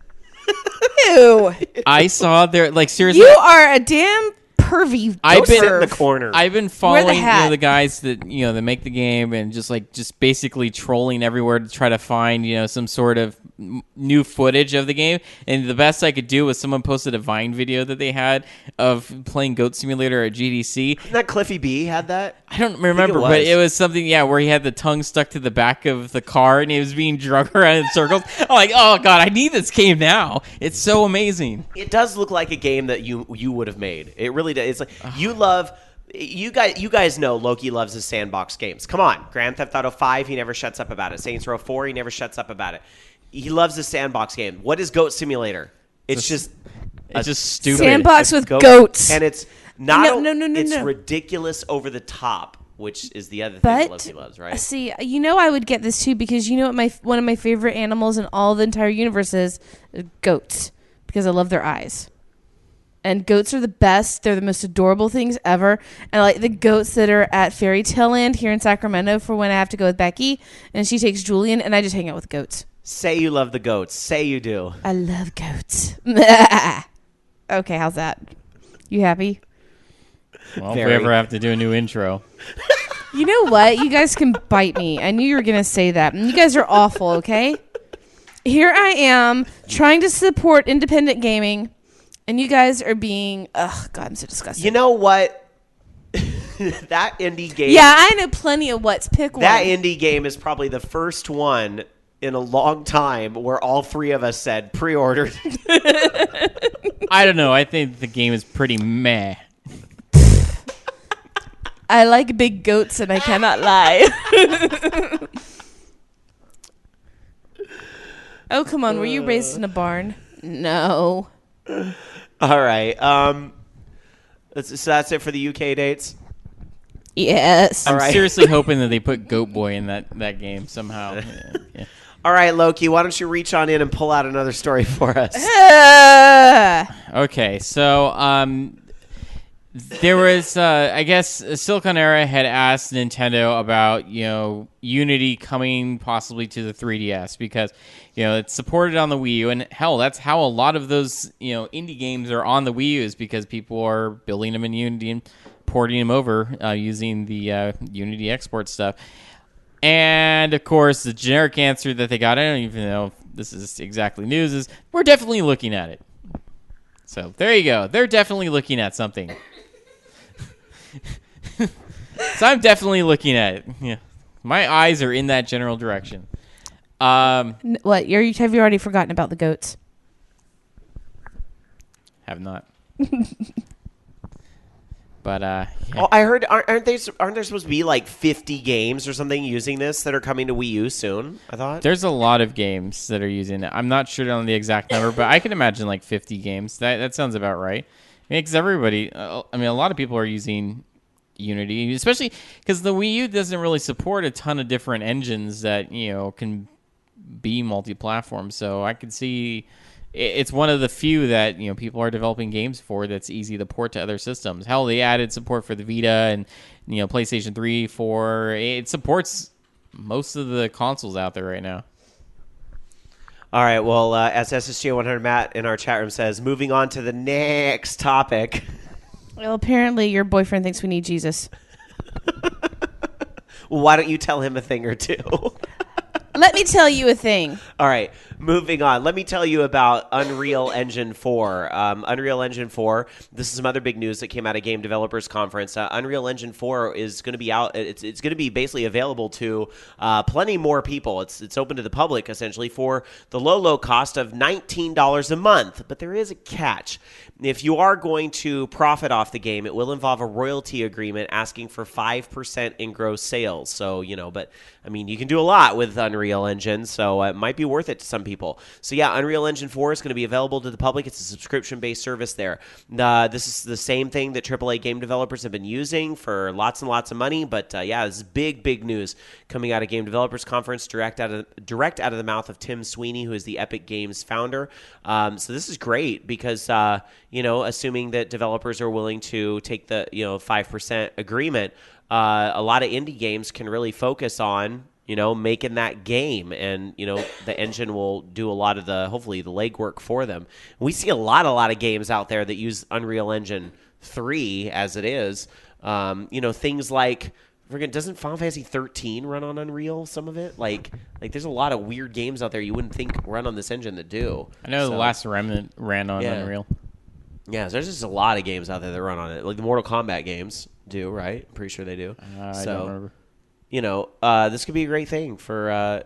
Ew. I saw there, seriously. You are a damn pervy. Sit in the corner. I've been following the guys that that make the game and just basically trolling everywhere to try to find some sort of new footage of the game. And the best I could do was someone posted a Vine video that they had of playing Goat Simulator at GDC. Isn't that Cliffy B had that? I don't remember, but it was something where he had the tongue stuck to the back of the car and he was being drug around in circles. I'm like, oh god, I need this game now. It's so amazing. It does look like a game that you would have made. It really does. It's like you guys know Loki loves his sandbox games. Come on. Grand Theft Auto 5, he never shuts up about it. Saints Row 4, he never shuts up about it. He loves his sandbox game. What is Goat Simulator? It's just stupid. Sandbox with goats. And it's not No. It's ridiculous over the top, which is the other thing that Loki loves, right? See, I would get this too because what one of my favorite animals in all the entire universe is goats because I love their eyes. And goats are the best. They're the most adorable things ever. And I like the goats that are at Fairy Tale Land here in Sacramento for when I have to go with Becky. And she takes Julian, and I just hang out with goats. Say you love the goats. Say you do. I love goats. Okay, how's that? You happy? Well, if we ever have to do a new intro. You know what? You guys can bite me. I knew you were going to say that. And you guys are awful, okay? Here I am trying to support independent gaming. And you guys are being... Ugh, God, I'm so disgusted. You know what? That indie game... Yeah, I know plenty of what's. Pick one. That indie game is probably the first one in a long time where all three of us said pre-order. I don't know. I think the game is pretty meh. I like big goats and I cannot lie. Oh, come on. Were you raised in a barn? No. All right. So that's it for the UK dates? Yes. I'm seriously hoping that they put Goat Boy in that game somehow. Yeah. All right, Loki, why don't you reach on in and pull out another story for us? Okay, so there was, I guess, Silicon Era had asked Nintendo about, Unity coming possibly to the 3DS because, it's supported on the Wii U, and hell, that's how a lot of those, indie games are on the Wii U is because people are building them in Unity and porting them over using the Unity export stuff. And, of course, the generic answer that they got, I don't even know if this is exactly news, is we're definitely looking at it. So, there you go. They're definitely looking at something. So, I'm definitely looking at it. Yeah. My eyes are in that general direction. What? Have you already forgotten about the goats? Have not. But yeah. Oh, I heard aren't there supposed to be like 50 games or something using this that are coming to Wii U soon? I thought there's a lot of games that are using it. I'm not sure on the exact number, but I can imagine like 50 games. That sounds about right. Because everybody, a lot of people are using Unity, especially because the Wii U doesn't really support a ton of different engines that can be multi-platform. So I could see. It's one of the few that people are developing games for that's easy to port to other systems. Hell, they added support for the Vita and PlayStation 3, 4. It supports most of the consoles out there right now. All right. Well, as SSG 100 Matt in our chat room says, moving on to the next topic. Well, apparently your boyfriend thinks we need Jesus. Well, why don't you tell him a thing or two? Let me tell you a thing. All right, moving on. Let me tell you about Unreal Engine 4. Unreal Engine 4, this is some other big news that came out of Game Developers Conference. Unreal Engine 4 is going to be out. It's going to be basically available to plenty more people. It's open to the public, essentially, for the low cost of $19 a month. But there is a catch. If you are going to profit off the game, it will involve a royalty agreement asking for 5% in gross sales. So, but, you can do a lot with Unreal Unreal Engine, so it might be worth it to some people. So yeah, Unreal Engine 4 is going to be available to the public. It's a subscription-based service there. This is the same thing that AAA game developers have been using for lots and lots of money, but yeah, this is big news coming out of Game Developers Conference, direct out of the mouth of Tim Sweeney, who is the Epic Games founder. So this is great because, assuming that developers are willing to take the 5% agreement, a lot of indie games can really focus on making that game, and the engine will do a lot of hopefully the legwork for them. We see a lot of games out there that use Unreal Engine 3 as it is. Things like doesn't Final Fantasy 13 run on Unreal? Some of it, like there's a lot of weird games out there you wouldn't think run on this engine that do. I know the Last Remnant ran on Unreal. Yeah, so there's just a lot of games out there that run on it. Like the Mortal Kombat games do, right? I'm pretty sure they do. I don't remember. This could be a great thing for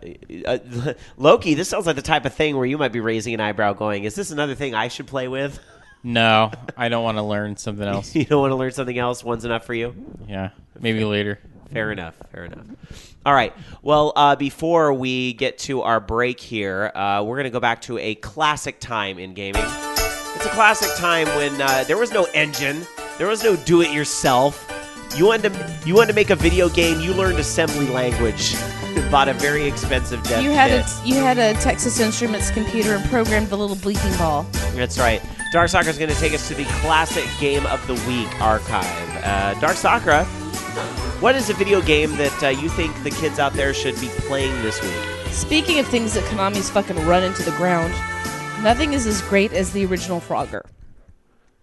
Loki. This sounds like the type of thing where you might be raising an eyebrow going, is this another thing I should play with? No, I don't want to learn something else. You don't want to learn something else? One's enough for you? Yeah, maybe later. Fair enough. All right. Well, before we get to our break here, we're going to go back to a classic time in gaming. It's a classic time when there was no engine. There was no do-it-yourself. You wanted to make a video game. You learned assembly language. Bought a very expensive dev kit. You had a Texas Instruments computer and programmed the little bleeping ball. That's right. Dark Sakura is going to take us to the Classic Game of the Week archive. Dark Sakura, what is a video game that you think the kids out there should be playing this week? Speaking of things that Konami's fucking run into the ground, nothing is as great as the original Frogger.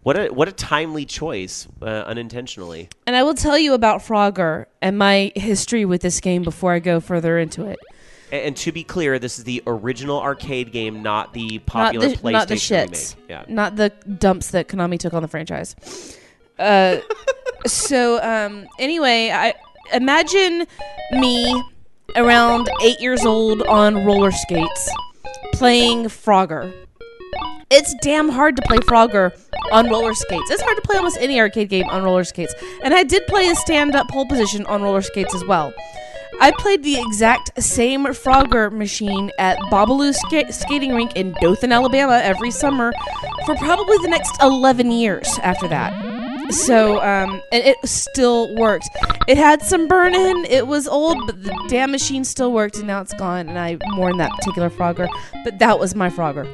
What a timely choice, unintentionally. And I will tell you about Frogger and my history with this game before I go further into it. And to be clear, this is the original arcade game, not the popular PlayStation not the shits. remake. Yeah. Not the dumps that Konami took on the franchise. Anyway, I imagine me around 8 years old on roller skates playing Frogger. It's damn hard to play Frogger on roller skates. It's hard to play almost any arcade game on roller skates. And I did play a stand-up pole position on roller skates as well. I played the exact same Frogger machine at Babalu skating rink in Dothan, Alabama every summer for probably the next 11 years after that. So, and it still worked. It had some burn-in. It was old, but the damn machine still worked, and now it's gone, and I mourn that particular Frogger. But that was my Frogger.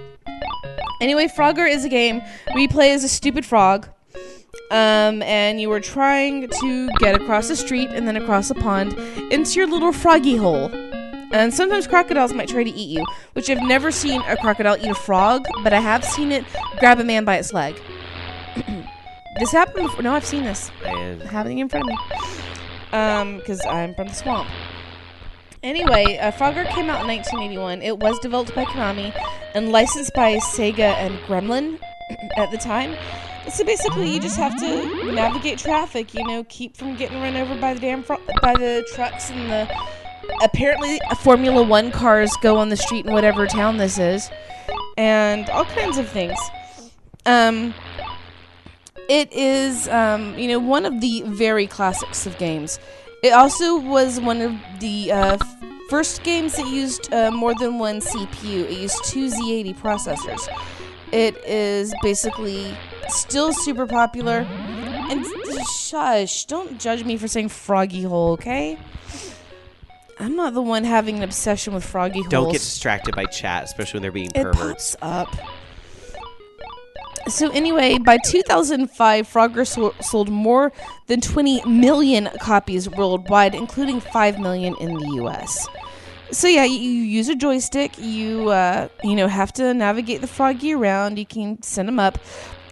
Anyway, Frogger is a game where you play as a stupid frog, and you were trying to get across a street and then across a pond into your little froggy hole. And sometimes crocodiles might try to eat you, which I've never seen a crocodile eat a frog, but I have seen it grab a man by its leg. This happened before. No, I've seen this happening in front of me, because I'm from the swamp. Anyway, Frogger came out in 1981. It was developed by Konami and licensed by Sega and Gremlin at the time. So basically, you just have to navigate traffic, keep from getting run over by the by the trucks and the apparently Formula 1 cars go on the street in whatever town this is, and all kinds of things. It is, one of the very classics of games. It also was one of the first games that used more than one CPU. It used two Z80 processors. It is basically still super popular. And shush, don't judge me for saying froggy hole, okay? I'm not the one having an obsession with froggy holes. Don't get distracted by chat, especially when they're being perverts. It pops up. So anyway, by 2005, Frogger sold more than 20 million copies worldwide, including 5 million in the U.S. So yeah, you use a joystick. You have to navigate the froggy around. You can send them up,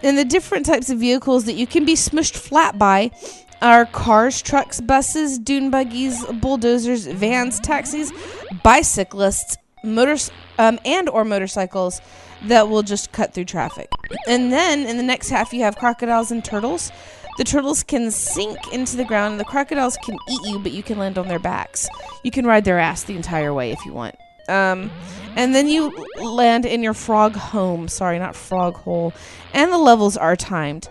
and the different types of vehicles that you can be smushed flat by are cars, trucks, buses, dune buggies, bulldozers, vans, taxis, bicyclists, or motorcycles that will just cut through traffic. And then in the next half, you have crocodiles and turtles. The turtles can sink into the ground, and the crocodiles can eat you, but you can land on their backs. You can ride their ass the entire way if you want. And then you land in your frog home. Sorry, not frog hole. And the levels are timed.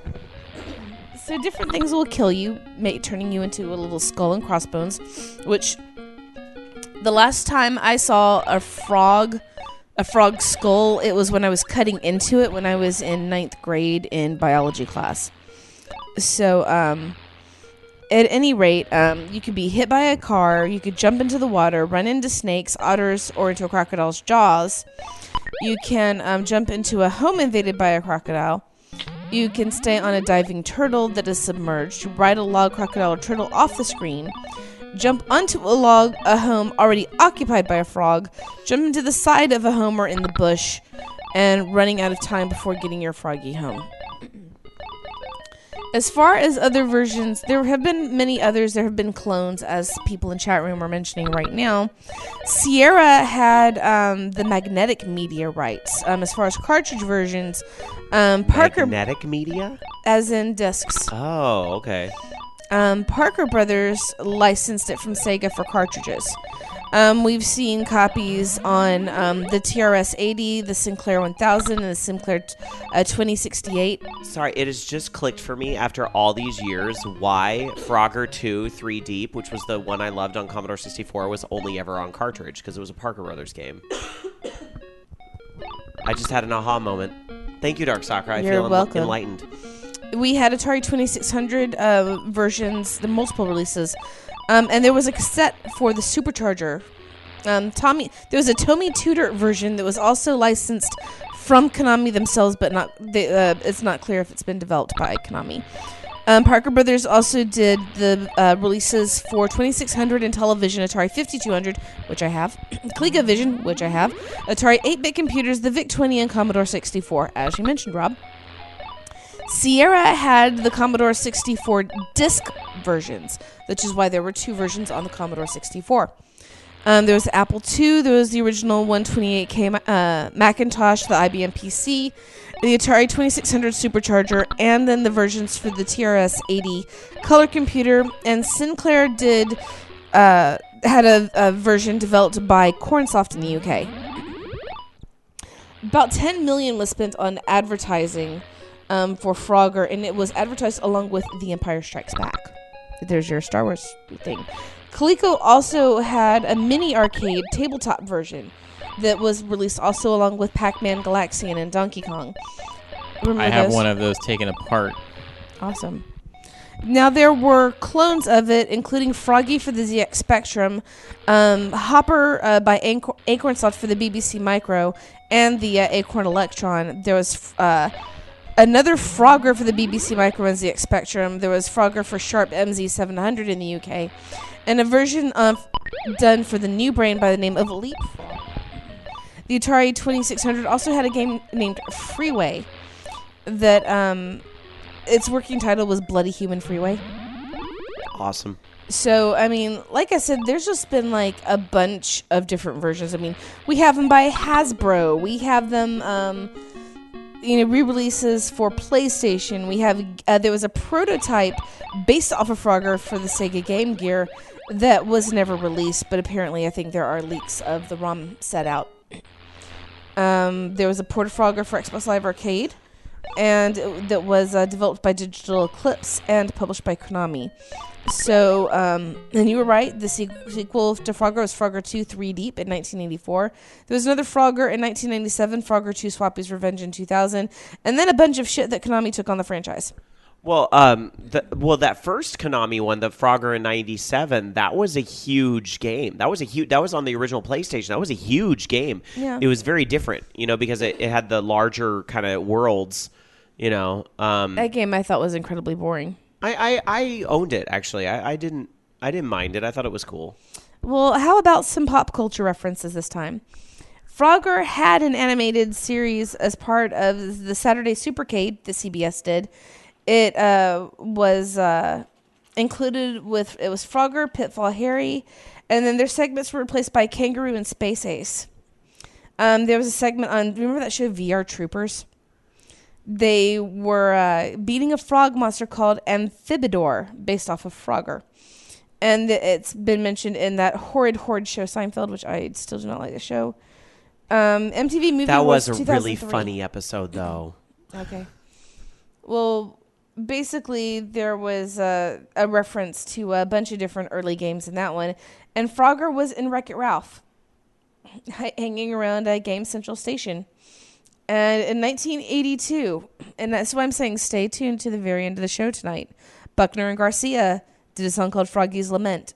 So different things will kill you, turning you into a little skull and crossbones, which The last time I saw a frog skull, it was when I was cutting into it when I was in 9th grade in biology class. So, at any rate, you could be hit by a car, you could jump into the water, run into snakes, otters, or into a crocodile's jaws. You can jump into a home invaded by a crocodile. You can stay on a diving turtle that is submerged, ride a log, crocodile, or turtle off the screen, jump onto a home already occupied by a frog, jump into the side of a home or in the bush, and running out of time before getting your froggy home. As far as other versions, there have been many others. There have been clones, as people in chat room are mentioning right now. Sierra had the magnetic media rights. As far as cartridge versions, Parker... Magnetic media? As in discs. Oh, okay. Parker Brothers licensed it from Sega for cartridges. We've seen copies on the TRS-80, the Sinclair 1000, and the Sinclair 2068. Sorry, it has just clicked for me after all these years why Frogger 2 3 Deep, which was the one I loved on Commodore 64, was only ever on cartridge, because it was a Parker Brothers game. I just had an aha moment. Thank you, Dark Soccer. I feel enlightened. We had Atari 2600 versions, the multiple releases. And there was a cassette for the Supercharger. There was a Tommy Tudor version that was also licensed from Konami themselves, but it's not clear if it's been developed by Konami. Parker Brothers also did the releases for 2600 and television, Atari 5200, which I have, ColecoVision, which I have, Atari 8-bit computers, the VIC-20, and Commodore 64, as you mentioned, Rob. Sierra had the Commodore 64 disc versions, which is why there were two versions on the Commodore 64. There was the Apple II, there was the original 128K Macintosh, the IBM PC, the Atari 2600 Supercharger, and then the versions for the TRS-80 color computer. And Sinclair had a version developed by Cornsoft in the UK. About $10 million was spent on advertising for Frogger, and it was advertised along with The Empire Strikes Back. There's your Star Wars thing. Coleco also had a mini arcade tabletop version that was released also along with Pac-Man, Galaxian, and Donkey Kong. Remember I have those? one of those taken apart. Awesome. Now, there were clones of it, including Froggy for the ZX Spectrum, Hopper by Acornsoft for the BBC Micro, and the Acorn Electron. There was another Frogger for the BBC Micro and ZX Spectrum. There was Frogger for Sharp MZ700 in the UK. And a version done for the New Brain by the name of Leapfrog. The Atari 2600 also had a game named Freeway that its working title was Bloody Human Freeway. Awesome. So, I mean, like I said, there's just been like a bunch of different versions. I mean, we have them by Hasbro. We have them... re-releases for PlayStation. We have there was a prototype based off of Frogger for the Sega Game Gear that was never released, but apparently I think there are leaks of the ROM set out. There was a port of Frogger for Xbox Live Arcade, and that was developed by Digital Eclipse and published by Konami. So, and you were right, the sequel to Frogger was Frogger 2 3 Deep in 1984. There was another Frogger in 1997, Frogger 2 Swappy's Revenge in 2000, and then a bunch of shit that Konami took on the franchise. Well, that first Konami one, the Frogger in '97, that was a huge game. That was on the original PlayStation. That was a huge game. Yeah. It was very different, because it had the larger kind of worlds, That game I thought was incredibly boring. I owned it, actually. I didn't mind it. I thought it was cool. Well, how about some pop culture references this time? Frogger had an animated series as part of the Saturday Supercade that CBS did. It was included with, it was Frogger, Pitfall Harry, and then their segments were replaced by Kangaroo and Space Ace. There was a segment on, remember that show VR Troopers? They were beating a frog monster called Amphibidor, based off of Frogger. And it's been mentioned in that horrid show Seinfeld, which I still do not like the show. MTV Movie That was a 2003. really funny episode, though. Okay. Well, basically there was a reference to a bunch of different early games in that one, and Frogger was in Wreck-It Ralph, hanging around Game Central Station. And in 1982, and that's why I'm saying stay tuned to the very end of the show tonight, Buckner and Garcia did a song called Froggy's Lament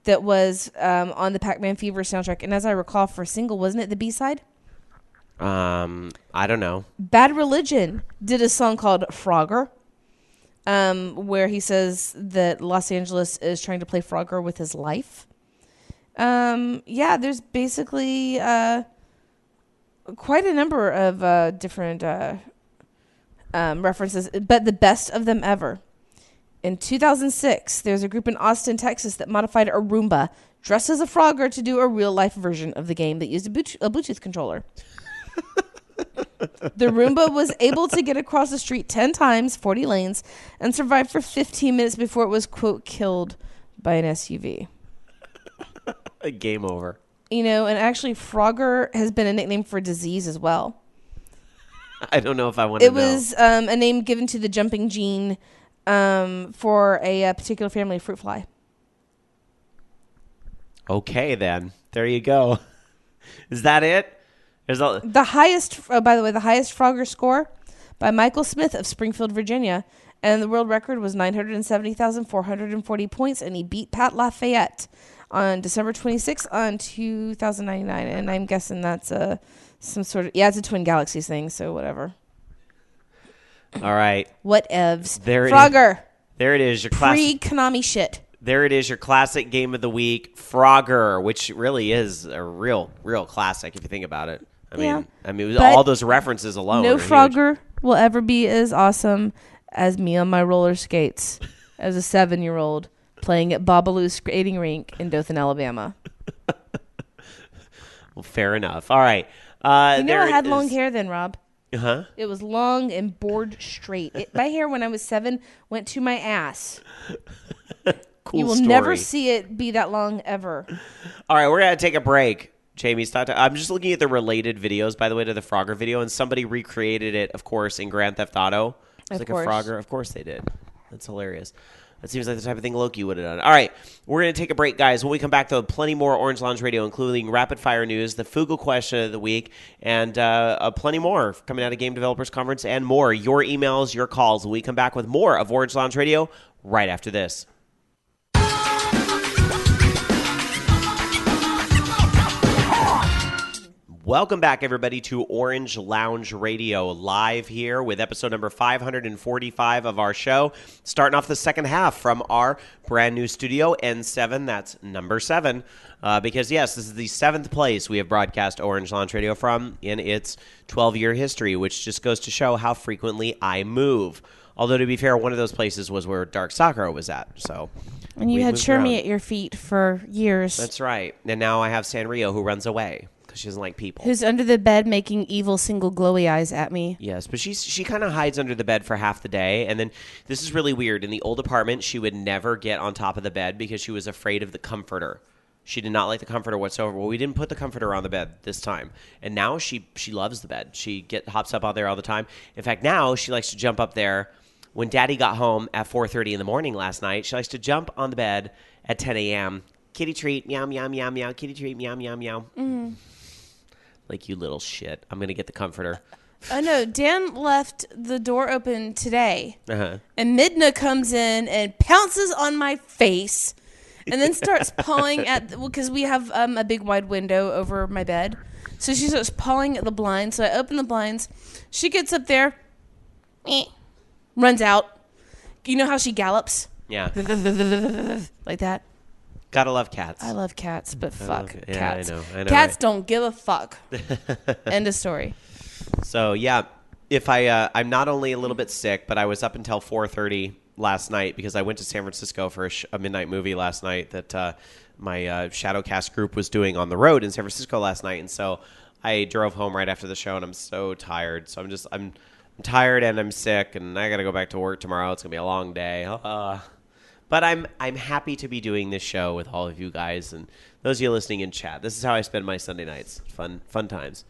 that was on the Pac-Man Fever soundtrack. And as I recall, for a single, wasn't it the B-side? I don't know. Bad Religion did a song called Frogger, where he says that Los Angeles is trying to play Frogger with his life. There's basically quite a number of different references, but the best of them ever. In 2006, there's a group in Austin, Texas that modified a Roomba dressed as a Frogger to do a real-life version of the game that used a Bluetooth controller. The Roomba was able to get across the street 10 times, 40 lanes, and survived for 15 minutes before it was, quote, killed by an SUV. A game over. You know, and actually Frogger has been a nickname for a disease as well. I don't know if I want to know. It was a name given to the jumping gene for a particular family of fruit fly. Okay, then. There you go. Is that it? The highest, by the way, the highest Frogger score by Michael Smith of Springfield, Virginia. And the world record was 970,440 points, and he beat Pat Lafayette on December 26th on 2099. And I'm guessing that's some sort of, it's a Twin Galaxies thing, so whatever. All right. Whatevs. There it Frogger. Is. There it is. Your classic Pre-Konami shit. There it is, your classic game of the week, Frogger, which really is a real classic if you think about it. I mean, all those references alone. No Frogger will ever be as awesome as me on my roller skates as a 7-year-old playing at Babaloo's skating rink in Dothan, Alabama. Well, fair enough. All right. I had long hair then, Rob. Uh-huh. It was long and bored straight. My hair when I was 7 went to my ass. Cool you will story. never see it be that long ever. All right, we're going to take a break. Jamie, I'm just looking at the related videos, by the way, to the Frogger video, and somebody recreated it, of course, in Grand Theft Auto. It's like a Frogger. Of course they did. That's hilarious. That seems like the type of thing Loki would have done. All right, we're going to take a break, guys. When we come back, though, plenty more Orange Lounge Radio, including rapid fire news, the Fugal question of the week, and plenty more coming out of Game Developers Conference and more. Your emails, your calls. We come back with more of Orange Lounge Radio right after this. Welcome back, everybody, to Orange Lounge Radio, live here with episode number 545 of our show, starting off the second half from our brand new studio, N7, that's number 7, because, yes, this is the 7th place we have broadcast Orange Lounge Radio from in its 12-year history, which just goes to show how frequently I move. Although, to be fair, one of those places was where Dark Sakura was at, so... And you had Shermie at your feet for years. That's right. And now I have Sanrio, who runs away. She doesn't like people. Who's under the bed making evil single glowy eyes at me. Yes, but she kind of hides under the bed for half the day. And then this is really weird. In the old apartment, she would never get on top of the bed because she was afraid of the comforter. She did not like the comforter whatsoever. Well, we didn't put the comforter on the bed this time. And now she loves the bed. She hops up out there all the time. In fact, now she likes to jump up there. When Daddy got home at 4:30 in the morning last night, she likes to jump on the bed at 10 a.m. Kitty treat, meow, meow, meow, meow. Kitty treat, meow, meow, meow. Mm-hmm. Like, you little shit. I'm going to get the comforter. I know. Dan left the door open today. Uh-huh. And Midna comes in and pounces on my face and then starts pawing at... because we have a big wide window over my bed. So she starts pawing at the blinds. So I open the blinds. She gets up there. Runs out. You know how she gallops? Yeah. Like that. Gotta love cats. I love cats, but fuck cats. I know. Cats right? don't give a fuck. End of story. So, yeah, if I'm not only a little bit sick, but I was up until 4:30 last night because I went to San Francisco for a midnight movie last night that my Shadowcast group was doing on the road in San Francisco last night. And so I drove home right after the show, and I'm so tired. So I'm tired and I'm sick, and I got to go back to work tomorrow. It's going to be a long day. But I'm happy to be doing this show with all of you guys and those of you listening in chat. This is how I spend my Sunday nights. Fun times.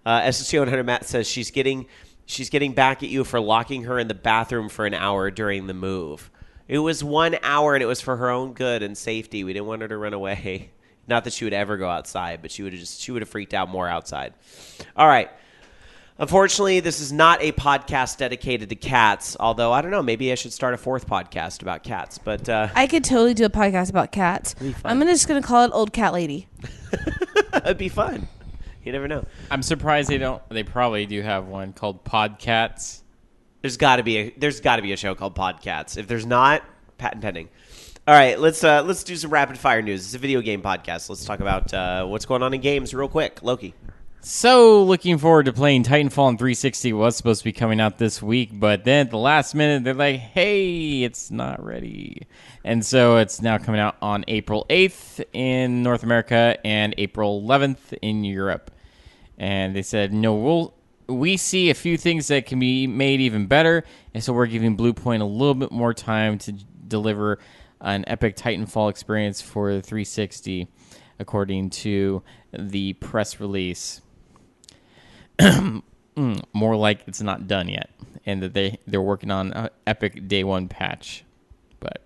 SSC 100 Matt says she's getting she's getting back at you for locking her in the bathroom for an hour during the move. It was 1 hour, and it was for her own good and safety. We didn't want her to run away. Not that she would ever go outside, but she would have freaked out more outside. All right. Unfortunately, this is not a podcast dedicated to cats, although, I don't know, maybe I should start a fourth podcast about cats. But I could totally do a podcast about cats. I'm just going to call it Old Cat Lady. It'd be fun. You never know. I'm surprised they don't. They probably do have one called Podcats. There's got to be a show called Podcats. If there's not, patent pending. All right, let's do some rapid fire news. It's a video game podcast. Let's talk about what's going on in games real quick. Loki. So, looking forward to playing Titanfall on 360. Was supposed to be coming out this week, but then at the last minute, they're like, hey, it's not ready. And so it's now coming out on April 8th in North America and April 11th in Europe. And they said, no, we see a few things that can be made even better, and so we're giving Bluepoint a little bit more time to deliver an epic Titanfall experience for the 360, according to the press release. More like it's not done yet, and that they're working on an epic day one patch, but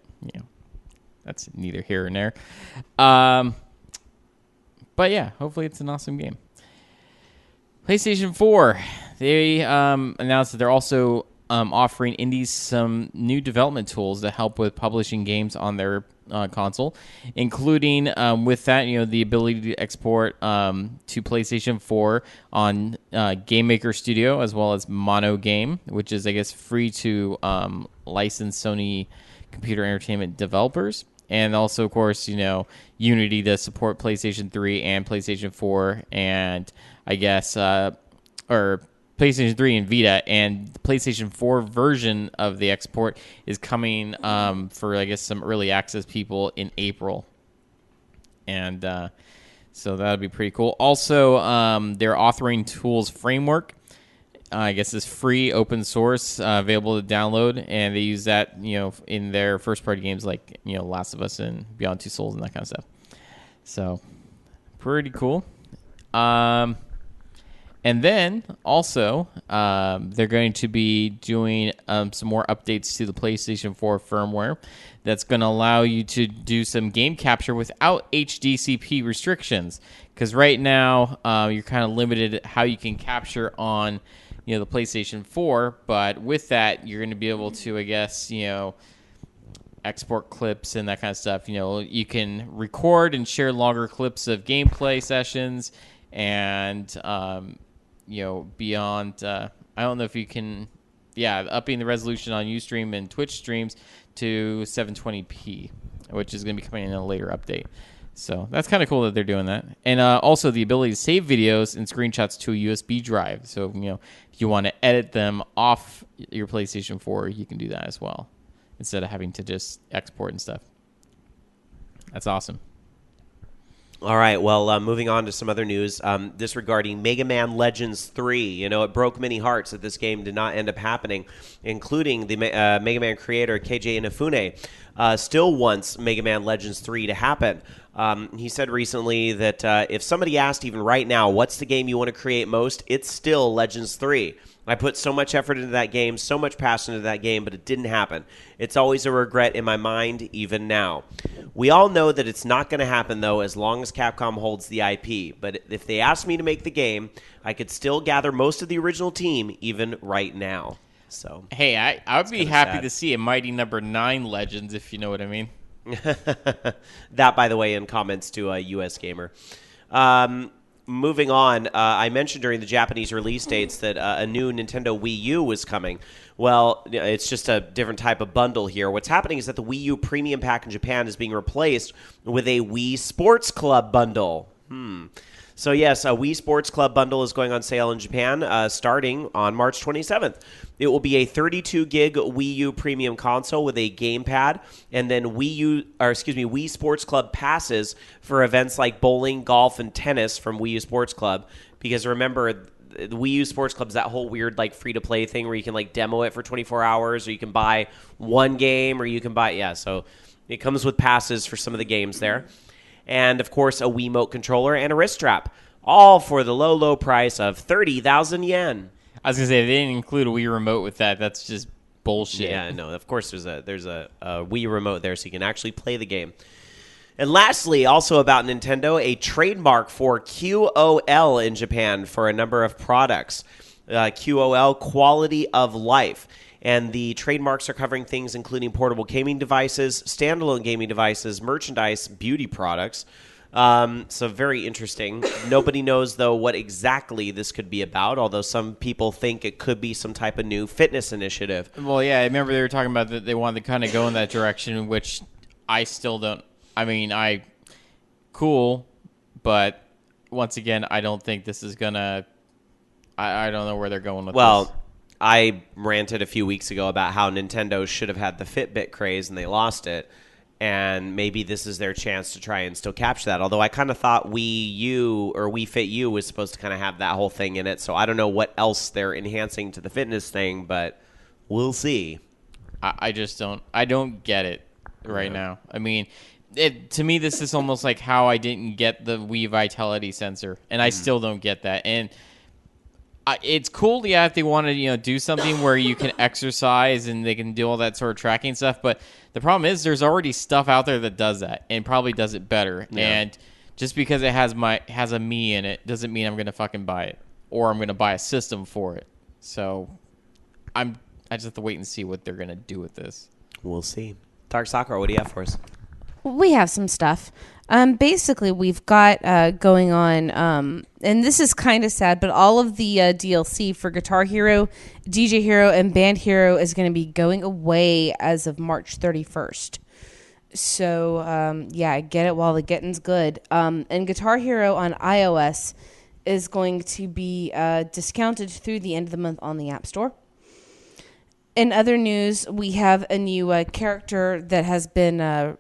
that's neither here nor there. But yeah, hopefully it's an awesome game. PlayStation 4, they announced that they're also offering indies some new development tools to help with publishing games on their console, including with that, the ability to export to PlayStation 4 on Game Maker Studio, as well as Mono Game, which is, I guess, free to license Sony computer entertainment developers. And also, of course, Unity to support PlayStation 3 and PlayStation 4, and I guess, or PlayStation 3 and Vita, and the PlayStation 4 version of the export is coming for, I guess, some early access people in April. And so that would be pretty cool. Also, their authoring tools framework, I guess, is free, open source, available to download, and they use that, in their first-party games like, Last of Us and Beyond Two Souls and that kind of stuff. So, pretty cool. And then, also, they're going to be doing some more updates to the PlayStation 4 firmware that's going to allow you to do some game capture without HDCP restrictions. Because right now, you're kind of limited how you can capture on the PlayStation 4, but with that, you're going to be able to, I guess, export clips and that kind of stuff. You can record and share longer clips of gameplay sessions, and beyond, I don't know if you can, upping the resolution on Ustream and Twitch streams to 720p, which is going to be coming in a later update. So that's kind of cool that they're doing that. And also the ability to save videos and screenshots to a USB drive. So, if you want to edit them off your PlayStation 4, you can do that as well, instead of having to just export and stuff. That's awesome. All right, well, moving on to some other news. This regarding Mega Man Legends 3. It broke many hearts that this game did not end up happening, including the Mega Man creator KJ Inafune still wants Mega Man Legends 3 to happen. He said recently that if somebody asked even right now, what's the game you want to create most, it's still Legends 3. I put so much effort into that game, so much passion into that game, but it didn't happen. It's always a regret in my mind, even now. We all know that it's not going to happen, though, as long as Capcom holds the IP. But if they asked me to make the game, I could still gather most of the original team, even right now. So, hey, I would be happy to see a Mighty Number 9 Legends, if you know what I mean. That, by the way, in comments to a US Gamer. Moving on, I mentioned during the Japanese release dates that a new Nintendo Wii U was coming. Well, it's just a different type of bundle here. What's happening is that the Wii U Premium Pack in Japan is being replaced with a Wii Sports Club bundle. So yes, a Wii Sports Club bundle is going on sale in Japan starting on March 27th. It will be a 32-gig Wii U premium console with a gamepad, and then Wii Sports Club passes for events like bowling, golf, and tennis from Wii U Sports Club. Because remember, the Wii U Sports Club is that whole weird free-to-play thing where you can demo it for 24 hours, or you can buy one game, or you can buy so it comes with passes for some of the games there. And, of course, a Wiimote controller and a wrist strap, all for the low, low price of 30,000 yen. I was gonna say if they didn't include a Wii remote with that. That's just bullshit. Yeah, no. Of course, there's a Wii remote there, so you can actually play the game. And lastly, also about Nintendo, a trademark for QOL in Japan for a number of products. QOL, quality of life. And the trademarks are covering things including portable gaming devices, standalone gaming devices, merchandise, beauty products. So very interesting. Nobody knows, though, what exactly this could be about, although some people think it could be some type of new fitness initiative. Well, yeah, I remember they were talking about that they wanted to kind of go in that direction, which I still don't. I mean, cool, but once again, I don't think this is gonna. I don't know where they're going with this. Well, I ranted a few weeks ago about how Nintendo should have had the Fitbit craze and they lost it, and maybe this is their chance to try and still capture that. Although I kind of thought Wii U or Wii Fit U was supposed to kind of have that whole thing in it, so I don't know what else they're enhancing to the fitness thing, but we'll see. I just don't. I don't get it right now. I mean. To me, this is almost like how I didn't get the Wii Vitality sensor, and I still don't get that. And it's cool, yeah, if they want to, do something where you can exercise and they can do all that sort of tracking stuff. But the problem is, there's already stuff out there that does that and probably does it better. Yeah. And just because it has a me in it doesn't mean I'm going to fucking buy it or I'm going to buy a system for it. So I just have to wait and see what they're going to do with this. We'll see. Dark Sakura, what do you have for us? We have some stuff. Basically, we've got going on, and this is kind of sad, but all of the DLC for Guitar Hero, DJ Hero, and Band Hero is going to be going away as of March 31st. So, get it while the getting's good. And Guitar Hero on iOS is going to be discounted through the end of the month on the App Store. In other news, we have a new character that has been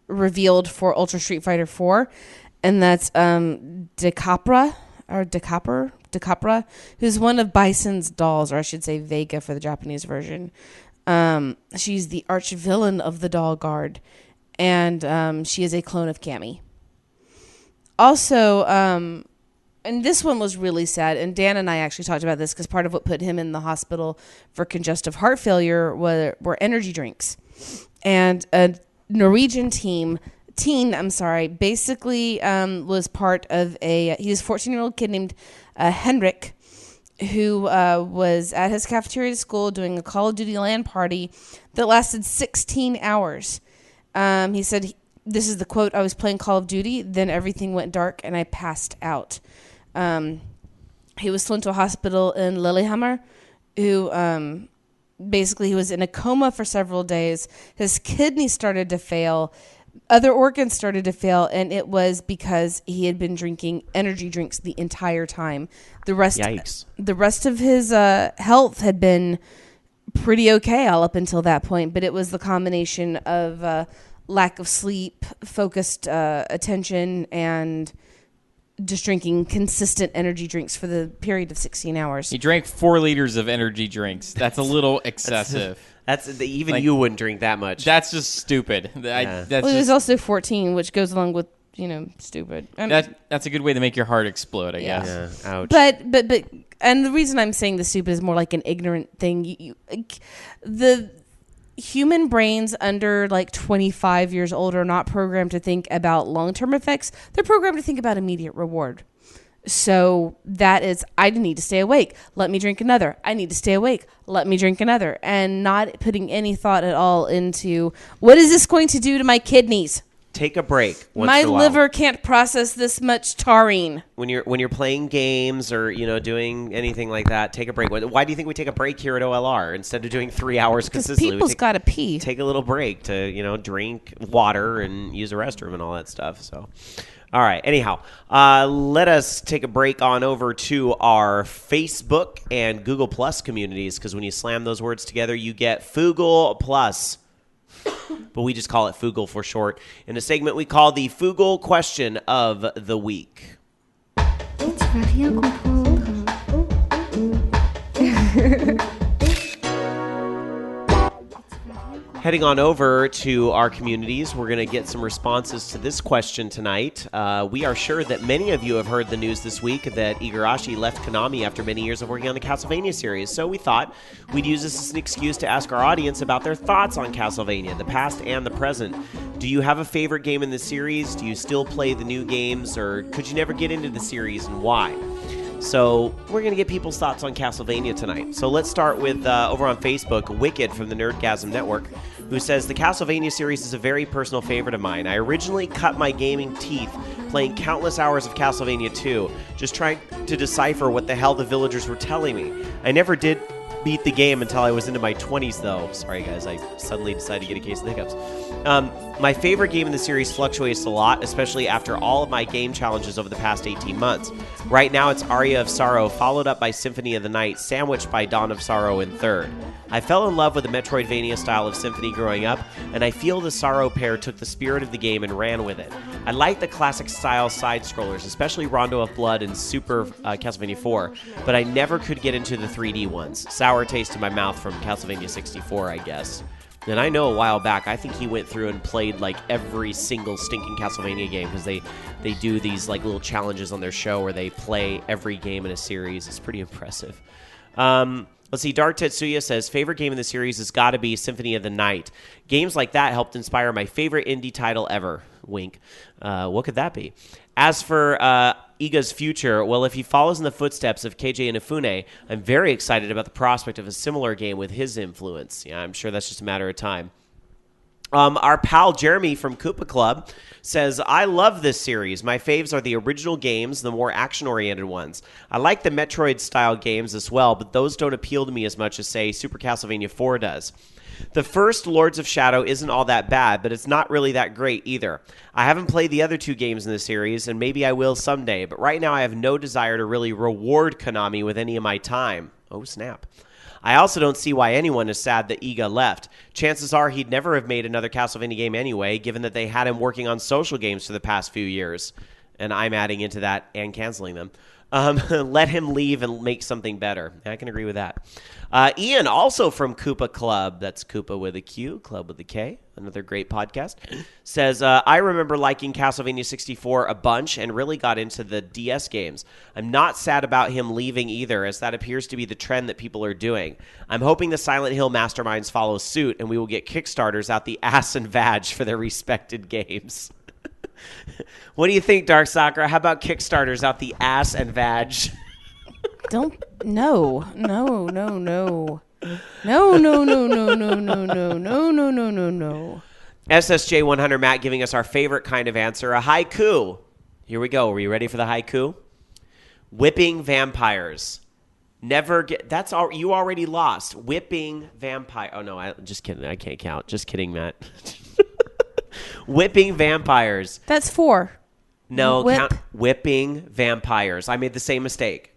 revealed for Ultra Street Fighter 4, and that's Decapra, who's one of Bison's dolls, or I should say Vega for the Japanese version. She's the arch villain of the Doll Guard, and she is a clone of Cammy. Also, and this one was really sad, and Dan and I actually talked about this because part of what put him in the hospital for congestive heart failure were energy drinks. And a Norwegian teen, basically was part of he was a 14-year-old kid named Henrik, who was at his cafeteria at school doing a Call of Duty LAN party that lasted 16 hours. He said, this is the quote, "I was playing Call of Duty, then everything went dark and I passed out." He was flown to a hospital in Lillehammer, who basically he was in a coma for several days. His kidneys started to fail. Other organs started to fail, and it was because he had been drinking energy drinks the entire time. Yikes. The rest of his health had been pretty okay all up until that point, but it was the combination of lack of sleep, focused attention, and just drinking consistent energy drinks for the period of 16 hours. He drank 4 liters of energy drinks. That's a little excessive. You wouldn't drink that much. That's just stupid. Yeah. He was also 14, which goes along with, stupid. That's a good way to make your heart explode, I guess. Yeah. Ouch. But and the reason I'm saying the stupid is more like an ignorant thing. The human brains under 25 years old are not programmed to think about long-term effects. They're programmed to think about immediate reward. So that is, I need to stay awake. Let me drink another. I need to stay awake. Let me drink another. And not putting any thought at all into what is this going to do to my kidneys? Take a break. My liver can't process this much taurine. When you're playing games or doing anything like that, take a break. Why do you think we take a break here at OLR instead of doing 3 hours consistently? People's got to pee. Take a little break to drink water and use the restroom and all that stuff. So, all right. Anyhow, let us take a break on over to our Facebook and Google Plus communities, because when you slam those words together, you get Foogle Plus. But we just call it Foogle for short. In a segment we call the Foogle Question of the Week. It's Radio Heading on over to our communities, we're going to get some responses to this question tonight. We are sure that many of you have heard the news this week that Igarashi left Konami after many years of working on the Castlevania series, so we thought we'd use this as an excuse to ask our audience about their thoughts on Castlevania, the past and the present. Do you have a favorite game in the series? Do you still play the new games, or could you never get into the series, and why? So we're going to get people's thoughts on Castlevania tonight. So let's start with, over on Facebook, Wicked from the Nerdgasm Network, who says, the Castlevania series is a very personal favorite of mine. I originally cut my gaming teeth playing countless hours of Castlevania 2, just trying to decipher what the hell the villagers were telling me. I never did beat the game until I was into my 20s, though. Sorry, guys, I suddenly decided to get a case of the hiccups. My favorite game in the series fluctuates a lot, especially after all of my game challenges over the past 18 months. Right now, it's Aria of Sorrow, followed up by Symphony of the Night, sandwiched by Dawn of Sorrow in third. I fell in love with the Metroidvania style of Symphony growing up, and I feel the Sorrow pair took the spirit of the game and ran with it. I like the classic style side-scrollers, especially Rondo of Blood and Super Castlevania 4, but I never could get into the 3D ones. Sour taste in my mouth from Castlevania 64, I guess. And I know a while back, I think he went through and played like every single stinking Castlevania game, because they do these like little challenges on their show where they play every game in a series. It's pretty impressive. Let's see, Dark Tetsuya says, favorite game in the series has got to be Symphony of the Night. Games like that helped inspire my favorite indie title ever. Wink. What could that be? As for Iga's future, well, if he follows in the footsteps of KJ Inafune, I'm very excited about the prospect of a similar game with his influence. Yeah, I'm sure that's just a matter of time. Our pal Jeremy from Koopa Club says, I love this series. My faves are the original games, the more action-oriented ones. I like the Metroid-style games as well, but those don't appeal to me as much as, say, Super Castlevania 4 does. The first Lords of Shadow isn't all that bad, but it's not really that great either. I haven't played the other two games in the series, and maybe I will someday, but right now I have no desire to really reward Konami with any of my time. Oh, snap. I also don't see why anyone is sad that Iga left. Chances are he'd never have made another Castlevania game anyway, given that they had him working on social games for the past few years. And I'm adding into that and canceling them. Let him leave and make something better. I can agree with that. Ian, also from Koopa Club, that's Koopa with a Q, Club with a K, another great podcast, says, I remember liking Castlevania 64 a bunch and really got into the DS games. I'm not sad about him leaving either, as that appears to be the trend that people are doing. I'm hoping the Silent Hill masterminds follow suit and we will get Kickstarters out the ass and vag for their respected games. What do you think, Dark Sakura? How about Kickstarters out the ass and vag? No. No. SSJ 100 Matt giving us our favorite kind of answer, a haiku. Here we go. Are you ready for the haiku? Whipping vampires. Never get. That's all. You already lost. Whipping vampire. Oh no, just kidding. I can't count. Just kidding, Matt. Whipping vampires. That's 4. No, count. Whipping vampires. I made the same mistake.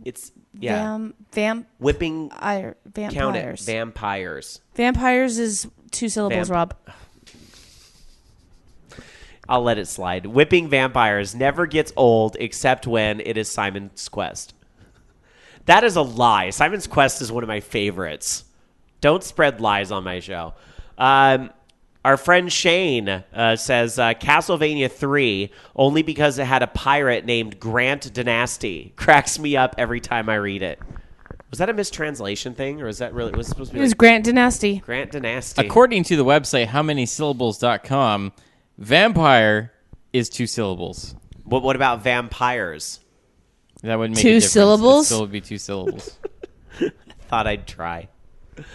It's whipping. Vampires. Count it. Vampires. Vampires is 2 syllables, Rob. I'll let it slide. Whipping vampires never gets old except when it is Simon's Quest. That is a lie. Simon's Quest is one of my favorites. Don't spread lies on my show. Our friend Shane says Castlevania 3 only because it had a pirate named Grant Dynasty. Cracks me up every time I read it. Was that a mistranslation thing, or was that really? Was it supposed to be? It was Grant Dynasty. Grant Dynasty. According to the website HowManySyllables.com, vampire is 2 syllables. What about vampires? That would make 2 a difference. syllables? It still would be 2 syllables. Thought I'd try.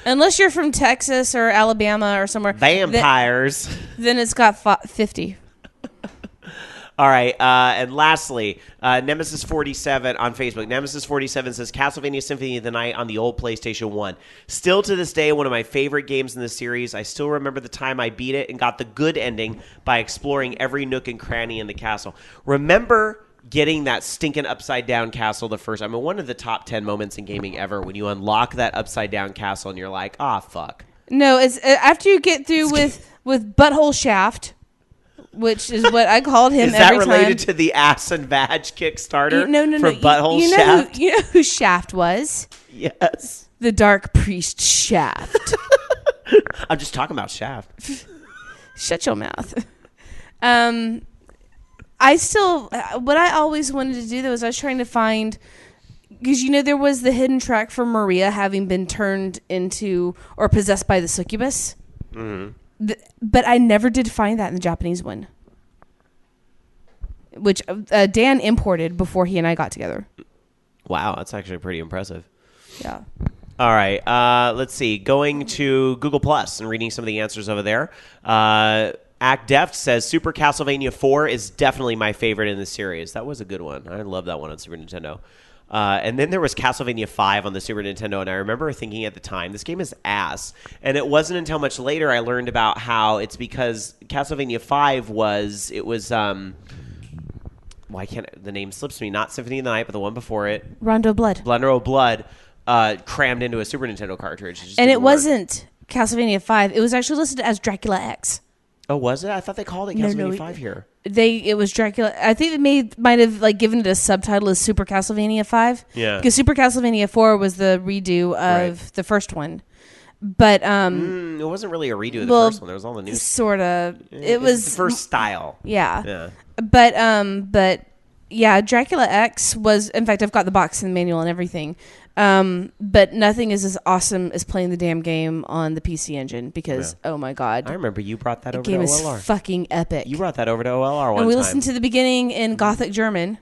Unless you're from Texas or Alabama or somewhere. Vampires. Then it's got 50. All right, and lastly, Nemesis47 on Facebook. Nemesis47 says, Castlevania Symphony of the Night on the old PlayStation 1. Still to this day, one of my favorite games in the series. I still remember the time I beat it and got the good ending by exploring every nook and cranny in the castle. Remember getting that stinking upside-down castle the first time. I mean, one of the top 10 moments in gaming ever when you unlock that upside-down castle and you're like, fuck. No, it's after you get through with Butthole Shaft, which is what I called him every time. Is that related to the ass and vag Kickstarter? No. For Butthole Shaft? You know who Shaft was? Yes. The Dark Priest Shaft. I'm just talking about Shaft. Shut your mouth. I still, what I always wanted to do though is I was trying to find, because there was the hidden track for Maria having been turned into or possessed by the succubus. Mm-hmm. But I never did find that in the Japanese one, which Dan imported before he and I got together. Wow, that's actually pretty impressive. Yeah. All right, let's see. Going to Google Plus and reading some of the answers over there. Act Deft says Super Castlevania 4 is definitely my favorite in the series. That was a good one. I love that one on Super Nintendo. And then there was Castlevania 5 on the Super Nintendo, and I remember thinking at the time, this game is ass. And it wasn't until much later I learned about how it's because Castlevania 5 was, why can't the name slips me? Not Symphony of the Night, but the one before it. Rondo of Blood. Rondo of Blood, crammed into a Super Nintendo cartridge. And it wasn't Castlevania 5. It was actually listed as Dracula X. Oh, was it? I thought they called it Castlevania 5 here. It was Dracula. I think they might have given it a subtitle as Super Castlevania 5. Yeah. Because Super Castlevania 4 was the redo of the first one. But it wasn't really a redo of the first one. There was all the new sort of. It was was the first style. Yeah. But yeah, Dracula X was, in fact, I've got the box and the manual and everything. But nothing is as awesome as playing the damn game on the PC Engine because, oh my God. I remember you brought that over to game OLR. is fucking epic. You brought that over to OLR one time. And we listened to the beginning in Gothic German.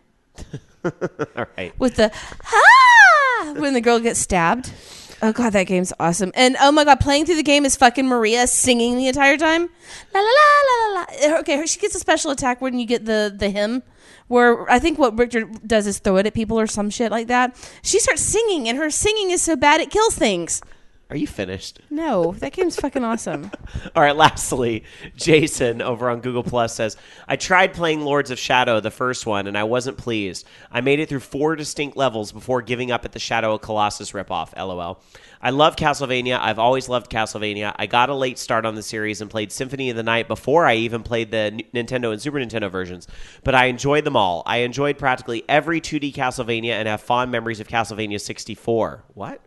All right. With the, when the girl gets stabbed. Oh God, that game's awesome. And oh my God, playing through the game is fucking Maria singing the entire time. La la la la la la. Okay, she gets a special attack when you get the hymn, where I think what Richter does is throw it at people or some shit like that. She starts singing, and her singing is so bad it kills things. Are you finished? No, that game's fucking awesome. All right, lastly, Jason over on Google Plus says, I tried playing Lords of Shadow, the first one, and I wasn't pleased. I made it through 4 distinct levels before giving up at the Shadow of Colossus ripoff, LOL. I love Castlevania. I've always loved Castlevania. I got a late start on the series and played Symphony of the Night before I even played the Nintendo and Super Nintendo versions, but I enjoyed them all. I enjoyed practically every 2D Castlevania and have fond memories of Castlevania 64. What?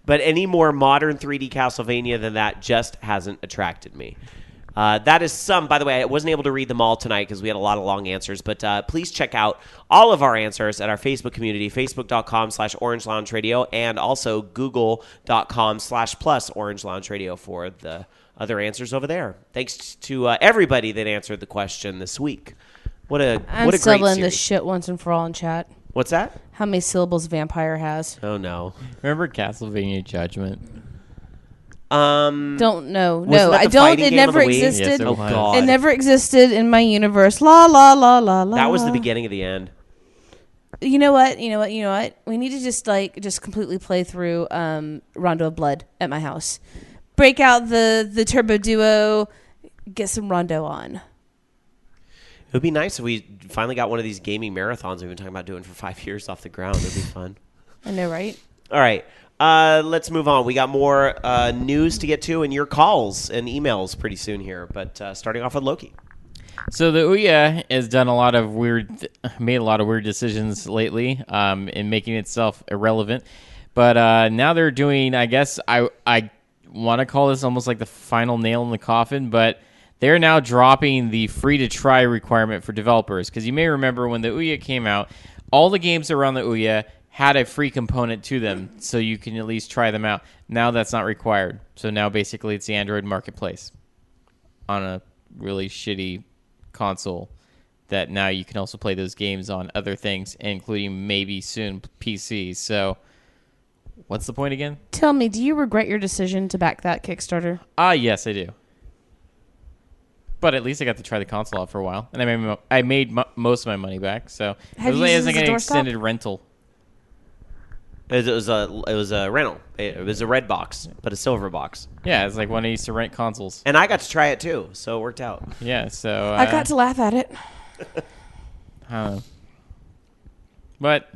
But any more modern 3D Castlevania than that just hasn't attracted me. That is some, by the way, I wasn't able to read them all tonight because we had a lot of long answers, but please check out all of our answers at our Facebook community, facebook.com/orangeloungeradio, and also google.com/plus orangeloungeradio for the other answers over there. Thanks to everybody that answered the question this week. What a great settling series. this shit once and for all in chat. What's that? How many syllables vampire has? Oh, no. Remember Castlevania Judgment? Don't know. Wasn't No, that I the don't. fighting It game on never the Wii? existed. Yes, it Oh, was. God. It never existed in my universe. La la la la la. That was the beginning of the end. You know what? We need to just completely play through Rondo of Blood at my house. Break out the Turbo Duo. Get some Rondo on. It would be nice if we finally got one of these gaming marathons we've been talking about doing for 5 years off the ground. It would be fun. I know, right? All right. Let's move on. We got more news to get to and your calls and emails pretty soon here. But starting off with Loki. So the Ouya has done made a lot of weird decisions lately in making itself irrelevant. But now they're doing, I guess, I want to call this almost like the final nail in the coffin, but they're now dropping the free-to-try requirement for developers. Because you may remember when the Ouya came out, all the games around the Ouya had a free component to them, so you can at least try them out. Now that's not required. So now basically it's the Android marketplace on a really shitty console that now you can also play those games on other things, including maybe soon PC. So what's the point again? Tell me, do you regret your decision to back that Kickstarter? Yes, I do. But at least I got to try the console out for a while, and I made most of my money back. So Have it you was used like it as a an doorstop? extended rental. It was a rental. It was a red box, but a silver box. Yeah, it's like when I used to rent consoles. And I got to try it too, so it worked out. Yeah, so I got to laugh at it. I don't know. But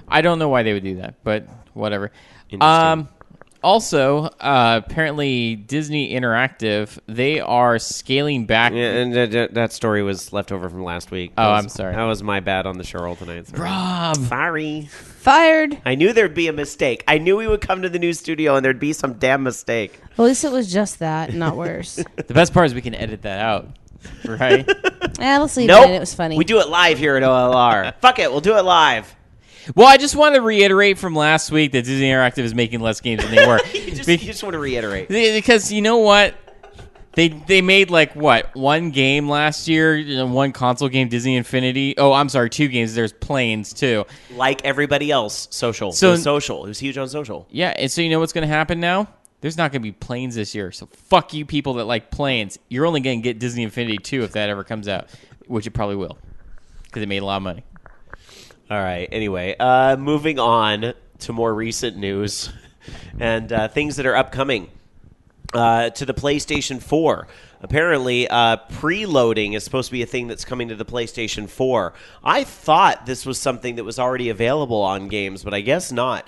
I don't know why they would do that, but whatever. Interesting. Also, apparently Disney Interactive, they are scaling back. Yeah, and that story was left over from last week. I'm sorry. That was my bad on the show roll tonight. Sorry. Rob. Sorry. Fired. I knew there'd be a mistake. I knew we would come to the new studio and there'd be some damn mistake. Well, at least it was just that, not worse. The best part is we can edit that out, right? Let's leave Nope. it in. It was funny. We do it live here at OLR. Fuck it. We'll do it live. Well, I just want to reiterate from last week that Disney Interactive is making less games than they were. You just want to reiterate. Because you know what? They made one game last year, one console game, Disney Infinity. Oh, I'm sorry, 2 games. There's Planes too. Like everybody else, social. So- It was social. It was huge on social. Yeah, and so you know what's going to happen now? There's not going to be Planes this year. So fuck you people that like Planes. You're only going to get Disney Infinity 2 if that ever comes out, which it probably will, because it made a lot of money. All right. Anyway, moving on to more recent news and things that are upcoming to the PlayStation 4. Apparently, preloading is supposed to be a thing that's coming to the PlayStation 4. I thought this was something that was already available on games, but I guess not.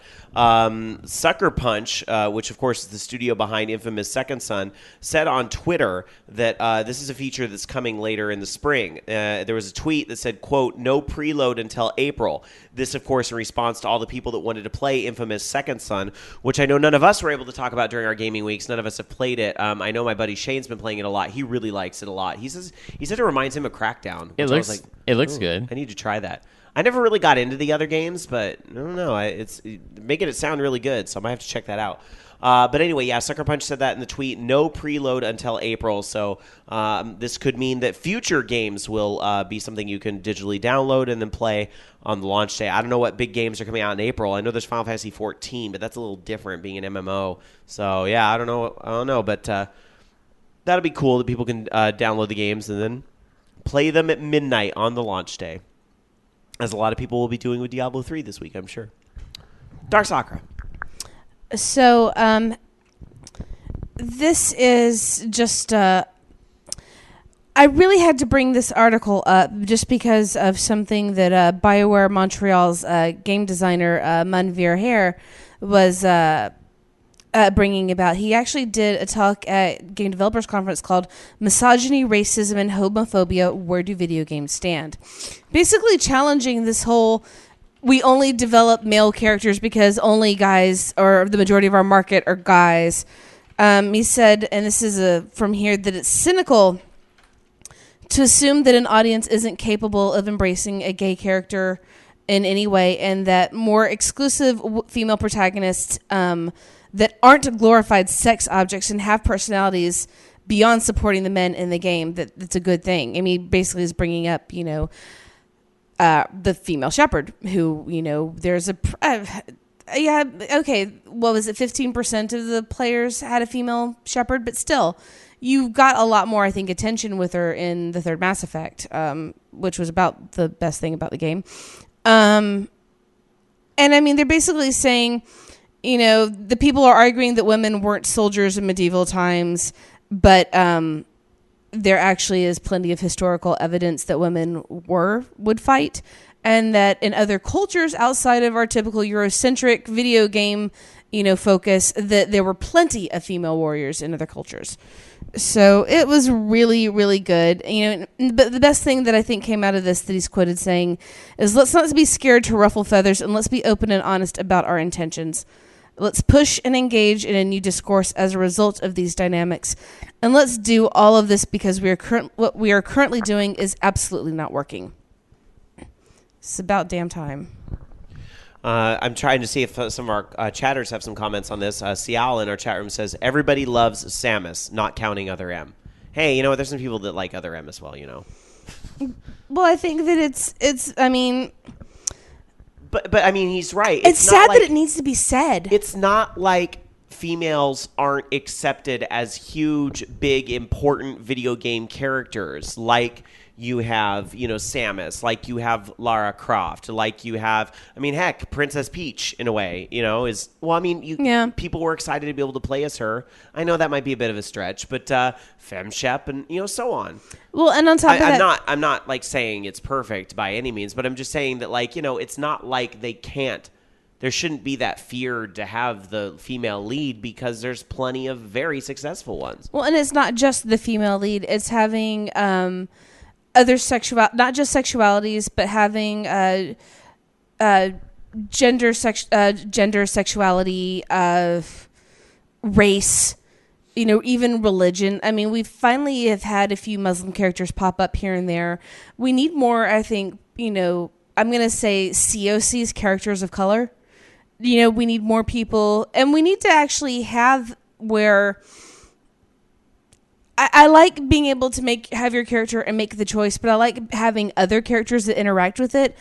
Sucker Punch, which of course is the studio behind infamous Second Son, said on Twitter that this is a feature that's coming later in the spring. There was a tweet that said, quote, "No preload until April." This, of course, in response to all the people that wanted to play infamous Second Son, which I know none of us were able to talk about during our gaming weeks. None of us have played it. I know my buddy Shane's been playing it a lot. He really likes it a lot. He said it reminds him of Crackdown. It looks good. I need to try that. I never really got into the other games, but I don't know. It's making it sound really good, so I might have to check that out. But anyway, yeah, Sucker Punch said that in the tweet. No preload until April, so this could mean that future games will be something you can digitally download and then play on the launch day. I don't know what big games are coming out in April. I know there's Final Fantasy 14, but that's a little different being an MMO. So yeah, I don't know, but that'll be cool that people can download the games and then play them at midnight on the launch day, as a lot of people will be doing with Diablo 3 this week, I'm sure. Dark Sakura. So, this is just, I really had to bring this article up just because of something that BioWare Montreal's game designer, Manveer Hare, was bringing about. He actually did a talk at Game Developers Conference called Misogyny, Racism, and Homophobia, Where Do Video Games Stand? Basically challenging this whole, we only develop male characters because only guys, or the majority of our market are guys. He said, and this is from here, that it's cynical to assume that an audience isn't capable of embracing a gay character in any way, and that more exclusive female protagonists that aren't glorified sex objects and have personalities beyond supporting the men in the game, that's a good thing. I mean, basically is bringing up, the female shepherd who, there's what was it, 15% of the players had a female shepherd, but still, you got a lot more, I think, attention with her in the third Mass Effect, which was about the best thing about the game. And I mean, they're basically saying, the people are arguing that women weren't soldiers in medieval times, but there actually is plenty of historical evidence that women would fight, and that in other cultures outside of our typical Eurocentric video game, focus, that there were plenty of female warriors in other cultures. So it was really, really good. But the best thing that I think came out of this that he's quoted saying is, let's not be scared to ruffle feathers, and let's be open and honest about our intentions. Let's push and engage in a new discourse as a result of these dynamics. And let's do all of this because what we are currently doing is absolutely not working. It's about damn time. I'm trying to see if some of our chatters have some comments on this. Sial in our chat room says, everybody loves Samus, not counting Other M. Hey, there's some people that like Other M as well, Well, I think that it's I mean... But I mean, he's right. It's sad that it needs to be said. It's not like females aren't accepted as huge, big, important video game characters. Like you have, Samus. Like you have Lara Croft. Like you have, heck, Princess Peach in a way. People were excited to be able to play as her. I know that might be a bit of a stretch, but FemShep and so on. Well, and on top of that, I'm not like saying it's perfect by any means, but I'm just saying that it's not like they can't there shouldn't be that fear to have the female lead because there's plenty of very successful ones. Well, and it's not just the female lead. It's having other not just sexualities, but having gender, sexuality, race, even religion. I mean, we finally have had a few Muslim characters pop up here and there. We need more, I think, I'm going to say COC's, characters of color. We need more people, and we need to actually have where I like being able to have your character and make the choice, but I like having other characters that interact with it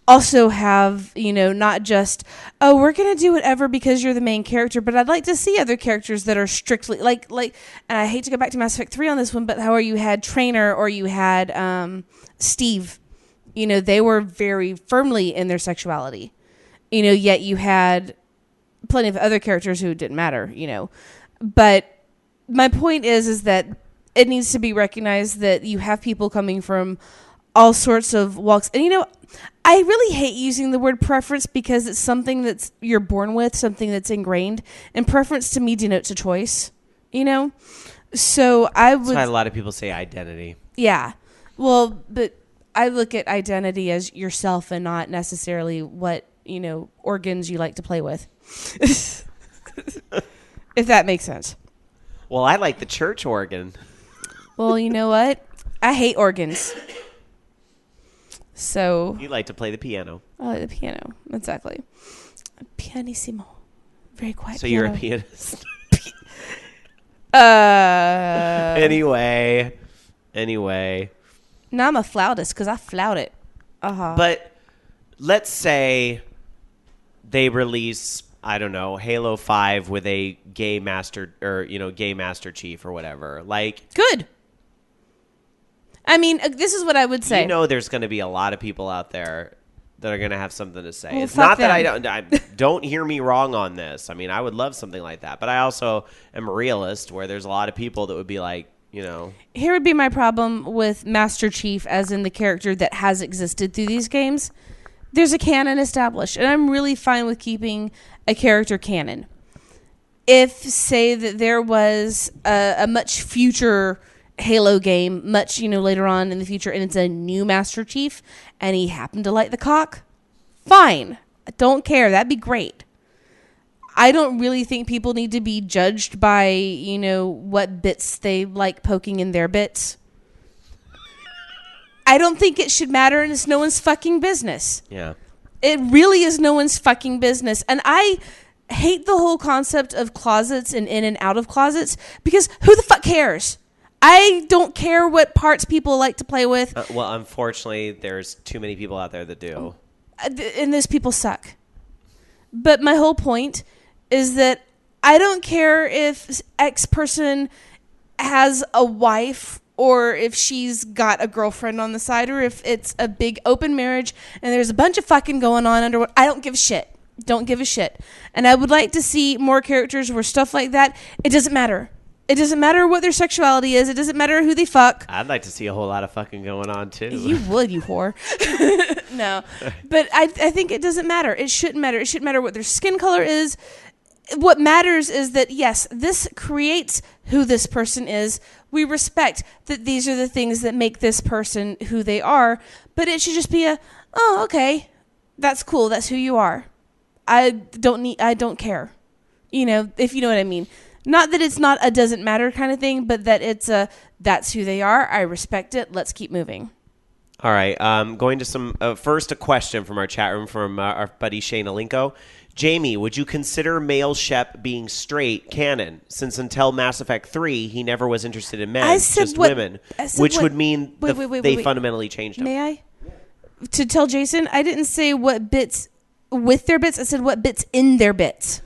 also have, not just, oh, we're going to do whatever because you're the main character, but I'd like to see other characters that are strictly like, and I hate to go back to Mass Effect 3 on this one, but how you had Trainer or you had Steve, they were very firmly in their sexuality. Yet you had plenty of other characters who didn't matter, But my point is that it needs to be recognized that you have people coming from all sorts of walks. And, I really hate using the word preference because it's something that's you're born with, something that's ingrained. And preference to me denotes a choice, So I would... That's why a lot of people say identity. Yeah. Well, but I look at identity as yourself and not necessarily what... organs you like to play with. If that makes sense. Well, I like the church organ. Well, you know what? I hate organs. So... You like to play the piano. I like the piano. Exactly. Pianissimo. Very quiet So piano. you're a pianist. Anyway. No, I'm a flautist because I flout it. Uh-huh. But let's say they release, I don't know, Halo 5 with a gay master or, gay master chief or whatever. Like, good. I mean, this is what I would say. There's going to be a lot of people out there that are going to have something to say. Well, it's not them. that I don't hear me wrong on this. I mean, I would love something like that, but I also am a realist where there's a lot of people that would be like, Here would be my problem with Master Chief as in the character that has existed through these games. There's a canon established, and I'm really fine with keeping a character canon. If, say, that there was a much future Halo game, much, later on in the future, and it's a new Master Chief, and he happened to like the cock, fine. I don't care. That'd be great. I don't really think people need to be judged by, what bits they like poking in their bits. I don't think it should matter, and it's no one's fucking business. Yeah. It really is no one's fucking business. And I hate the whole concept of closets and in and out of closets because who the fuck cares? I don't care what parts people like to play with. Well, unfortunately, there's too many people out there that do. And those people suck. But my whole point is that I don't care if X person has a wife or if she's got a girlfriend on the side or if it's a big open marriage and there's a bunch of fucking going on under what I don't give a shit. Don't give a shit. And I would like to see more characters where stuff like that, it doesn't matter. It doesn't matter what their sexuality is. It doesn't matter who they fuck. I'd like to see a whole lot of fucking going on, too. You would, you whore. No. But I think it doesn't matter. It shouldn't matter. It shouldn't matter what their skin color is. What matters is that, yes, this creates who this person is. We respect that these are the things that make this person who they are. But it should just be oh, okay. That's cool. That's who you are. I don't care. If you know what I mean. Not that it's not a doesn't matter kind of thing, but that it's that's who they are. I respect it. Let's keep moving. All right. Going to some first a question from our chat room from our buddy Shane Alinko. Jamie, would you consider male Shep being straight canon? Since until Mass Effect 3, he never was interested in men, just women, which would mean they fundamentally changed him. May I? To tell Jason, I didn't say what bits with their bits. I said what bits in their bits.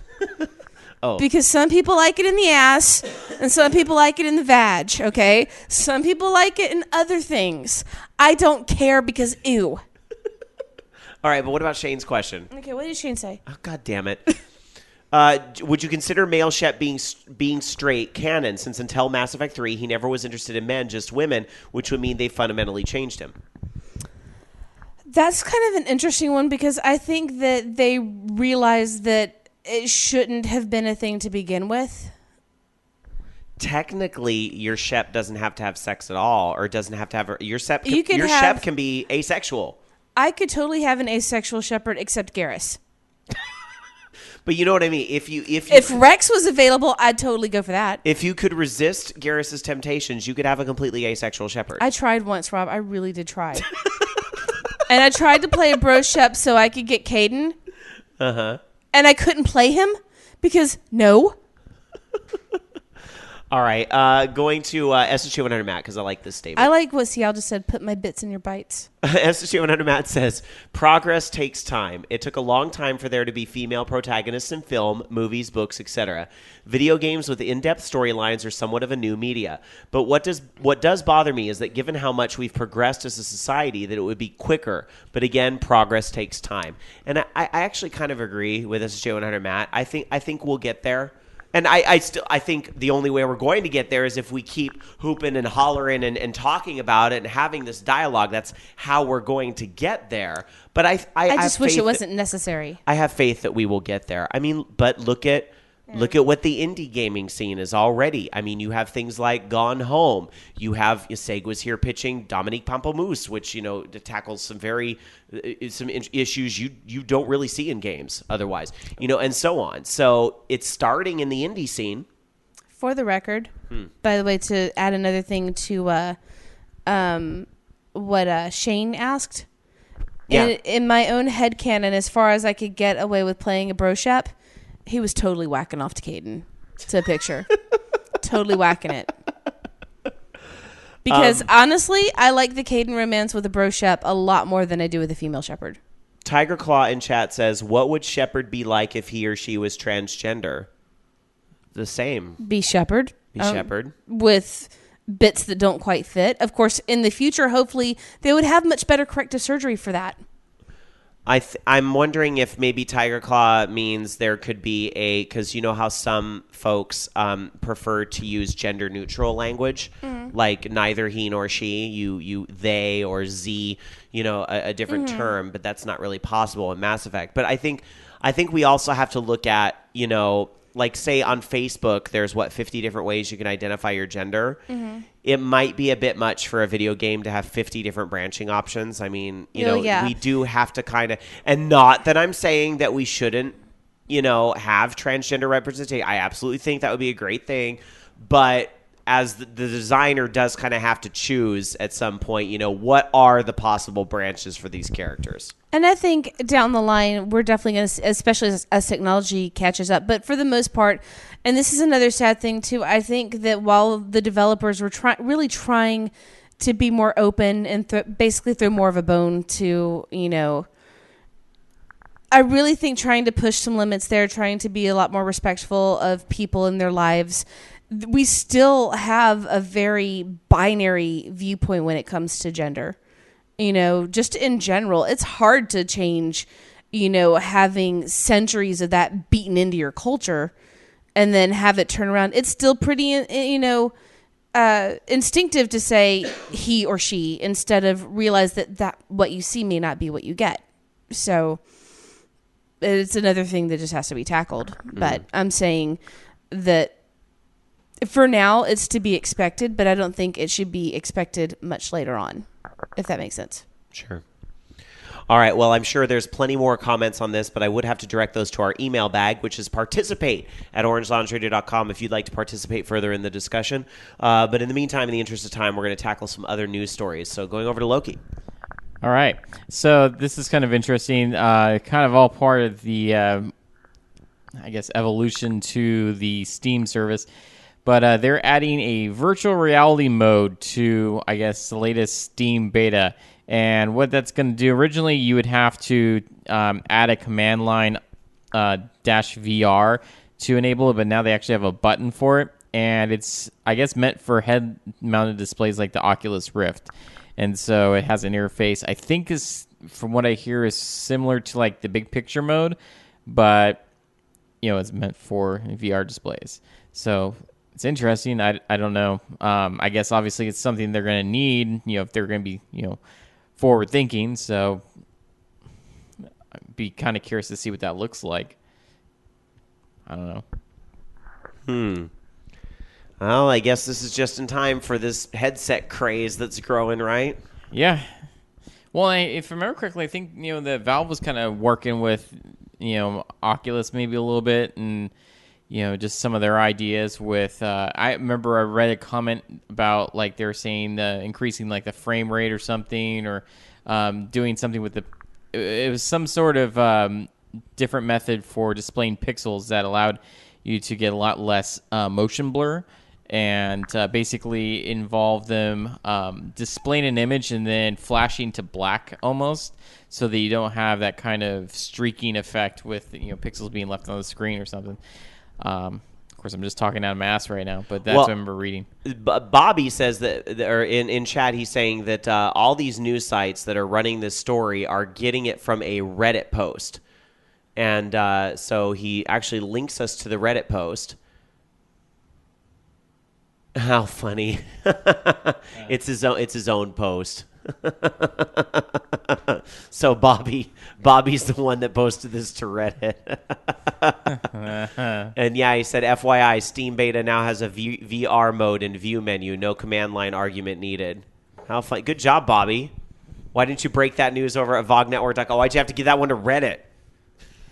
Oh. Because some people like it in the ass and some people like it in the vag, okay? Some people like it in other things. I don't care because ew. All right, but what about Shane's question? Okay, what did Shane say? Oh, God damn it. Would you consider male Shep being straight canon, since until Mass Effect 3, he never was interested in men, just women, which would mean they fundamentally changed him? That's kind of an interesting one because I think that they realized that it shouldn't have been a thing to begin with. Technically, your Shep doesn't have to have sex at all, or doesn't have to have your Shep. You could your have- Shep can be asexual. I could totally have an asexual shepherd except Garrus. But you know what I mean. If Rex was available, I'd totally go for that. If you could resist Garrus's temptations, you could have a completely asexual shepherd. I tried once, Rob. I really did try. And I tried to play a bro shep so I could get Caden. Uh-huh. And I couldn't play him because no. All right. Going to SSG 100 Matt, because I like this statement. I like what Cial just said, put my bits in your bites. SSG 100 Matt says, progress takes time. It took a long time for there to be female protagonists in film, movies, books, etc. Video games with in-depth storylines are somewhat of a new media. But what does bother me is that given how much we've progressed as a society, that it would be quicker. But again, progress takes time. And I actually kind of agree with SSG 100 Matt. I think we'll get there. And I think the only way we're going to get there is if we keep hooping and hollering and talking about it and having this dialogue. That's how we're going to get there. But I just wish it wasn't necessary. I have faith that we will get there. I mean, but look at what the indie gaming scene is already. I mean, you have things like Gone Home. You have Segua's here pitching Dominique Pamplemousse, which tackles some issues you don't really see in games otherwise, and so on. So it's starting in the indie scene. For the record, by the way, to add another thing to what Shane asked, in my own headcanon, as far as I could get away with playing a bro shep, he was totally whacking off to Caden to a picture. Totally whacking it. Because honestly, I like the Caden romance with a bro shep a lot more than I do with a female shepherd. Tiger Claw in chat says, what would Shepherd be like if he or she was transgender? The same. Be shepherd. Be shepherd. With bits that don't quite fit. Of course, in the future, hopefully, they would have much better corrective surgery for that. I'm wondering if maybe Tiger Claw means there could be because you know how some folks prefer to use gender neutral language, like neither he nor she, you they or z, a different term, but that's not really possible in Mass Effect. But I think we also have to look at, like say on Facebook, there's 50 different ways you can identify your gender. It might be a bit much for a video game to have 50 different branching options. I mean, we do have to kind of, and not that I'm saying that we shouldn't, have transgender representation. I absolutely think that would be a great thing. But as the designer does kind of have to choose at some point, what are the possible branches for these characters? And I think down the line, we're definitely going to, especially as technology catches up. But for the most part, and this is another sad thing too, I think that while the developers were really trying to be more open and basically throw more of a bone to, I really think trying to push some limits there, trying to be a lot more respectful of people in their lives, we still have a very binary viewpoint when it comes to gender. Just in general, it's hard to change, having centuries of that beaten into your culture and then have it turn around. It's still pretty, instinctive to say he or she instead of realize that what you see may not be what you get. So it's another thing that just has to be tackled. But I'm saying that for now, it's to be expected, but I don't think it should be expected much later on, if that makes sense. Sure. All right. Well, I'm sure there's plenty more comments on this, but I would have to direct those to our email bag, which is participate@orangeloungeradio.com if you'd like to participate further in the discussion. But in the meantime, in the interest of time, we're going to tackle some other news stories. So going over to Loki. All right. So this is kind of interesting. Kind of all part of the, evolution to the Steam service. But they're adding a virtual reality mode to, the latest Steam beta. And what that's going to do, originally you would have to add a command line -VR to enable it, but now they actually have a button for it. And it's, meant for head-mounted displays like the Oculus Rift. And so it has an interface, I think from what I hear, is similar to like the big picture mode, but, it's meant for VR displays. So it's interesting. I don't know. I guess obviously it's something they're going to need, if they're going to be, forward thinking. So be kind of curious to see what that looks like. I don't know. Well, I guess this is just in time for this headset craze that's growing, right? Yeah. Well, if I remember correctly, I think that Valve was kind of working with Oculus maybe a little bit, and just some of their ideas with. I remember I read a comment about like they were saying increasing like the frame rate or something, or doing something with it was some sort of different method for displaying pixels that allowed you to get a lot less motion blur, and basically involve them displaying an image and then flashing to black almost, so that you don't have that kind of streaking effect with pixels being left on the screen or something. Of course, I'm just talking out of my ass right now, but that's what I remember reading. Bobby says that, or in chat, he's saying that all these news sites that are running this story are getting it from a Reddit post. And so he actually links us to the Reddit post. How funny. It's his own post. So Bobby's the one that posted this to Reddit. And yeah, he said, FYI, Steam Beta now has a VR mode and view menu. No command line argument needed. How fun. Good job, Bobby. Why didn't you break that news over at vognetwork.com? Why'd you have to give that one to Reddit?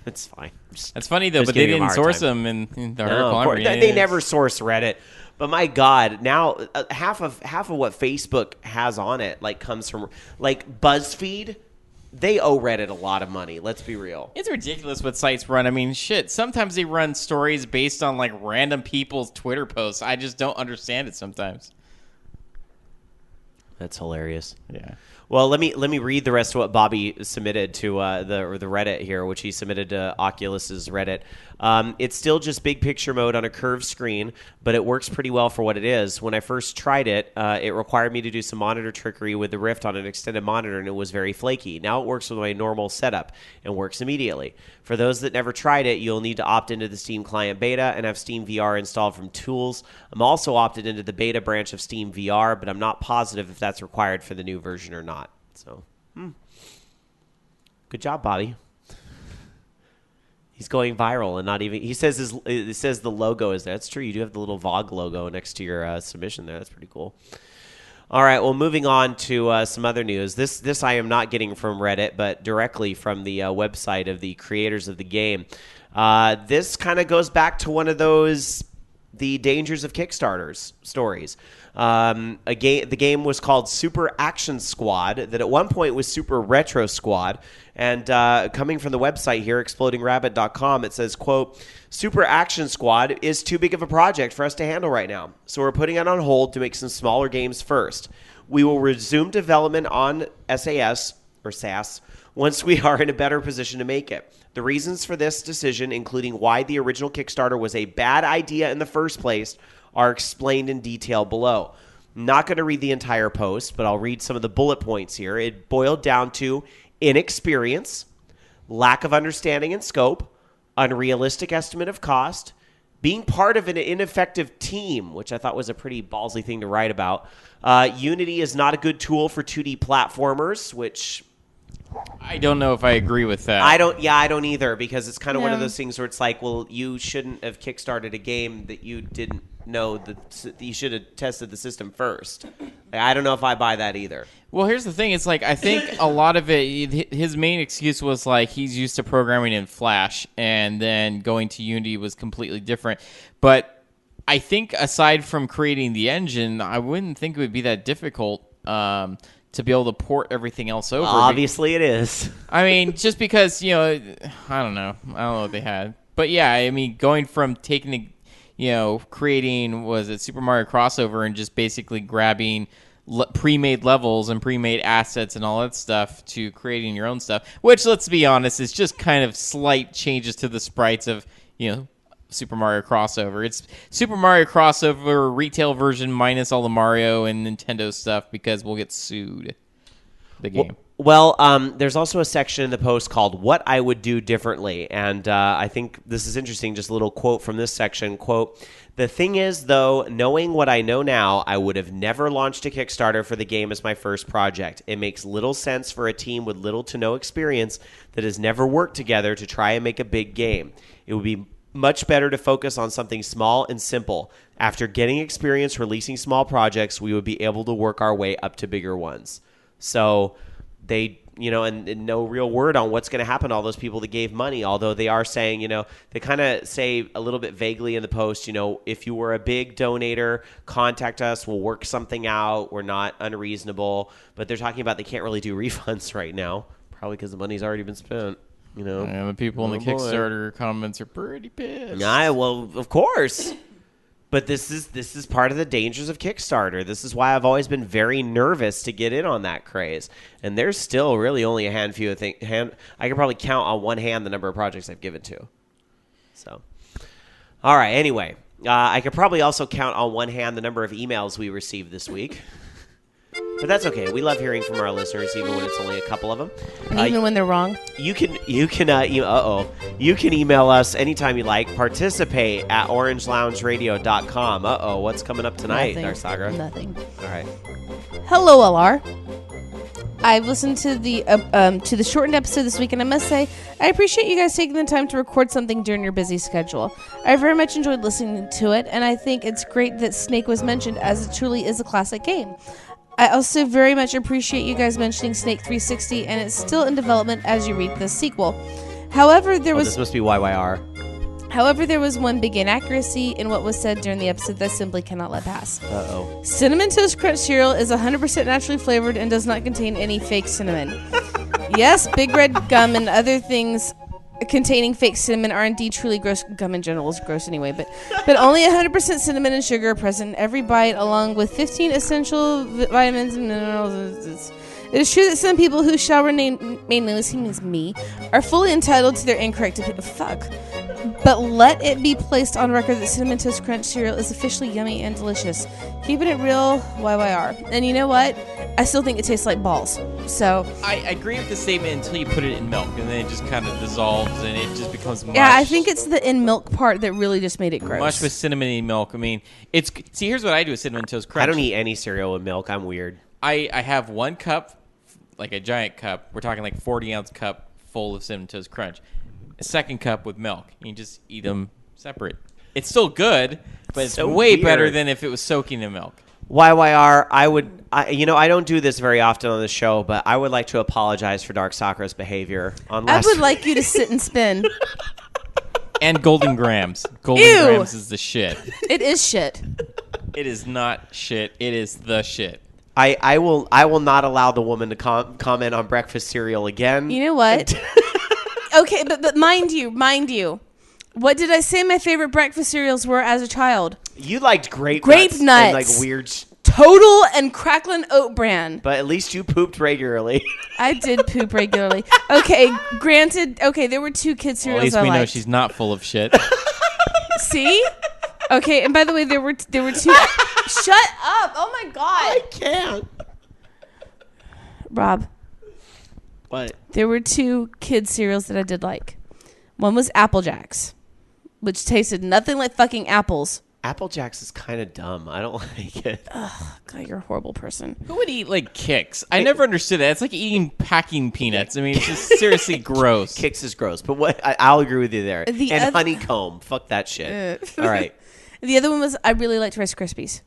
It's fine. That's funny, though, but they didn't source them in the article. They never source Reddit. But my God, now half of what Facebook has on it comes from BuzzFeed. They owe Reddit a lot of money. Let's be real. It's ridiculous what sites run. I mean, shit. Sometimes they run stories based on random people's Twitter posts. I just don't understand it sometimes. That's hilarious. Yeah. Well, let me read the rest of what Bobby submitted to the Reddit here, which he submitted to Oculus's Reddit. It's still just big picture mode on a curved screen, but it works pretty well for what it is. When I first tried it, it required me to do some monitor trickery with the Rift on an extended monitor, and it was very flaky. Now it works with my normal setup and works immediately. For those that never tried it, you'll need to opt into the Steam Client Beta and have Steam VR installed from Tools. I'm also opted into the beta branch of Steam VR, but I'm not positive if that's required for the new version or not. So, good job, Bobby. He's going viral and not even. He says it says the logo is there. That's true. You do have the little VOG logo next to your submission there. That's pretty cool. All right. Well, moving on to some other news. This I am not getting from Reddit, but directly from the website of the creators of the game. This kind of goes back to one of the dangers of Kickstarters stories. The game was called Super Action Squad, that at one point was Super Retro Squad. And coming from the website here, explodingrabbit.com, it says, quote, Super Action Squad is too big of a project for us to handle right now, so we're putting it on hold to make some smaller games first. We will resume development on SAS, or SAS, once we are in a better position to make it. The reasons for this decision, including why the original Kickstarter was a bad idea in the first place, are explained in detail below. I'm not going to read the entire post, but I'll read some of the bullet points here. It boiled down to inexperience, lack of understanding and scope, unrealistic estimate of cost, being part of an ineffective team, which I thought was a pretty ballsy thing to write about. Unity is not a good tool for 2D platformers, which I don't know if I agree with that. I don't either, because it's kind of one of those things where it's like, well, you shouldn't have kickstarted a game that you didn't know that you should have tested the system first. I don't know if I buy that either. Well, here's the thing. It's I think a lot of it, his main excuse was he's used to programming in Flash, and then going to Unity was completely different. But I think aside from creating the engine, I wouldn't think it would be that difficult to be able to port everything else over. Obviously it is. I mean, just because, I don't know what they had. But yeah, I mean, going from taking creating, was it Super Mario Crossover, and just basically grabbing pre-made levels and pre-made assets and all that stuff to creating your own stuff, which, let's be honest, is just kind of slight changes to the sprites of, Super Mario Crossover. It's Super Mario Crossover retail version minus all the Mario and Nintendo stuff, because we'll get sued. The game. Well, there's also a section in the post called What I Would Do Differently. And I think this is interesting. Just a little quote from this section. Quote, "The thing is, though, knowing what I know now, I would have never launched a Kickstarter for the game as my first project. It makes little sense for a team with little to no experience that has never worked together to try and make a big game. It would be much better to focus on something small and simple. After getting experience releasing small projects, we would be able to work our way up to bigger ones." So they, and no real word on what's going to happen to all those people that gave money, although they are saying, they kind of say a little bit vaguely in the post, if you were a big donator, contact us, we'll work something out, we're not unreasonable, but they're talking about they can't really do refunds right now, probably because the money's already been spent, And the people in the Kickstarter comments are pretty pissed. Well, of course. But this is part of the dangers of Kickstarter. This is why I've always been very nervous to get in on that craze. And there's still really only a handful of things. I can probably count on one hand the number of projects I've given to. So, all right. Anyway, I could probably also count on one hand the number of emails we received this week. But that's okay. We love hearing from our listeners, even when it's only a couple of them. And even when they're wrong. You can email us anytime you like. Participate at orangeloungeradio.com. What's coming up tonight, Nothing. Darksagara? Nothing. All right. Hello, LR. I've listened to the shortened episode this week, and I must say, I appreciate you guys taking the time to record something during your busy schedule. I very much enjoyed listening to it, and I think it's great that Snake was mentioned, as it truly is a classic game. I also very much appreciate you guys mentioning Snake 360, and it's still in development as you read the sequel. However, this must be YYR. However, there was one big inaccuracy in what was said during the episode that I simply cannot let pass. Cinnamon Toast Crunch cereal is 100% naturally flavored and does not contain any fake cinnamon. Yes, Big Red Gum and other things containing fake cinnamon are indeed truly gross. Gum in general is gross anyway, but only 100% cinnamon and sugar are present in every bite, along with 15 essential vitamins and minerals. It is true that some people who shall remain nameless, he means me, are fully entitled to their incorrect opinion. Fuck. But let it be placed on record that Cinnamon Toast Crunch cereal is officially yummy and delicious. Keeping it real, YYR. And you know what? I still think it tastes like balls. So I agree with the statement until you put it in milk, and then it just kind of dissolves and it just becomes mush. Yeah, I think it's the in milk part that really just made it gross. Mush with cinnamon in milk. I mean, here's what I do with Cinnamon Toast Crunch. I don't eat any cereal with milk. I'm weird. I have 1 cup, like a giant cup. We're talking like 40-ounce cup full of Cinnamon Toast Crunch. A 2nd cup with milk. You just eat them separate. It's still good, but it's way better than if it was soaking in milk. YYR, I don't do this very often on the show, but I would like to apologize for Dark Sakura's behavior. I would like you to sit and spin. And Golden Grams. Golden Ew. Grams is the shit. It is shit. It is not shit. It is the shit. I will not allow the woman to comment on breakfast cereal again. You know what? Okay, but mind you, what did I say my favorite breakfast cereals were as a child? You liked grape nuts. And like weird. Total and Cracklin' Oat Bran. But at least you pooped regularly. I did poop regularly. Okay, granted. Okay, there were 2 kid cereals at least we know she's not full of shit. See? Okay, and by the way, there were 2. Shut up! Oh my god! I can't. Rob. What? There were 2 kid cereals that I did like. One was Apple Jacks, which tasted nothing like fucking apples. Apple Jacks is kind of dumb. I don't like it. Ugh, God, you're a horrible person. Who would eat like Kix? I never understood that. It's like eating packing peanuts. I mean, it's just seriously gross. Kix is gross, but I'll agree with you there. Honeycomb, fuck that shit. All right. The other one was I really liked Rice Krispies.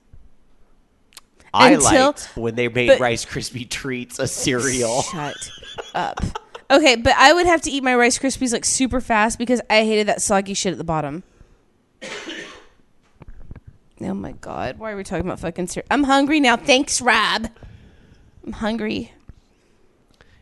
I liked when they made Rice Krispie treats a cereal. Shut up. Okay, but I would have to eat my Rice Krispies like super fast because I hated that soggy shit at the bottom. Oh my god, why are we talking about fucking cereal? I'm hungry now. Thanks, Rob. I'm hungry.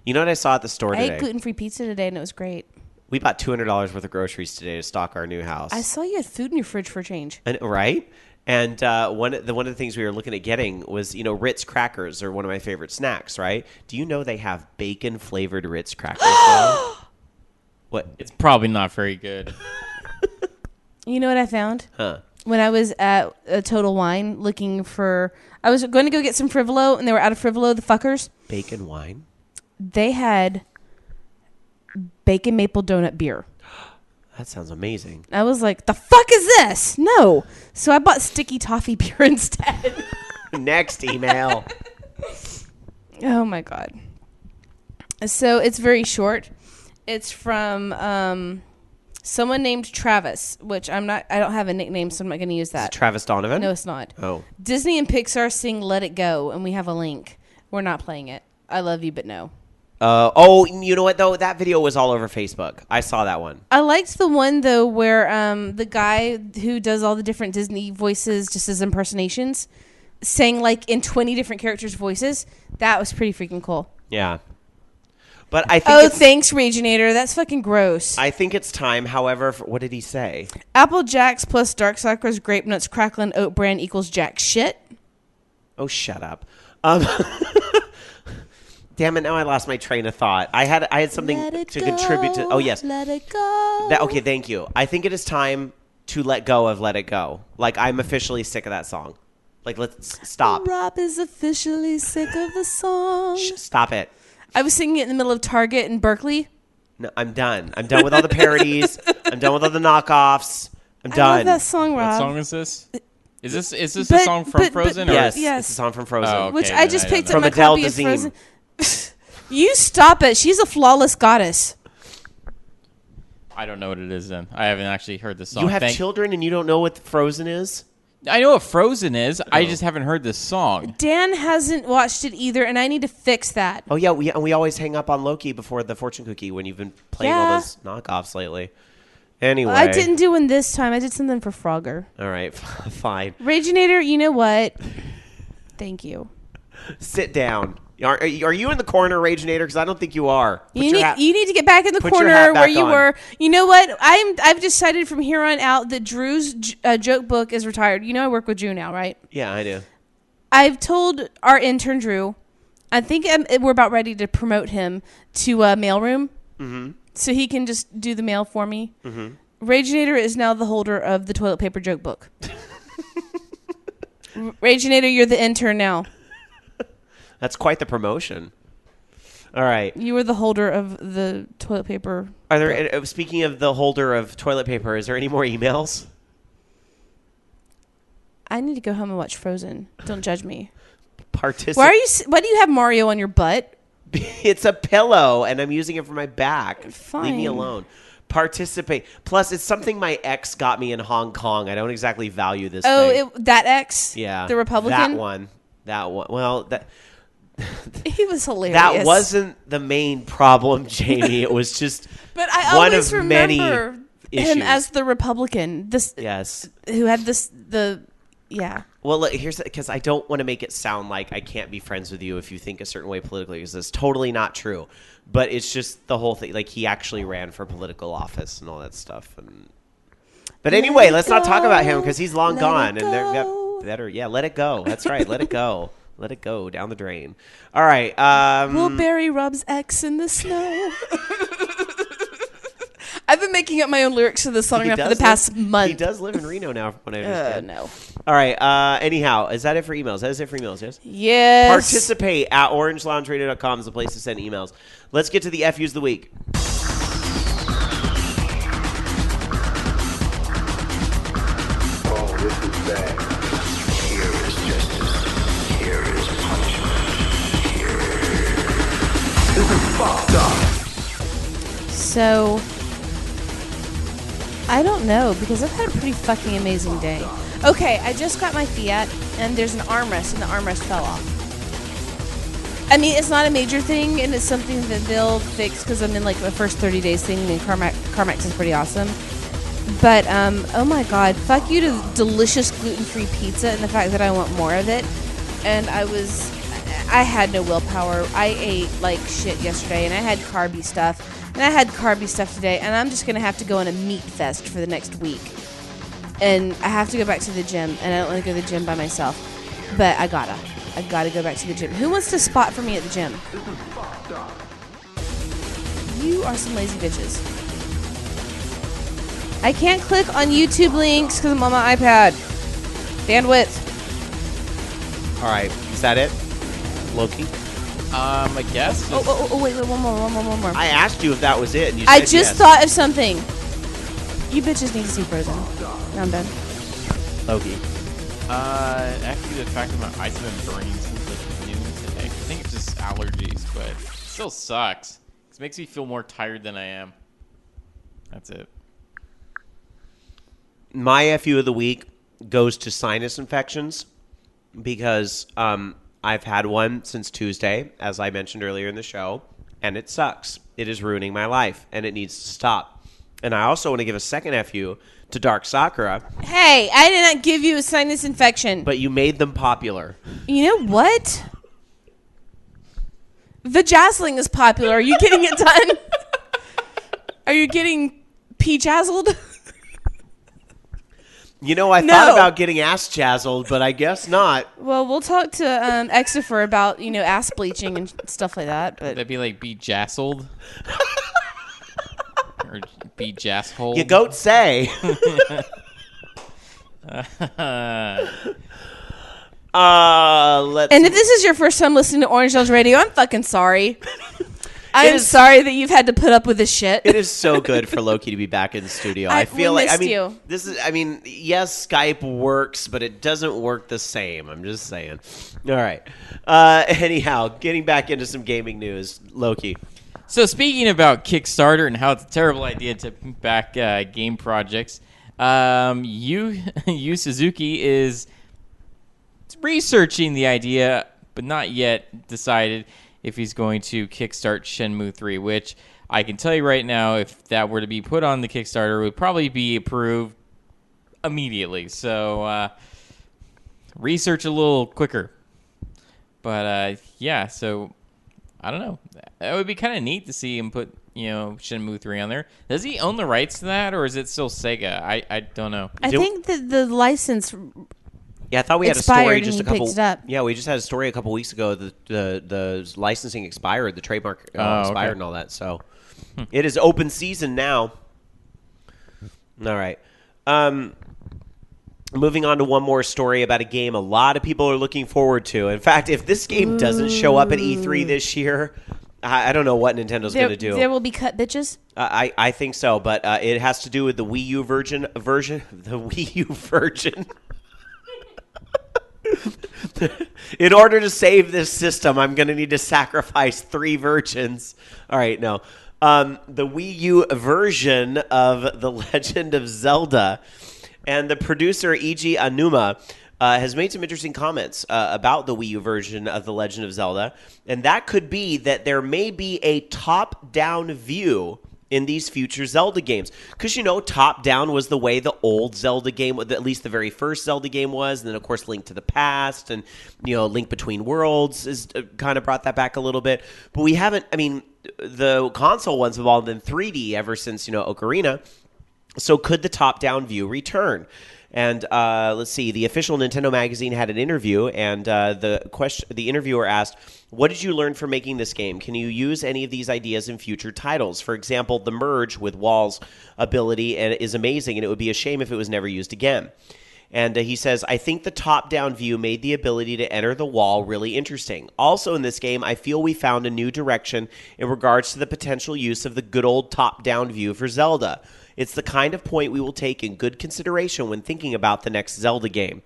You know what I saw at the store today? I ate gluten-free pizza today and it was great. We bought $200 worth of groceries today to stock our new house. I saw you had food in your fridge for a change. Right? And one of the things we were looking at getting was, Ritz crackers are one of my favorite snacks, right? Do you know they have bacon-flavored Ritz crackers now? What? It's probably not very good. You know what I found? Huh. When I was at a Total Wine looking for... I was going to go get some Frivolo, and they were out of Frivolo, the fuckers. Bacon wine? they had bacon maple donut beer. That sounds amazing. I was like, the fuck is this? No. So I bought sticky toffee beer instead. Next email. Oh my God. So it's very short. It's from someone named Travis, which I don't have a nickname, so I'm not going to use that. Is it Travis Donovan? No, it's not. Oh. Disney and Pixar sing Let It Go, and we have a link. We're not playing it. I love you, but no. You know what, though? That video was all over Facebook. I saw that one. I liked the one, though, where the guy who does all the different Disney voices just as impersonations sang, like, in 20 different characters' voices. That was pretty freaking cool. Yeah. But I think thanks, Reginator. That's fucking gross. I think it's time, however, what did he say? Apple Jacks plus Dark Suckers, Grape Nuts, Cracklin, Oat Bran equals jack shit. Oh, shut up. Damn it, now I lost my train of thought. I had something to contribute to. Oh, yes. Let it go. Okay, thank you. I think it is time to let go of Let It Go. Like, I'm officially sick of that song. Like, let's stop. Rob is officially sick of the song. Stop it. I was singing it in the middle of Target in Berkeley. No, I'm done. I'm done with all the parodies. I'm done with all the knockoffs. I'm done. I love that song, Rob. What song is this? Is this a song from Frozen? Yes, Yes. it's a song from Frozen. Oh, okay, Which I just then I picked don't up know. my From Adele copy of Dazeem. Frozen. You stop it. She's a flawless goddess. I don't know what it is then. I haven't actually heard this song. You have children and you don't know what Frozen is? I know what Frozen is. I just haven't heard this song. Dan hasn't watched it either, and I need to fix that. Oh, yeah. We always hang up on Loki before the fortune cookie when you've been playing all those knockoffs lately. Anyway. I didn't do one this time. I did something for Frogger. All right. Fine. Reginator, you know what? Thank you. Sit down. Are you in the corner, Raginator? Because I don't think you are. You need to get back in the Put your corner hat where back you on. were. You know what? I've decided from here on out that Drew's joke book is retired. You know I work with Drew now, right? Yeah, I do. I've told our intern Drew. I think we're about ready to promote him to mailroom, so he can just do the mail for me. Raginator is now the holder of the toilet paper joke book. Raginator, you're the intern now. That's quite the promotion. All right. You were the holder of the toilet paper. Are there? Speaking of the holder of toilet paper, is there any more emails? I need to go home and watch Frozen. Don't judge me. Why do you have Mario on your butt? It's a pillow, and I'm using it for my back. Fine. Leave me alone. Participate. Plus, it's something my ex got me in Hong Kong. I don't exactly value this thing. That ex? Yeah. The Republican? That one. Well, He was hilarious. that wasn't the main problem, Jamie. It was just But I one always of many remember issues. him as the Republican. Yes. Who had yeah. Well, look, here's because I don't want to make it sound like I can't be friends with you if you think a certain way politically, because it's totally not true. But it's just the whole thing. Like, he actually ran for political office and all that stuff. But anyway, let's not talk about him because he's long gone, and they've got better. Yeah, let it go. That's right. Let it go. Let it go down the drain. All right. We'll bury Rob's ex in the snow. I've been making up my own lyrics to this song now for the past month. He does live in Reno now, from what I understand. No. All right. Anyhow, is that it for emails? That is it for emails, yes? Yes. Participate at orangeloungeradio.com is the place to send emails. Let's get to the FUs of the week. Oh, this is bad. Here is justice. Here is punishment. Here. This is fucked up. So, I don't know, because I've had a pretty fucking amazing day. Okay, I just got my Fiat, and there's an armrest, and the armrest fell off. I mean, it's not a major thing, and it's something that they'll fix, because I'm in, like, the first 30 days thing, and CarMax is pretty awesome. But, oh my god, fuck you to delicious gluten-free pizza, and the fact that I want more of it. And I had no willpower. I ate like shit yesterday, and I had carby stuff. And I had carby stuff today, and I'm just going to have to go on a meat fest for the next week. And I have to go back to the gym, and I don't want to go to the gym by myself. But I gotta go back to the gym. Who wants to spot for me at the gym? You are some lazy bitches. I can't click on YouTube links because I'm on my iPad. Bandwidth. All right. Is that it? Loki? I guess. Wait, one more. I asked you if that was it. And you I said just yes. thought of something. You bitches need to see Frozen. Now I'm done. Loki. Actually, the fact that my eyes have been burning since like noon today. I think it's just allergies, but it still sucks. It makes me feel more tired than I am. That's it. My FU of the week goes to sinus infections because I've had one since Tuesday, as I mentioned earlier in the show, and it sucks. It is ruining my life, and it needs to stop. And I also want to give a second FU to Dark Sakura. Hey, I did not give you a sinus infection. But you made them popular. You know what? Vajazzling is popular. Are you getting it done? Are you getting pee-jazzled? You know, I thought about getting ass-jazzled, but I guess not. Well, we'll talk to Exifer about, ass bleaching and stuff like that. But That'd be like be jassled. Or be jassholed. You goat say. And if this is your first time listening to Orange Lounge Radio, I'm fucking sorry. I'm sorry that you've had to put up with this shit. It is so good for Loki to be back in the studio. I feel like you. Yes, Skype works, but it doesn't work the same. I'm just saying. All right. Anyhow, getting back into some gaming news, Loki. So speaking about Kickstarter and how it's a terrible idea to back game projects, Yu Suzuki is researching the idea, but not yet decided if he's going to kickstart Shenmue 3, which I can tell you right now, if that were to be put on the Kickstarter, it would probably be approved immediately. So research a little quicker. But yeah, so I don't know. It would be kind of neat to see him put, Shenmue 3 on there. Does he own the rights to that, or is it still Sega? I don't know. I think that the license... Yeah, I thought we had a story just a couple. Picked it up. Yeah, we just had a story a couple weeks ago. The licensing expired, the trademark expired, and all that. So it is open season now. All right. Moving on to one more story about a game a lot of people are looking forward to. In fact, if this game doesn't show up at E3 this year, I don't know what Nintendo's going to do. There will be cut bitches. I think so, but it has to do with the Wii U version. The Wii U version. In order to save this system, I'm going to need to sacrifice 3 virgins. All right, no. The Wii U version of The Legend of Zelda. And the producer, Eiji Aonuma, has made some interesting comments about the Wii U version of The Legend of Zelda. And that could be that there may be a top-down view in these future Zelda games. Because, top-down was the way the old Zelda game, at least the very first Zelda game was, and then, of course, Link to the Past, and, Link Between Worlds is kind of brought that back a little bit. But we haven't, the console ones have all been 3D ever since, Ocarina. So could the top-down view return? And let's see, the official Nintendo magazine had an interview, and the interviewer asked, "What did you learn from making this game? Can you use any of these ideas in future titles? For example, the merge with Wal's ability is amazing, and it would be a shame if it was never used again." And he says, "I think the top-down view made the ability to enter the wall really interesting. Also in this game, I feel we found a new direction in regards to the potential use of the good old top-down view for Zelda. It's the kind of point we will take in good consideration when thinking about the next Zelda game."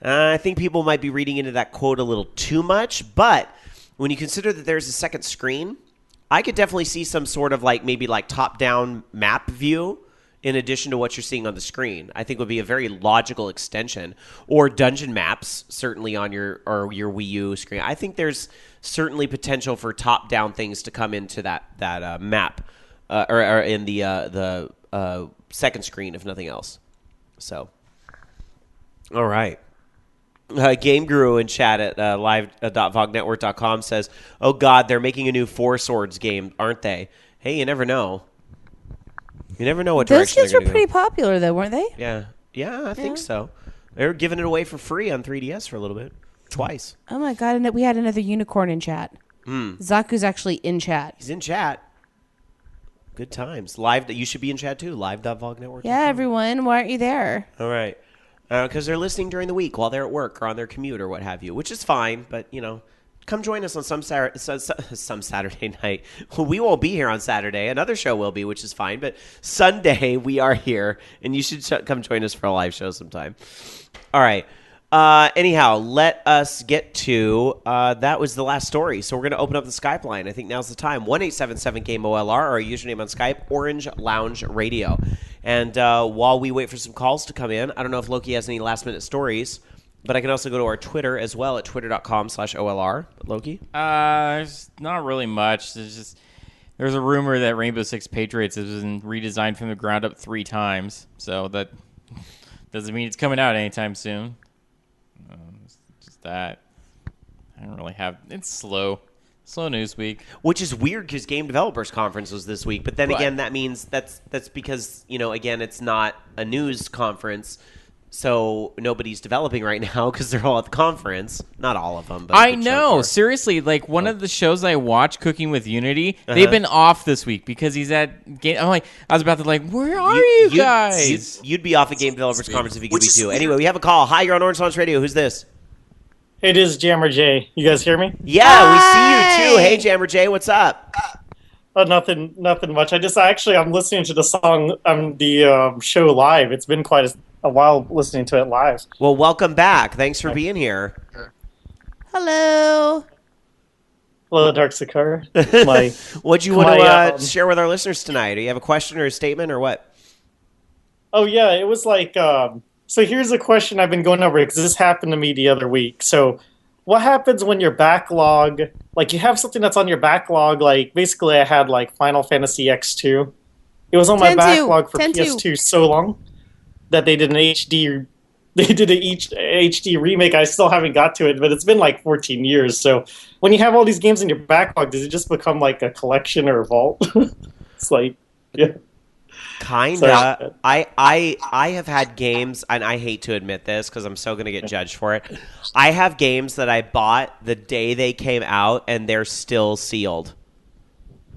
I think people might be reading into that quote a little too much, but when you consider that there's a second screen, I could definitely see some sort of maybe top-down map view in addition to what you're seeing on the screen. I think would be a very logical extension. Or dungeon maps, certainly on your Wii U screen. I think there's certainly potential for top-down things to come into that map or in the second screen, if nothing else. So, all right. Game Guru in chat at live.vognetwork.com says, "Oh God, they're making a new Four Swords game, aren't they? Hey, you never know. You never know what direction those games were pretty popular, though, weren't they? Yeah, I think so. They were giving it away for free on 3DS for a little bit, twice. Oh my God! And we had another unicorn in chat. Zaku's actually in chat. He's in chat. Good times. Live. You should be in chat too. Live.vognetwork. Yeah, everyone. Why aren't you there? All right. Because they're listening during the week while they're at work or on their commute or what have you, which is fine. But, come join us on some Saturday night. We won't be here on Saturday. Another show will be, which is fine. But Sunday we are here, and you should come join us for a live show sometime. All right. Anyhow, let us get to that was the last story. So we're going to open up the Skype line. I think now's the time. 1-877-GAME-OLR, our username on Skype, Orange Lounge Radio. And while we wait for some calls to come in, I don't know if Loki has any last-minute stories, but I can also go to our Twitter as well at twitter.com/OLR. Loki? There's not really much. There's a rumor that Rainbow Six Patriots has been redesigned from the ground up 3 times. So that doesn't mean it's coming out anytime soon. Just that. I don't really have... It's slow news week. Which is weird because Game Developers Conference was this week. But then again, that means that's because, again, it's not a news conference. So nobody's developing right now because they're all at the conference. Not all of them. But I know. Seriously, like one of the shows I watch, Cooking with Unity, they've been off this week because he's at game. I'm like, I was about to where are you guys? You'd be off at Game Developers Conference if you could be too. Anyway, we have a call. Hi, you're on Orange Lounge Radio. Who's this? It is Jammer J. You guys hear me? Yeah, we see you too. Hey, Jammer J, what's up? Oh, nothing much. I'm listening to the song, the show live. It's been quite a while listening to it live. Well, welcome back. Thanks for being here. Hello. Hello, Dark Sakura. What'd you want to share with our listeners tonight? Do you have a question or a statement or what? Oh, yeah. It was so here's a question I've been going over because this happened to me the other week. So what happens when your backlog, you have something that's on your backlog, basically I had Final Fantasy X2. It was on my backlog for PS2 so long that they did an HD remake. I still haven't got to it, but it's been 14 years. So when you have all these games in your backlog, does it just become a collection or a vault? It's yeah. Kinda. I have had games, and I hate to admit this because I'm so going to get judged for it. I have games that I bought the day they came out, and they're still sealed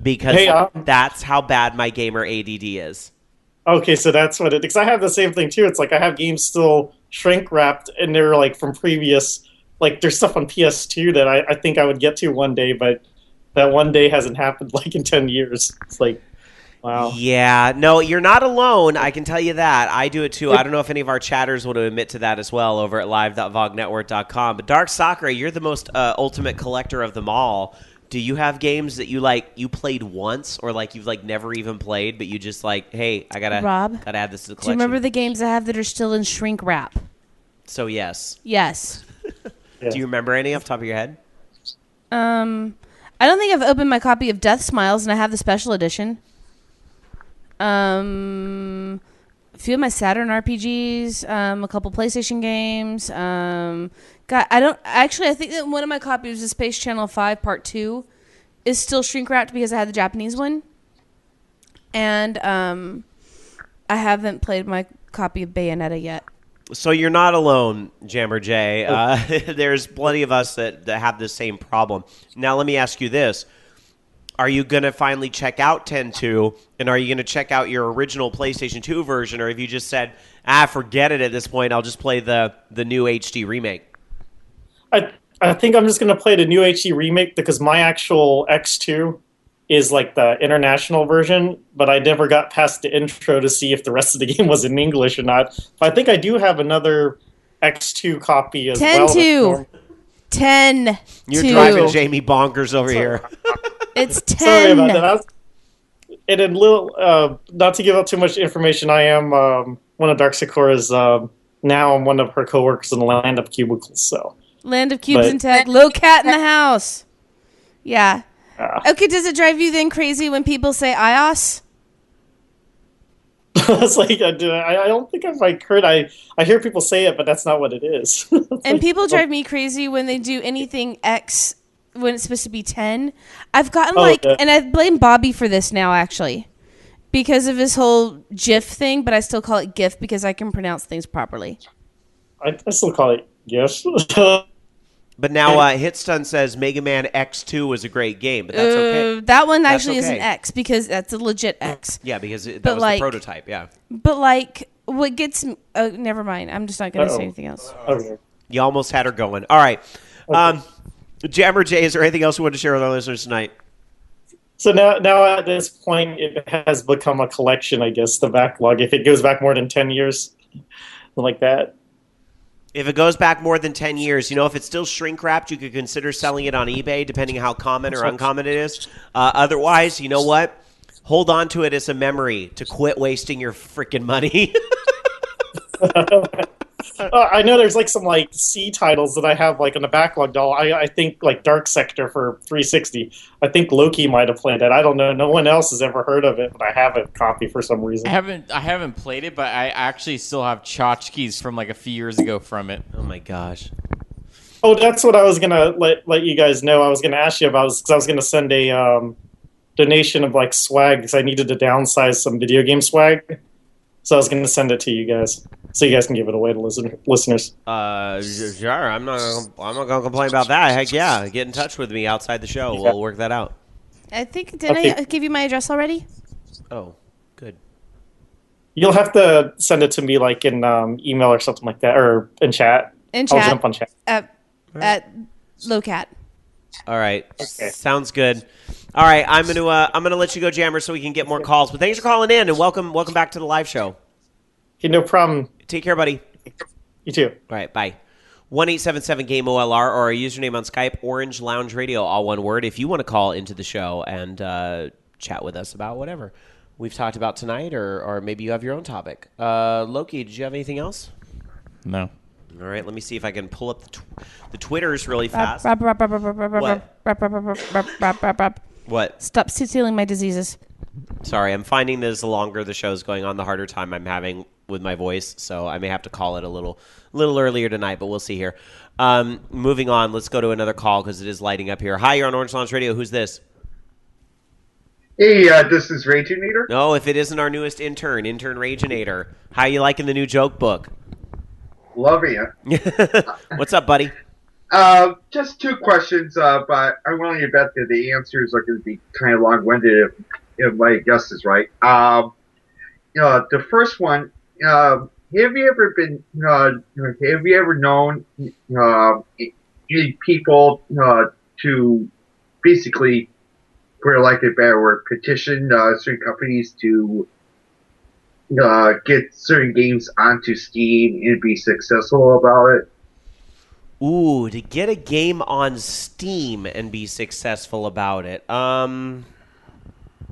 because that's how bad my gamer ADD is. Okay, so that's what it is. Because I have the same thing too. It's I have games still shrink wrapped, and they're from previous. There's stuff on PS2 that I think I would get to one day, but that one day hasn't happened in 10 years. It's wow. Yeah, no, you're not alone. I can tell you that. I do it too. I don't know if any of our chatters would admit to that as well over at live.vognetwork.com. But Dark Sakura, you're the most ultimate collector of them all. Do you have games that you played once or you've never even played, but you just hey, I gotta add this to the collection? Do you remember the games I have that are still in shrink wrap? So yes. Yes. Do you remember any off the top of your head? I don't think I've opened my copy of Death Smiles, and I have the special edition. A few of my Saturn RPGs, a couple PlayStation games. I think that one of my copies of Space Channel 5 Part 2 is still shrink wrapped because I had the Japanese one. And I haven't played my copy of Bayonetta yet. So you're not alone, Jammer J. There's plenty of us that have the same problem. Now let me ask you this. Are you going to finally check out 10.2, and are you going to check out your original PlayStation 2 version, or have you just said, forget it at this point, I'll just play the new HD remake? I think I'm just going to play the new HD remake because my actual X2 is the international version, but I never got past the intro to see if the rest of the game was in English or not. But I think I do have another X2 copy as 10-2. 10-2. You're driving Jamie bonkers over here. It's 10. Sorry about that. And a little, not to give out too much information, I am one of Dark Sakura's. Now I'm one of her coworkers in the Land of Cubicles. So Land of Cubes and Tech. Little cat in the house. Yeah. Okay. Does it drive you then crazy when people say iOS? It's I don't think I've heard. I hear people say it, but that's not what it is. And people drive me crazy when they do anything X when it's supposed to be 10. I've gotten and I blame Bobby for this now actually because of his whole GIF thing, but I still call it GIF because I can pronounce things properly. I still call it GIF. But now Hitstun says Mega Man X2 was a great game, but that's okay. That one actually is an X because that's a legit X. Yeah, because that was the prototype, yeah. But what gets me... never mind. I'm just not going to say anything else. Okay. You almost had her going. All right. Okay. Jammer Jay, is there anything else you want to share with our listeners tonight? So now at this point, it has become a collection, I guess, the backlog. If it goes back more than 10 years, something like that. If it goes back more than 10 years, if it's still shrink wrapped, you could consider selling it on eBay, depending on how common or uncommon it is. Otherwise, you know what? Hold on to it as a memory to quit wasting your freaking money. I know there's like some like C titles that I have like on the backlog doll. I think like Dark Sector for 360. I think Loki might have played that. I don't know. No one else has ever heard of it, but I have a copy for some reason. I haven't played it, but I actually still have tchotchkes from like a few years ago from it. Oh my gosh. Oh, that's what I was gonna let you guys know. I was gonna ask you about because I was gonna send a donation of like swag because I needed to downsize some video game swag. So I was going to send it to you guys, so you guys can give it away to listeners. Sure. I'm not going to complain about that. Heck yeah, get in touch with me outside the show. Yeah. We'll work that out. I think didn't I give you my address already? Oh, good. You'll have to send it to me like in email or something like that, or in chat. In chat. I'll jump on chat. At Lowcat. All right. Okay. Sounds good. All right, I'm gonna let you go, Jammer, so we can get more calls. But thanks for calling in and welcome back to the live show. Okay, no problem. Take care, buddy. You too. All right, bye. 1-877-GAME-OLR or our username on Skype, Orange Lounge Radio, all one word. If you want to call into the show and chat with us about whatever we've talked about tonight, or maybe you have your own topic. Loki, did you have anything else? No. All right, let me see if I can pull up the Twitters really fast. What? Stop stealing my diseases. Sorry, I'm finding this the longer the show's going on, the harder time I'm having with my voice, so I may have to call it a little earlier tonight, but we'll see here. Moving on, let's go to another call because it is lighting up here. Hi, you're on Orange Lounge Radio. Who's this? Hey, this is Raginator. No, if it isn't our newest intern Raginator. How you liking the new joke book? Loving it. What's up, buddy? Just two questions, but I'm willing to bet that the answers are going to be kind of long-winded if my guess is right. The first one, have you ever known any people to basically, for lack of a better word, petition certain companies to get certain games onto Steam and be successful about it? Ooh, to get a game on Steam and be successful about it. Not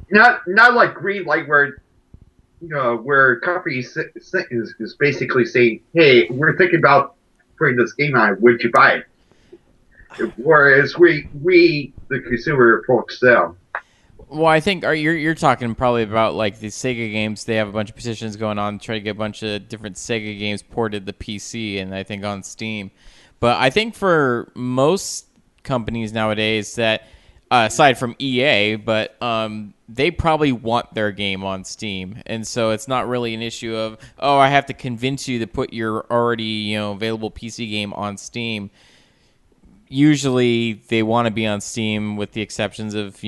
like Greenlight where companies is basically saying, "Hey, we're thinking about putting this game on. Would you buy it?" Whereas we the consumer approach them. Well, I think you're talking probably about like the Sega games. They have a bunch of petitions going on to try to get a bunch of different Sega games ported to PC and I think on Steam. But I think for most companies nowadays that, aside from EA, but they probably want their game on Steam. And so it's not really an issue of, I have to convince you to put your already available PC game on Steam. Usually they want to be on Steam with the exceptions of,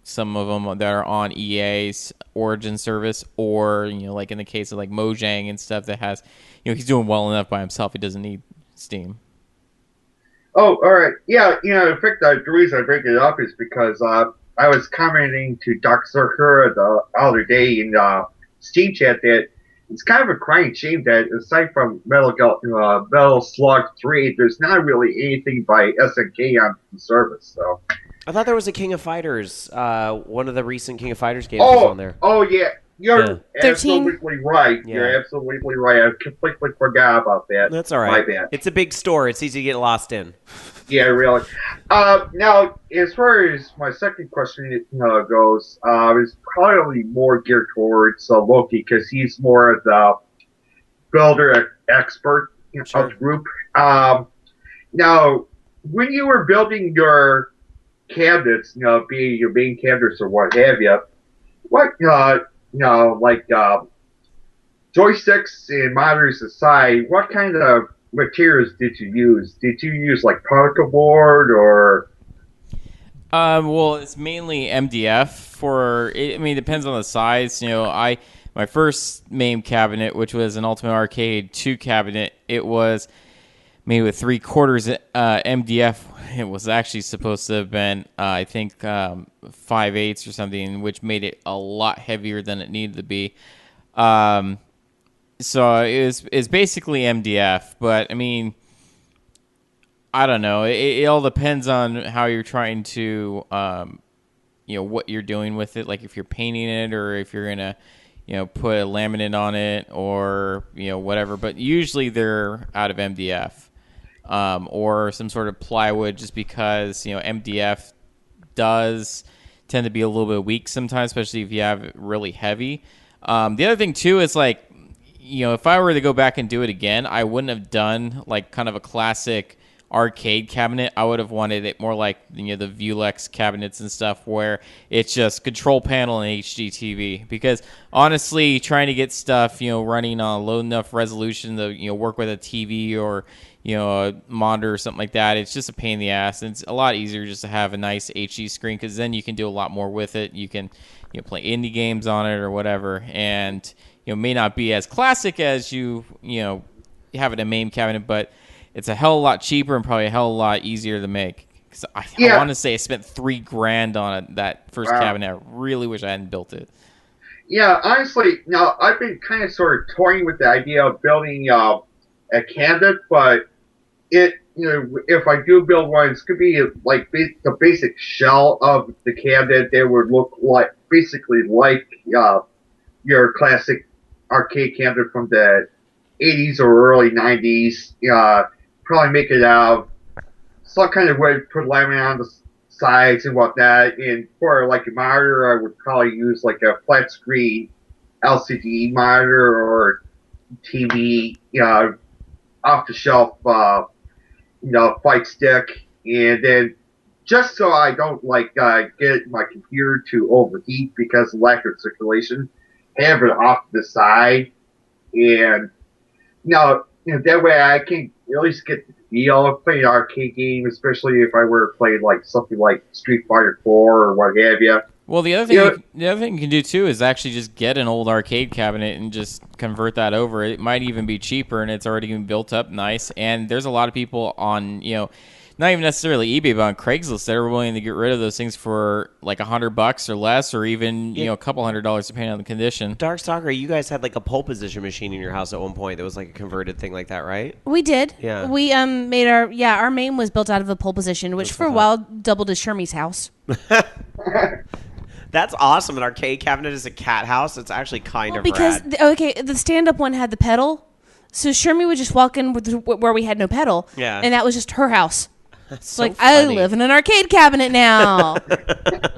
some of them that are on EA's Origin service or, like in the case of like Mojang and stuff that has, he's doing well enough by himself. He doesn't need Steam. Oh, all right. Yeah, in fact, the reason I bring it up is because I was commenting to Doc Zerker the other day in Steam chat that it's kind of a crying shame that aside from Metal Slug 3, there's not really anything by SNK on the service. So I thought there was a King of Fighters. One of the recent King of Fighters games was on there. Oh, yeah. You're 13? absolutely right. Yeah. You're absolutely right. I completely forgot about that. That's all right. My bad. It's a big store. It's easy to get lost in. Yeah, really. Now, as far as my second question goes, it's probably more geared towards Loki because he's more of the builder expert of the group. Now, when you were building your cabinets, being your main cabinets or what have you, what joysticks and monitors aside, what kind of materials did you use? Did you use like particle board or? Well, it's mainly MDF it depends on the size. My first main cabinet, which was an Ultimate Arcade 2 cabinet, it was made with 3/4 MDF. It was actually supposed to have been, I think, 5/8 or something, which made it a lot heavier than it needed to be. So it's basically MDF, but I mean, I don't know. It all depends on how you're trying to, what you're doing with it. Like if you're painting it, or if you're gonna, put a laminate on it, or whatever. But usually they're out of MDF, or some sort of plywood, just because MDF does tend to be a little bit weak sometimes, especially if you have it really heavy. The other thing too is like, if I were to go back and do it again, I wouldn't have done like kind of a classic arcade cabinet. I would have wanted it more like the Vulex cabinets and stuff, where it's just control panel and HD TV. Because honestly, trying to get stuff running on a low enough resolution to work with a TV or a monitor or something like that, it's just a pain in the ass. And it's a lot easier just to have a nice HD screen, because then you can do a lot more with it. You can play indie games on it or whatever, and may not be as classic as you have it in a main cabinet, but it's a hell of a lot cheaper and probably a hell of a lot easier to make. Because I want to say I spent $3,000 on that first cabinet. I really wish I hadn't built it. Yeah, honestly, now I've been kind of sort of toying with the idea of building a cabinet, but if I do build one, it's gonna be like the basic shell of the cabinet. They would look like basically like your classic arcade cabinet from the 80s or early 90s. Probably make it out of some kind of wood, put laminate on the sides and whatnot. And for like a monitor, I would probably use like a flat screen LCD monitor or TV, off the shelf, fight stick. And then just so I don't get my computer to overheat because of lack of circulation, have it off to the side. And that way I can at least get the feel of playing an arcade game, especially if I were to play like something like Street Fighter 4 or what have you. Well, the other thing you can do too is actually just get an old arcade cabinet and just convert that over. It might even be cheaper, and it's already been built up nice. And there's a lot of people on not even necessarily eBay, but on Craigslist that are willing to get rid of those things for like $100 or less, or even a couple $100 depending on the condition. Darkstalker, you guys had like a pole position machine in your house at one point that was like a converted thing like that, right? We did. Yeah. We made our main was built out of a pole position, which for a while doubled as Shermie's house. That's awesome. An arcade cabinet is a cat house. It's actually kind of because rad. the stand-up one had the pedal, so Shermie would just walk in where we had no pedal, and that was just her house. That's so funny. I live in an arcade cabinet now.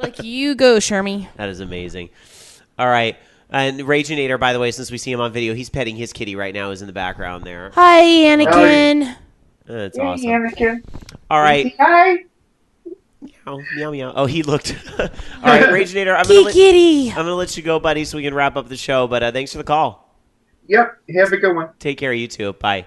Like, you go, Shermie. That is amazing. All right. And Raginator, by the way, since we see him on video, he's petting his kitty right now, is in the background there. Hi, Anakin. That's awesome. Hey, Anakin. All right. Hi. Meow, meow, meow. Oh, he looked. All right, Raginator, I'm going to let you go, buddy, so we can wrap up the show. But thanks for the call. Yep. Have a good one. Take care, you too. Bye.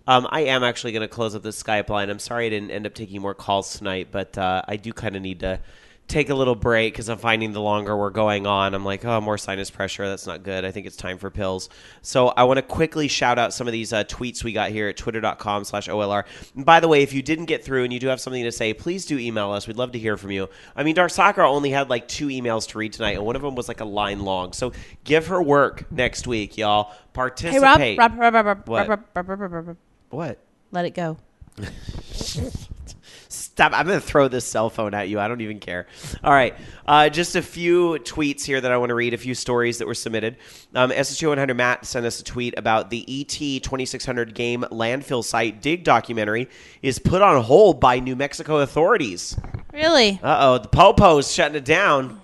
I am actually going to close up the Skype line. I'm sorry I didn't end up taking more calls tonight, but I do kind of need to take a little break because I'm finding the longer we're going on, I'm like, oh, more sinus pressure. That's not good. I think it's time for pills. So I want to quickly shout out some of these tweets we got here at twitter.com/OLR. And by the way, if you didn't get through and you do have something to say, please do email us. We'd love to hear from you. I mean, Dark Sakura only had like 2 emails to read tonight, and one of them was like a line long. So give her work next week, y'all. Participate. Hey, Rob. What? Let it go. Stop. I'm going to throw this cell phone at you. I don't even care. All right. Just a few tweets here that I want to read, a few stories that were submitted. SSG100 Matt sent us a tweet about the ET 2600 game landfill site dig documentary is put on hold by New Mexico authorities. Really? Uh-oh. The Popo's shutting it down.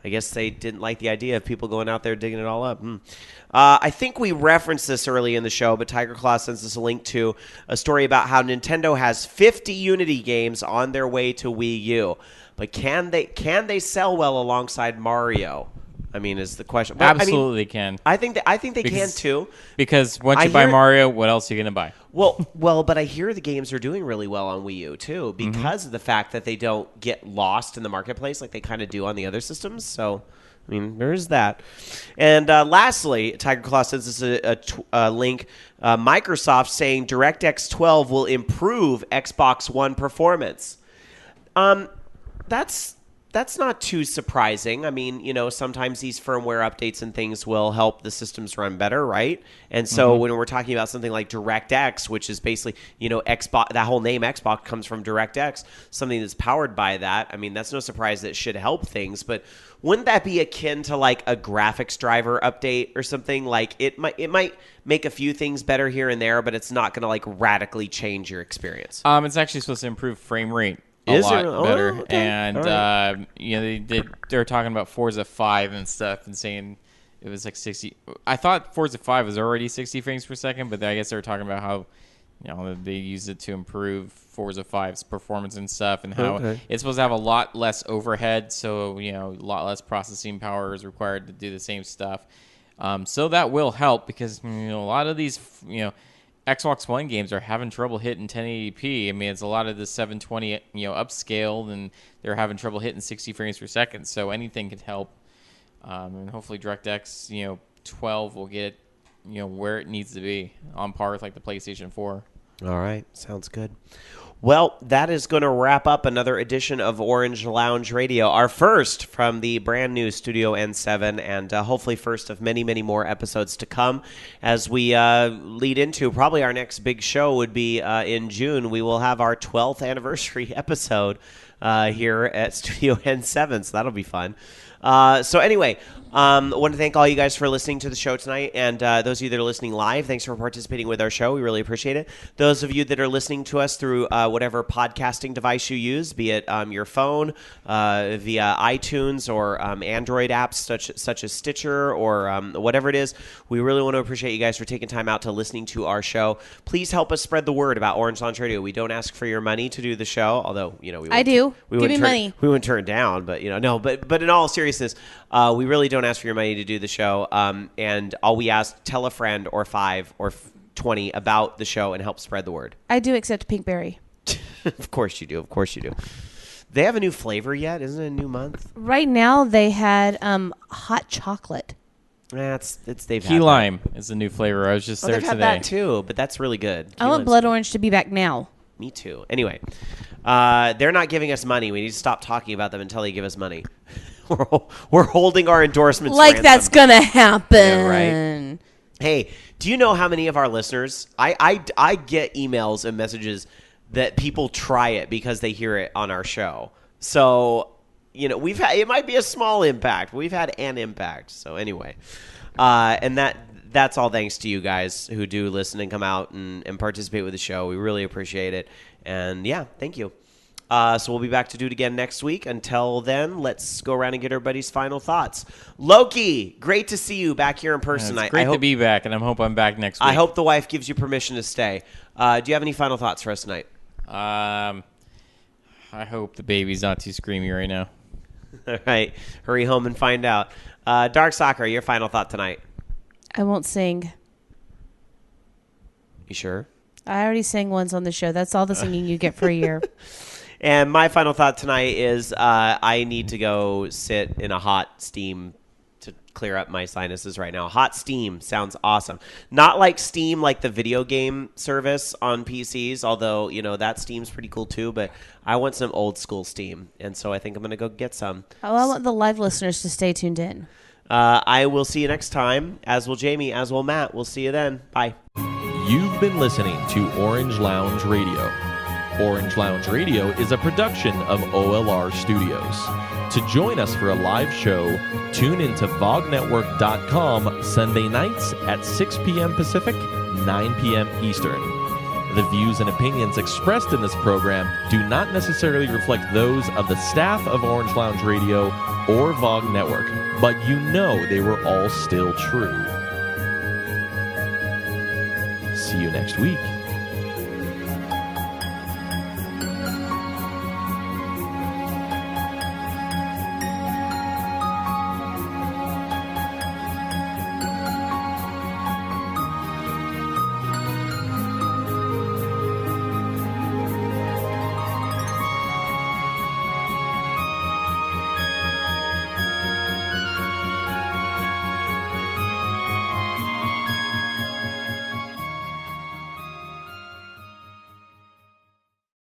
I guess they didn't like the idea of people going out there digging it all up. I think we referenced this early in the show, but Tiger Claw sends us a link to a story about how Nintendo has 50 Unity games on their way to Wii U. But can they sell well alongside Mario? I mean, is the question. Well, Absolutely can. I think they can too. Because once you buy Mario, what else are you going to buy? Well, but I hear the games are doing really well on Wii U too because of the fact that they don't get lost in the marketplace like they kind of do on the other systems. So I mean, there is that. And lastly, Tiger Claw sends us a link. Microsoft saying DirectX 12 will improve Xbox One performance. That's not too surprising. I mean, sometimes these firmware updates and things will help the systems run better, right? And so when we're talking about something like DirectX, which is basically, Xbox, that whole name Xbox comes from DirectX, something that's powered by that. I mean, that's no surprise that it should help things, but wouldn't that be akin to like a graphics driver update or something? Like it might make a few things better here and there, but it's not going to like radically change your experience. It's actually supposed to improve frame rate. A lot better. Oh, okay. And right. they were talking about Forza 5 and stuff and saying it was like 60. I thought Forza 5 was already 60 frames per second, but I guess they were talking about how they use it to improve Forza 5's performance and stuff, and how it's supposed to have a lot less overhead, so a lot less processing power is required to do the same stuff. So that will help because a lot of these Xbox One games are having trouble hitting 1080p. I mean, it's a lot of the 720, upscaled, and they're having trouble hitting 60 frames per second. So anything could help. And hopefully DirectX, 12 will get, where it needs to be on par with like the PlayStation 4. All right. Sounds good. Well, that is going to wrap up another edition of Orange Lounge Radio, our first from the brand new Studio N7, and hopefully first of many, many more episodes to come. As we lead into probably our next big show would be in June. We will have our 12th anniversary episode here at Studio N7, so that'll be fun. So anyway, I want to thank all you guys for listening to the show tonight, and those of you that are listening live, thanks for participating with our show. We really appreciate it. Those of you that are listening to us through whatever podcasting device you use, be it your phone, via iTunes or Android apps such as Stitcher or whatever it is, we really want to appreciate you guys for taking time out to listening to our show. Please help us spread the word about Orange Lounge Radio. We don't ask for your money to do the show, although I do. Give me money. We wouldn't turn it down, but no. But in all seriousness, we really don't ask for your money to do the show, and all we ask, tell a friend or 5 or 20 about the show and help spread the word. I do accept Pinkberry. Of course you do. Of course you do. They have a new flavor yet? Isn't it a new month? Right now they had hot chocolate. They've Key had lime is the new flavor. I was just there they've today. had that too, but that's really good. I want blood orange to be back now. Me too. Anyway, they're not giving us money. We need to stop talking about them until they give us money. We're holding our endorsements like ransom. That's gonna happen. Yeah, right. Hey, do you know how many of our listeners? I get emails and messages that people try it because they hear it on our show. So we've had, it might be a small impact. We've had an impact. So anyway, and that's all thanks to you guys who do listen and come out and participate with the show. We really appreciate it. And yeah, thank you. So we'll be back to do it again next week. Until then, let's go around and get everybody's final thoughts. Loki, great to see you back here in person. Yeah, it's great to be back, and I hope I'm back next week. I hope the wife gives you permission to stay. Do you have any final thoughts for us tonight? I hope the baby's not too screamy right now. All right. Hurry home and find out. Dark Soccer, your final thought tonight. I won't sing. You sure? I already sang once on the show. That's all the singing you get for a year. And my final thought tonight is I need to go sit in a hot steam to clear up my sinuses right now. Hot steam sounds awesome. Not like Steam, like the video game service on PCs, although, that Steam's pretty cool too, but I want some old school Steam, and so I think I'm going to go get some. Oh, I want the live listeners to stay tuned in. I will see you next time, as will Jamie, as will Matt. We'll see you then. Bye. You've been listening to Orange Lounge Radio. Orange Lounge Radio is a production of OLR Studios. To join us for a live show, tune into VogNetwork.com Sunday nights at 6 p.m. Pacific, 9 p.m. Eastern. The views and opinions expressed in this program do not necessarily reflect those of the staff of Orange Lounge Radio or VOG Network, but they were all still true. See you next week.